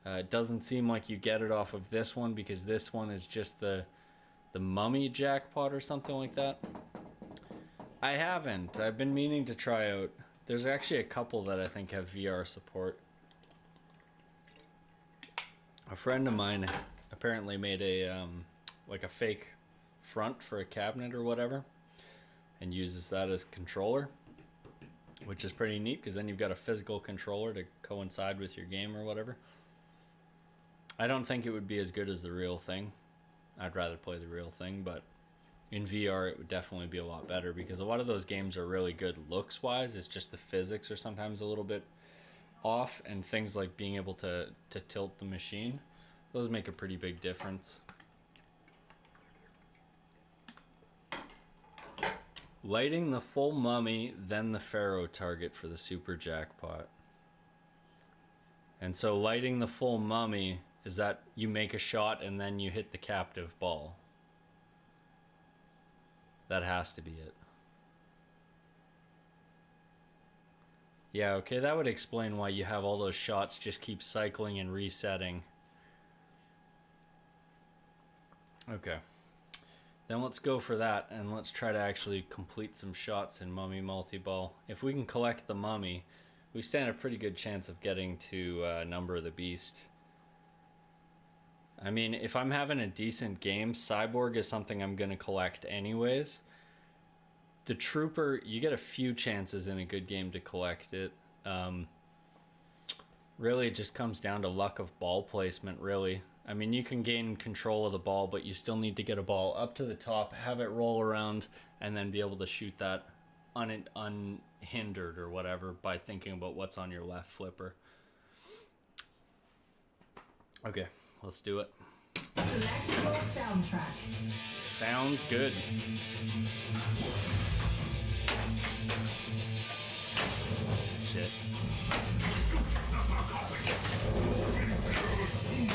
It doesn't seem like you get it off of this one because this one is just the Mummy jackpot or something like that. I haven't. I've been meaning to try out. There's actually a couple that I think have VR support. A friend of mine apparently made a like a fake front for a cabinet or whatever, and uses that as controller, which is pretty neat because then you've got a physical controller to coincide with your game or whatever. I don't think it would be as good as the real thing. I'd rather play the real thing, but in VR it would definitely be a lot better because a lot of those games are really good looks wise. It's just the physics are sometimes a little bit off, and things like being able to tilt the machine, those make a pretty big difference. Lighting the full Mummy, then the Pharaoh target for the super jackpot. And so lighting the full Mummy is that you make a shot and then you hit the captive ball. That has to be it. Yeah, okay, that would explain why you have all those shots just keep cycling and resetting. Okay. Then let's go for that, and let's try to actually complete some shots in Mummy Multi-Ball. If we can collect the Mummy, we stand a pretty good chance of getting to Number of the Beast. I mean, if I'm having a decent game, Cyborg is something I'm going to collect anyways. The Trooper, you get a few chances in a good game to collect it. Really, it just comes down to luck of ball placement, really. I mean, you can gain control of the ball, but you still need to get a ball up to the top, have it roll around, and then be able to shoot that unhindered or whatever by thinking about what's on your left flipper. Okay, let's do it. Select your soundtrack. Sounds good. Shit. The sarcophagus. Open Pharaoh's tomb.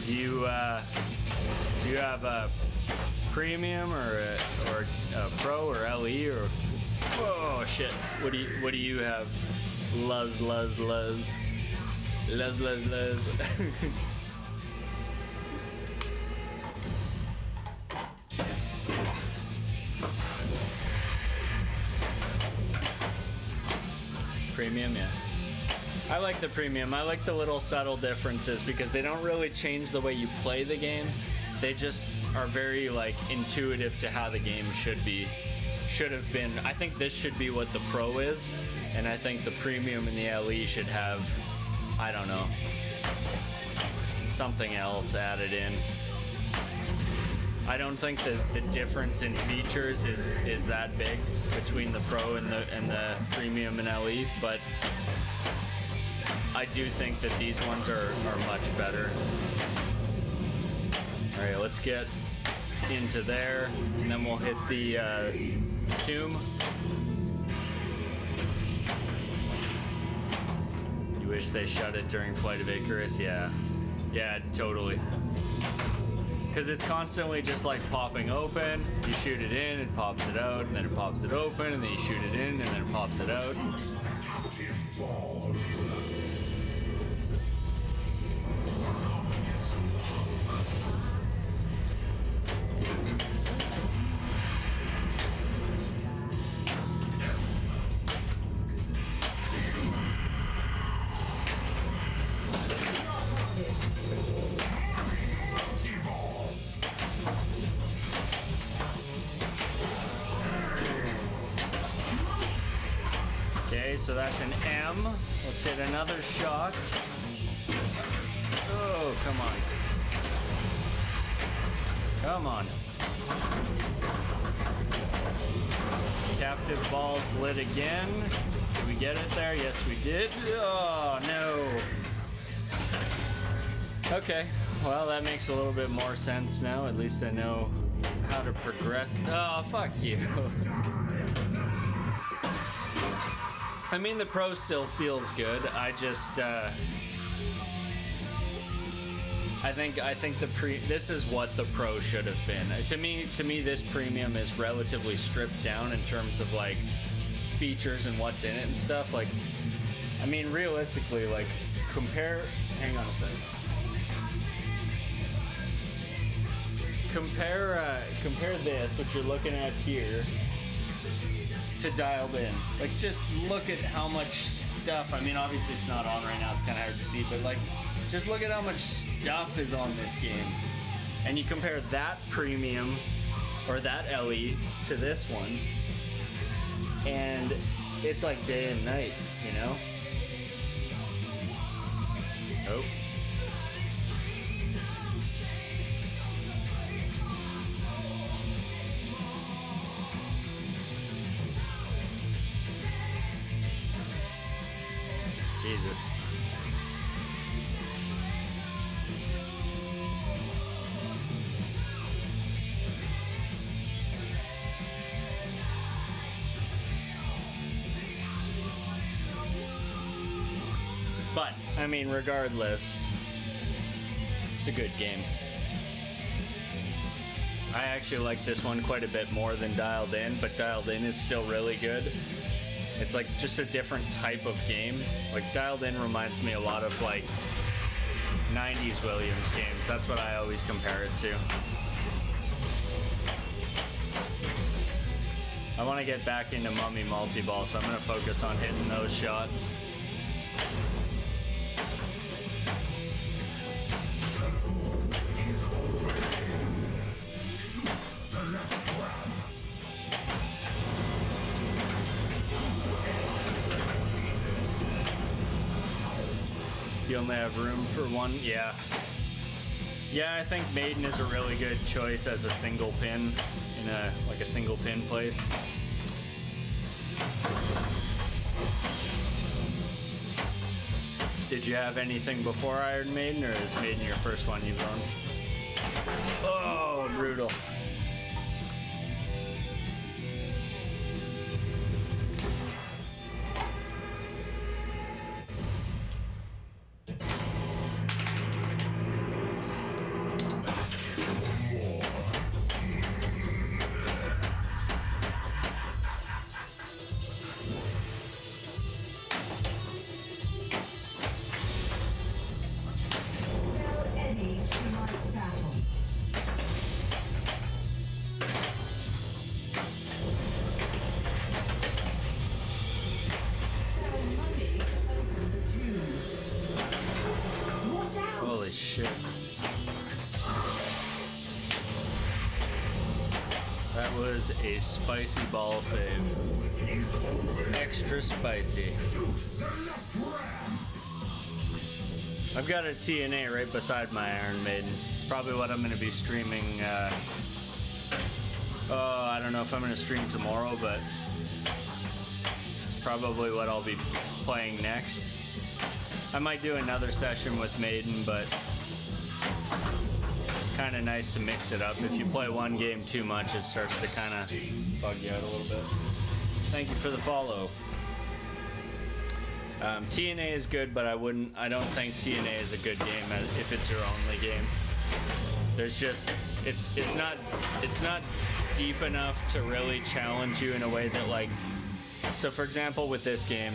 Do you have a premium or a pro or LE or? Oh shit! What do you have? Luz. Premium, yeah. I like the premium. I like the little subtle differences because they don't really change the way you play the game. They just are very like intuitive to how the game should have been. I think this should be what the Pro is, and I think the premium and the LE should have, I don't know, something else added in. I don't think that the difference in features is that big between the Pro and the premium and LE, but I do think that these ones are much better. All right, let's get into there, and then we'll hit the tomb. You wish they shut it during Flight of Icarus? Yeah, totally. Because it's constantly just like popping open, you shoot it in, it pops it out, and then it pops it open, and then you shoot it in, and then it pops it out. Captive ball. Sarcophagus. Multi-ball. Okay, so that's an M. Let's hit another shot. Oh, come on. Come on. Captive ball's lit again. Did we get it there? Yes, we did. Oh, no. Okay, well, that makes a little bit more sense now. At least I know how to progress. Oh, fuck you. I mean, the Pro still feels good. I just, I think this is what the Pro should have been. To me, this premium is relatively stripped down in terms of like features and what's in it and stuff. Like, I mean, realistically, like compare. Hang on a second. Compare this, what you're looking at here, to Dialed In. Like, just look at how much stuff. I mean, obviously it's not on right now. It's kind of hard to see, but like, just look at how much stuff is on this game. And you compare that premium or that LE to this one, and it's like day and night, you know? Oh. Jesus. But, I mean, regardless, It's a good game. I actually like this one quite a bit more than Dialed In, but Dialed In is still really good. It's like just a different type of game. Like Dialed In reminds me a lot of like 90s Williams games. That's what I always compare it to. I want to get back into Mummy Multi-Ball, so I'm going to focus on hitting those shots. You only have room for one? Yeah. Yeah, I think Maiden is a really good choice as a single pin in a single pin place. Did you have anything before Iron Maiden, or is Maiden your first one you've owned? Oh, brutal. Spell Eddie to light battle. Spell money to open the tomb. Watch out! Holy shit. That was a spicy ball save. Extra spicy. I've got a TNA right beside my Iron Maiden. It's probably what I'm going to be streaming. I don't know if I'm going to stream tomorrow, but it's probably what I'll be playing next. I might do another session with Maiden, but it's kind of nice to mix it up. If you play one game too much, it starts to kind of bug you out a little bit. Thank you for the follow. TNA is good, but I don't think TNA is a good game if it's your only game. There's just, it's not deep enough to really challenge you in a way that, like, so for example with this game,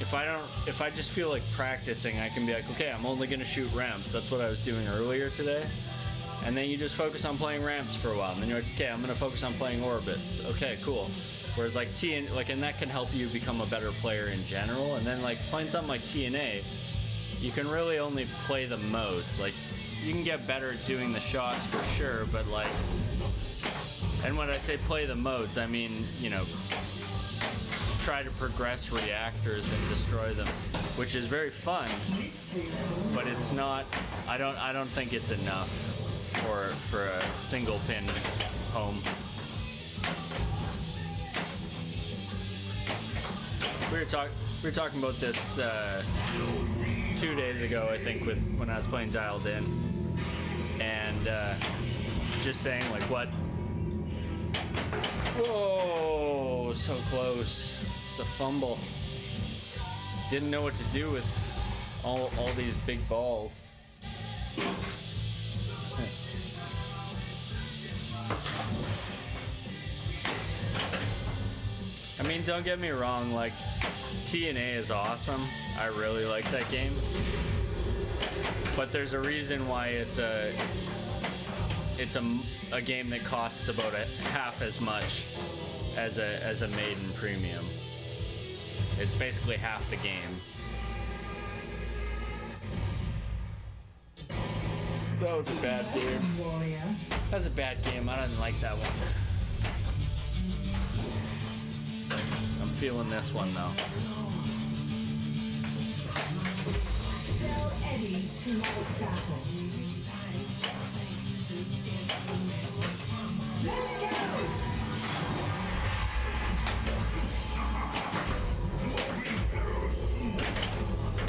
if I just feel like practicing, I can be like, okay, I'm only gonna shoot ramps. That's what I was doing earlier today. And then you just focus on playing ramps for a while, and then you're like, okay, I'm gonna focus on playing orbits. Okay, cool. Whereas like and that can help you become a better player in general. And then like playing something like TNA, you can really only play the modes. Like you can get better at doing the shots for sure, but like, and when I say play the modes, I mean, you know, try to progress reactors and destroy them, which is very fun, but it's not, I don't think it's enough for a single pin home. We were talking about this 2 days ago, I think, when I was playing Dialed In, and just saying like what. Whoa, so close. It's a fumble. Didn't know what to do with all these big balls. I mean, don't get me wrong, like, TNA is awesome. I really like that game. But there's a reason why it's a game that costs about half as much as a Maiden Premium. It's basically half the game. That was a bad game. Warrior. That was a bad game. I didn't like that one. I'm feeling this one though. Spell Eddie to light battle. Let's go!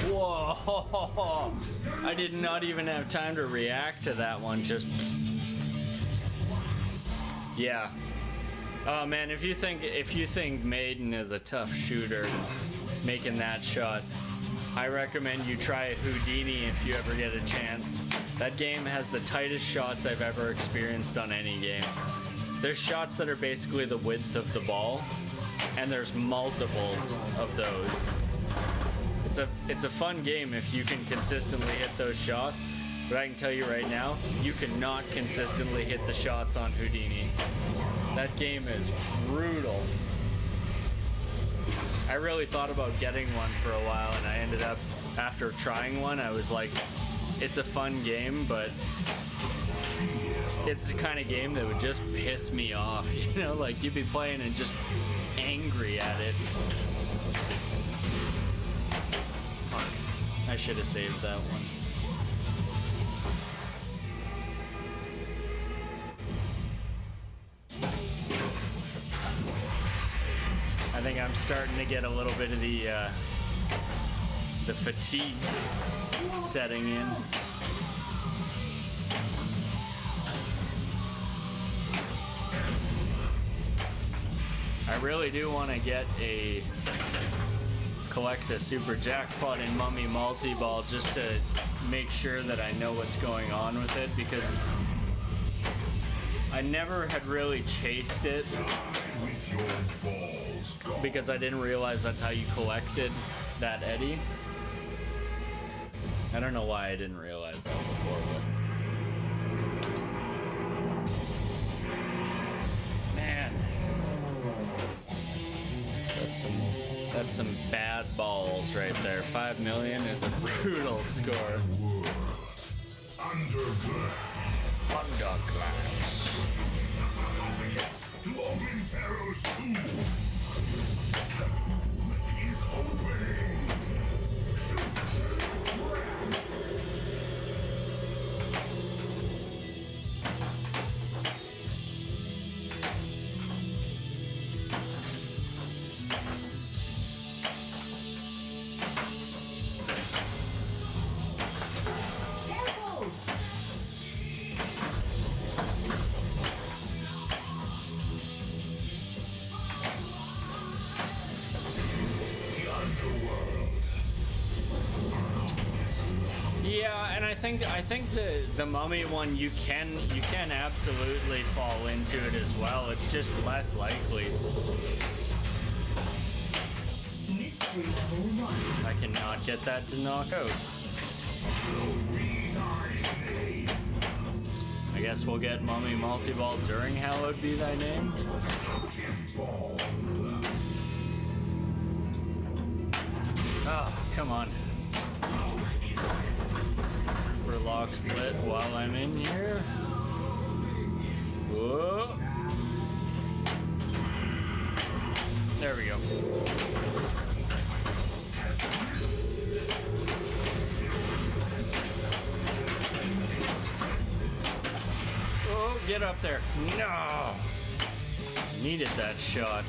Whoa! I did not even have time to react to that one. Just yeah. Oh man, if you think Maiden is a tough shooter, making that shot I recommend you try Houdini if you ever get a chance. That game has the tightest shots I've ever experienced on any game. There's shots that are basically the width of the ball, and there's multiples of those. It's a fun game if you can consistently hit those shots, but I can tell you right now, you cannot consistently hit the shots on Houdini. That game is brutal. I really thought about getting one for a while, and I ended up, after trying one, I was like, it's a fun game, but it's the kind of game that would just piss me off, you know? Like, you'd be playing and just angry at it. Fuck. I should have saved that one. I think I'm starting to get a little bit of the fatigue setting in. I really do want to collect a super jackpot in Mummy Multi-Ball just to make sure that I know what's going on with it, because I never had really chased it With your balls gone. because I didn't realize that's how you collected that Eddie. I don't know why I didn't realize that before, but man, that's some bad balls right there. 5 million is a brutal score. World. Underglass. Underclass. Sarcophagus to open Pharaoh's tomb. The tomb is opening. Careful! The underworld. Yeah, and I think the mummy one you can absolutely fall into it as well. It's just less likely. Mystery level 1. I cannot get that to knock out. I guess we'll get Mummy Multi-Ball during Hallowed Be Thy Name. Oh, come on. Relax lit while I'm in here. Whoa. There we go. Oh, get up there. No. Needed that shot.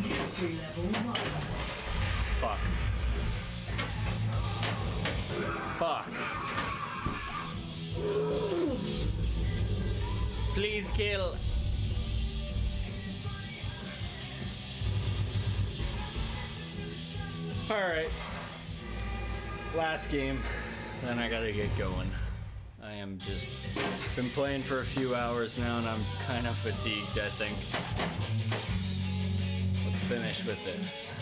Mystery level 1. Fuck. Fuck. Please kill. Alright. Last game. Then I gotta get going. I am just been playing for a few hours now and I'm kind of fatigued, I think. Let's finish with this.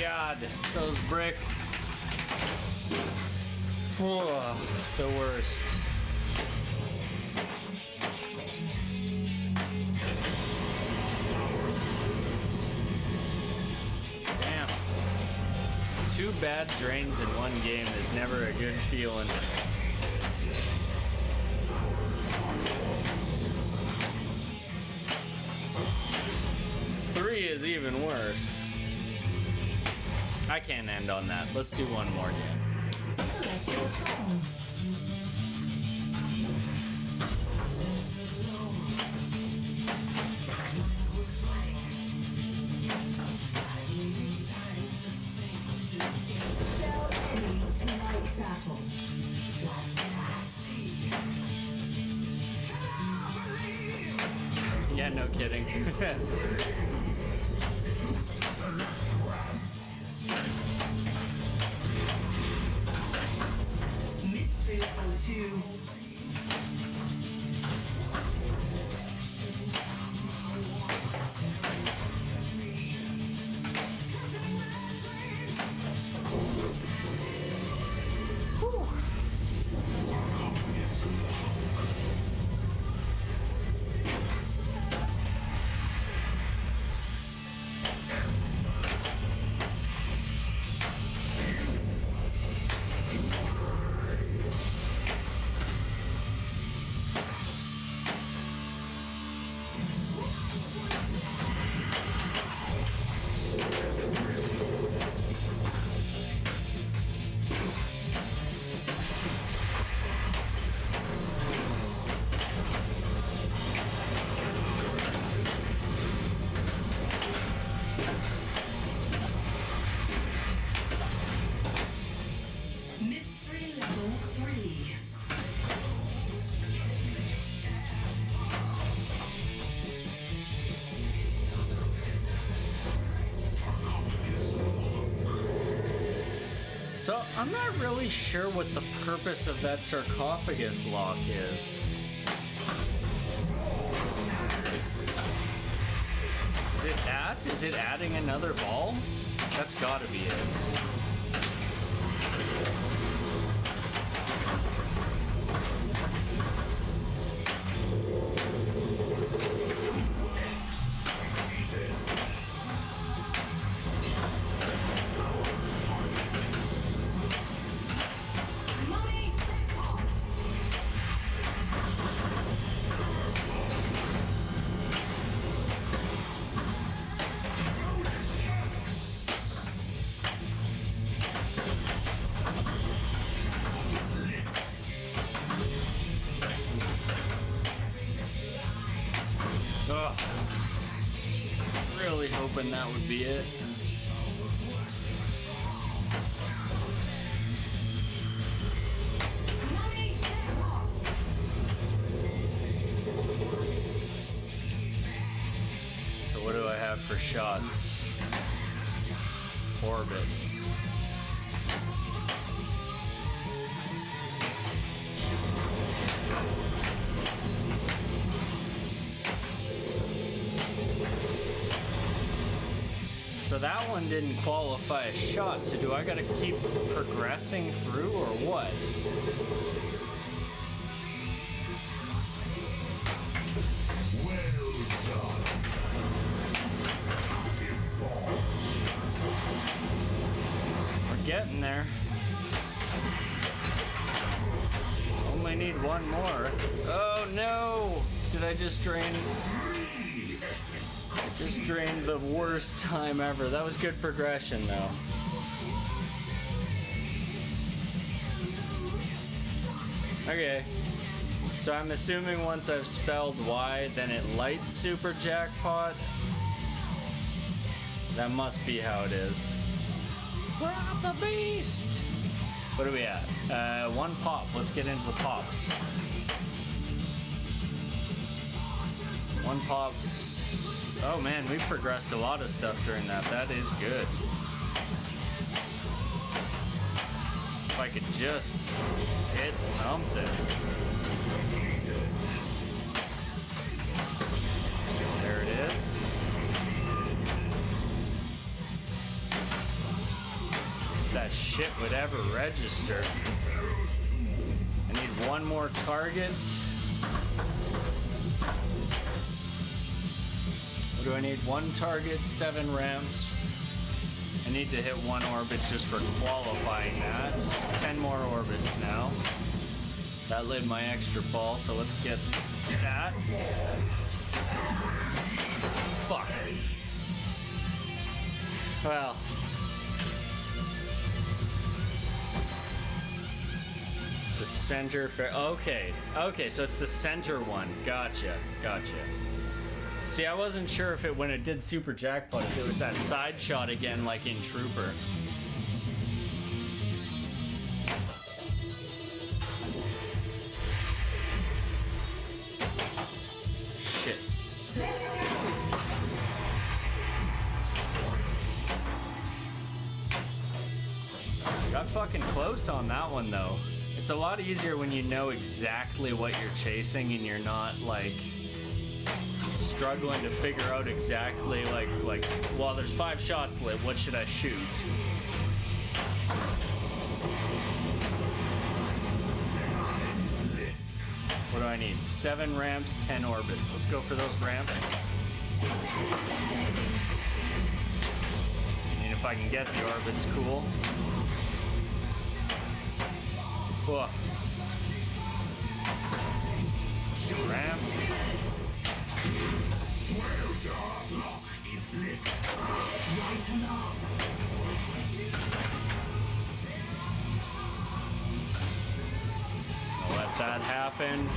God, those bricks. Whoa, the worst. Damn. 2 bad drains in one game is never a good feeling. Three is even worse. I can't end on that. Let's do one more game. Select your song. Spell Eddie to light battle. Yeah, no kidding. Mystery level 2. Mystery level 3. So, I'm not really sure what the purpose of that sarcophagus lock is. Is it adding another ball? That's gotta be it. Money jackpot. Ugh. Really hoping that would be it. Money jackpot. So what do I have for shots? Orbits. So that one didn't qualify as shot, so do I gotta keep progressing through or what? We're getting there. Only need one more. Oh no! Did I just drain? I just drained the worst time ever. That was good progression though. Okay. So I'm assuming once I've spelled Y, then it lights Super Jackpot. That must be how it is. We're off the beast! What are we at? One pop. Let's get into the pops. One pops. Oh man, we progressed a lot of stuff during that. That is good. If I could just hit something. There it is. shit would ever register. I need one more target. What do I need? One target, 7 ramps. I need to hit 1 orbit just for qualifying that. 10 more orbits now. That lit my extra ball, so let's get that. Fuck. Well. The center fair. Okay. Okay, so it's the center one. Gotcha. Gotcha. See, I wasn't sure if when it did super jackpot, if it was that side shot again like in Trooper. Shit. Got fucking close on that one though. It's a lot easier when you know exactly what you're chasing and you're not like struggling to figure out exactly like well, there's 5 shots lit, what should I shoot? What do I need? 7 ramps, 10 orbits. Let's go for those ramps. And if I can get the orbits, cool. Whoa. Ramp. I'll let that happen.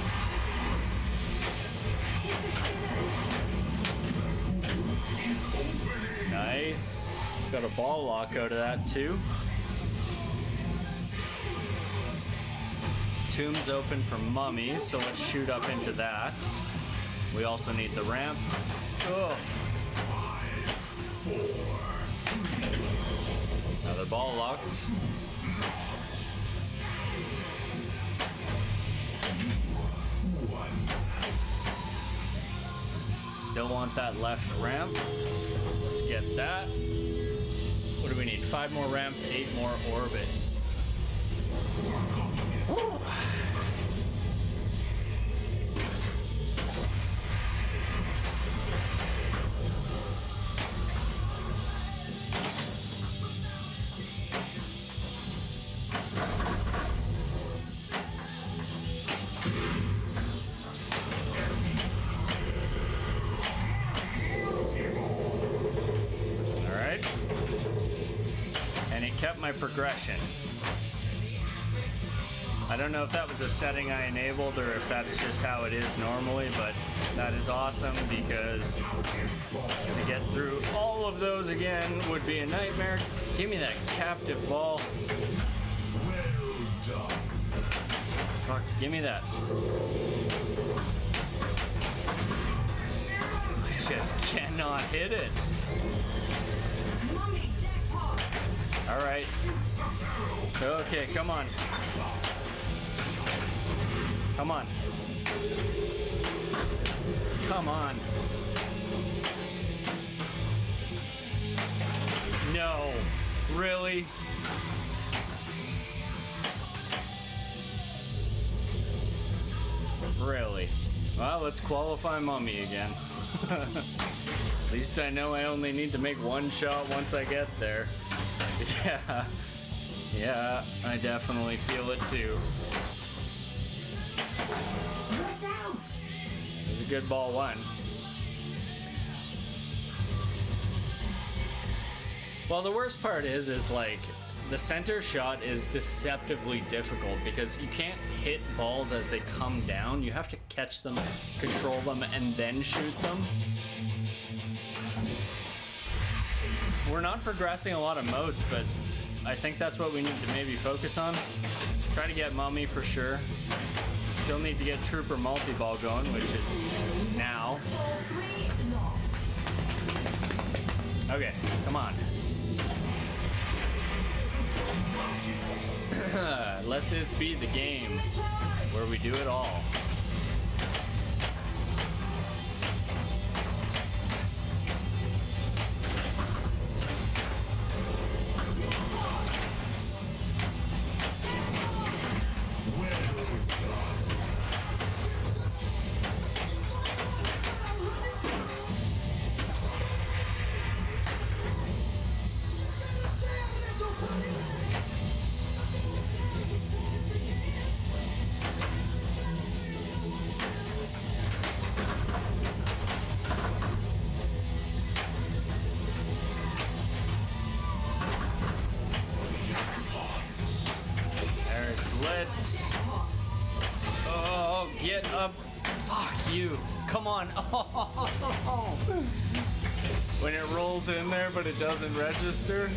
Nice. Got a ball lock out of that too. Tomb's open for mummies, so let's shoot up into that. We also need the ramp. Oh. Another ball locked. Still want that left ramp. Let's get that. What do we need? 5 more ramps, 8 more orbits. My progression. I don't know if that was a setting I enabled or if that's just how it is normally, but that is awesome because to get through all of those again would be a nightmare. Give me that captive ball. Fuck, give me that. I just cannot hit it. All right. Okay, come on. Come on. Come on. No. Really? Really? Well, let's qualify mummy again. At least I know I only need to make 1 shot once I get there. Yeah, I definitely feel it too. Watch out! It was a good ball 1. Well, the worst part is like the center shot is deceptively difficult because you can't hit balls as they come down. You have to catch them, control them, and then shoot them. We're not progressing a lot of modes, but I think that's what we need to maybe focus on. Try to get mummy for sure. Still need to get trooper multi-ball going, which is now. Okay, come on. Let this be the game where we do it all. it. Oh, get up. Fuck you. Come on. Oh. When it rolls in there, but it doesn't register.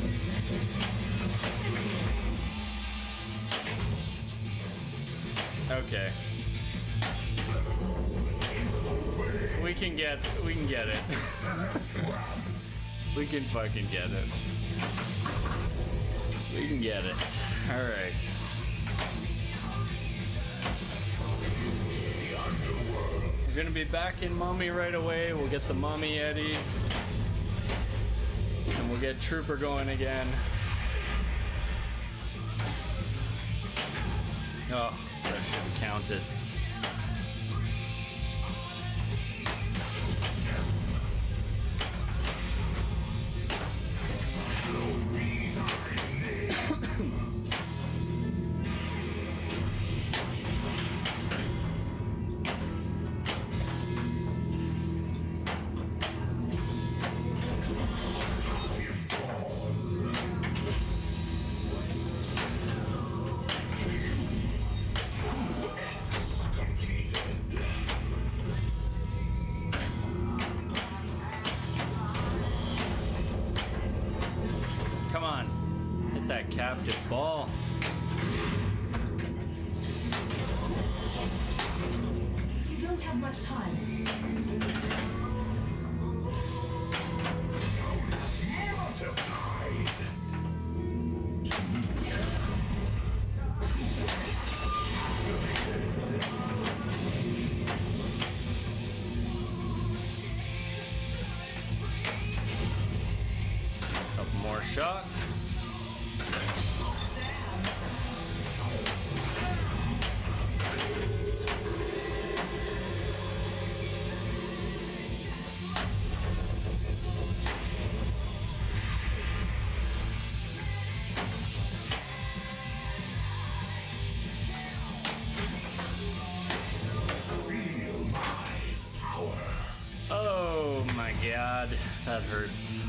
Okay. We can get it. We can fucking get it. We can get it. Alright. We're gonna be back in Mummy right away. We'll get the Mummy Eddie. And we'll get Trooper going again. Oh, that should have counted. Come on, hit that captive ball. You don't have much time. Couple more shots. Oh my god, that hurts.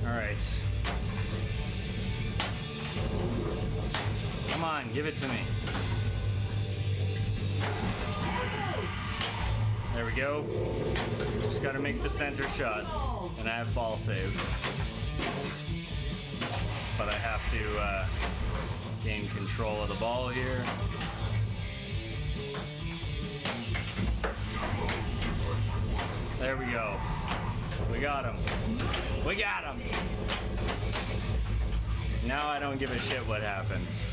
Alright. Come on, give it to me. There we go. Just gotta make the center shot. And I have ball save. But I have to gain control of the ball here. There we go. We got him. We got him. Now I don't give a shit what happens.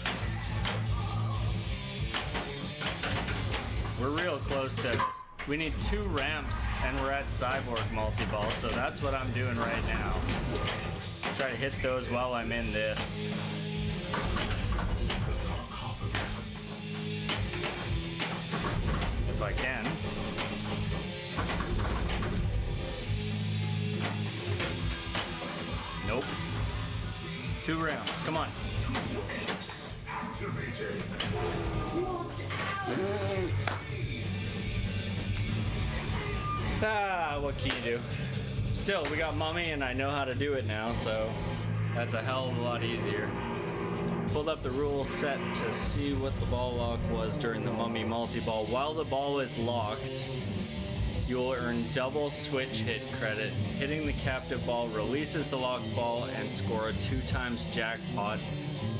We're real close to... We need 2 ramps and we're at Cyborg multi-ball, so that's what I'm doing right now. Try to hit those while I'm in this. If I can. Nope. 2 rounds. Come on. Activated. Ah, what can you do? Still, we got Mummy and I know how to do it now, so that's a hell of a lot easier. Pulled up the rule set to see what the ball lock was during the Mummy multi-ball. While the ball is locked, you will earn double switch hit credit. Hitting the captive ball releases the locked ball and score a 2 times jackpot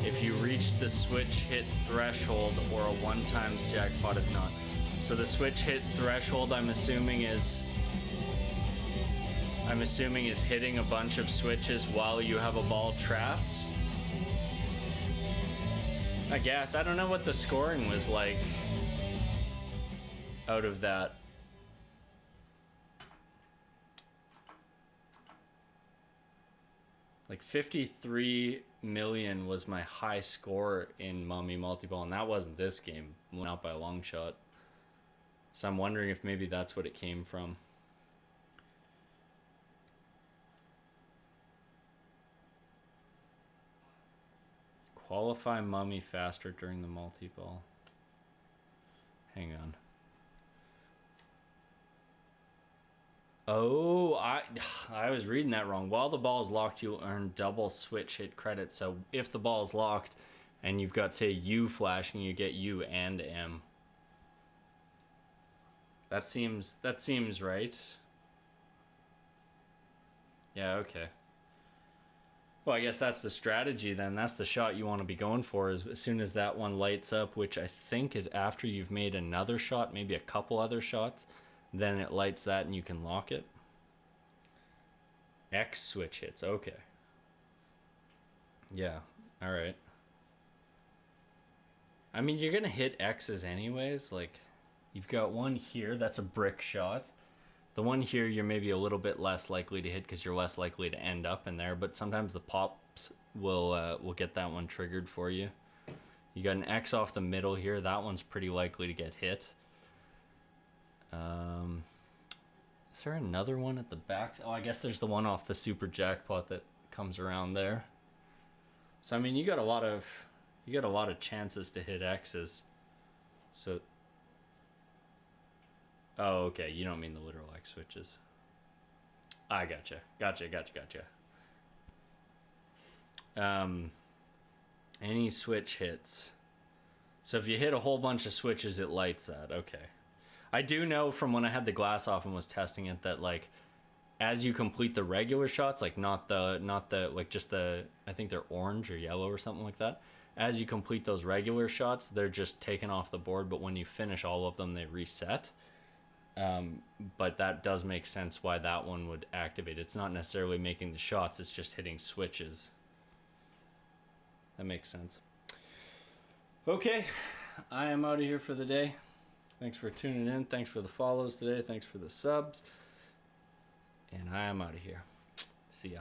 if you reach the switch hit threshold, or a 1 times jackpot if not. So the switch hit threshold, I'm assuming is hitting a bunch of switches while you have a ball trapped. I guess. I don't know what the scoring was like out of that. Like 53 million was my high score in Mummy Multi-Ball, and that wasn't this game. Went out by a long shot. So I'm wondering if maybe that's what it came from. Qualify Mummy faster during the multi-ball. Hang on. Oh, I was reading that wrong. While the ball is locked, you'll earn double switch hit credit. So if the ball is locked and you've got, say, U flashing, you get U and M. That seems right. Yeah, okay. Well, I guess that's the strategy then. That's the shot you want to be going for, is as soon as that one lights up, which I think is after you've made another shot, maybe a couple other shots, then it lights that and you can lock it. X switch hits, okay. Yeah, all right. I mean, you're going to hit X's anyways. Like, you've got one here, that's a brick shot. The one here, you're maybe a little bit less likely to hit because you're less likely to end up in there. But sometimes the pops will get that one triggered for you. You got an X off the middle here. That one's pretty likely to get hit. Is there another one at the back? Oh, I guess there's the one off the super jackpot that comes around there. So I mean, you got a lot of chances to hit X's. So. Oh, okay. You don't mean the literal X switches. I gotcha. Gotcha. Any switch hits. So if you hit a whole bunch of switches, it lights that. Okay. I do know from when I had the glass off and was testing it that, like, as you complete the regular shots, like not the like just the, I think they're orange or yellow or something like that. As you complete those regular shots, they're just taken off the board, but when you finish all of them, they reset. But that does make sense why that one would activate. It's not necessarily making the shots, it's just hitting switches. That makes sense. Okay, I am out of here for the day. Thanks for tuning in. Thanks for the follows today. Thanks for the subs. And I am out of here. See ya.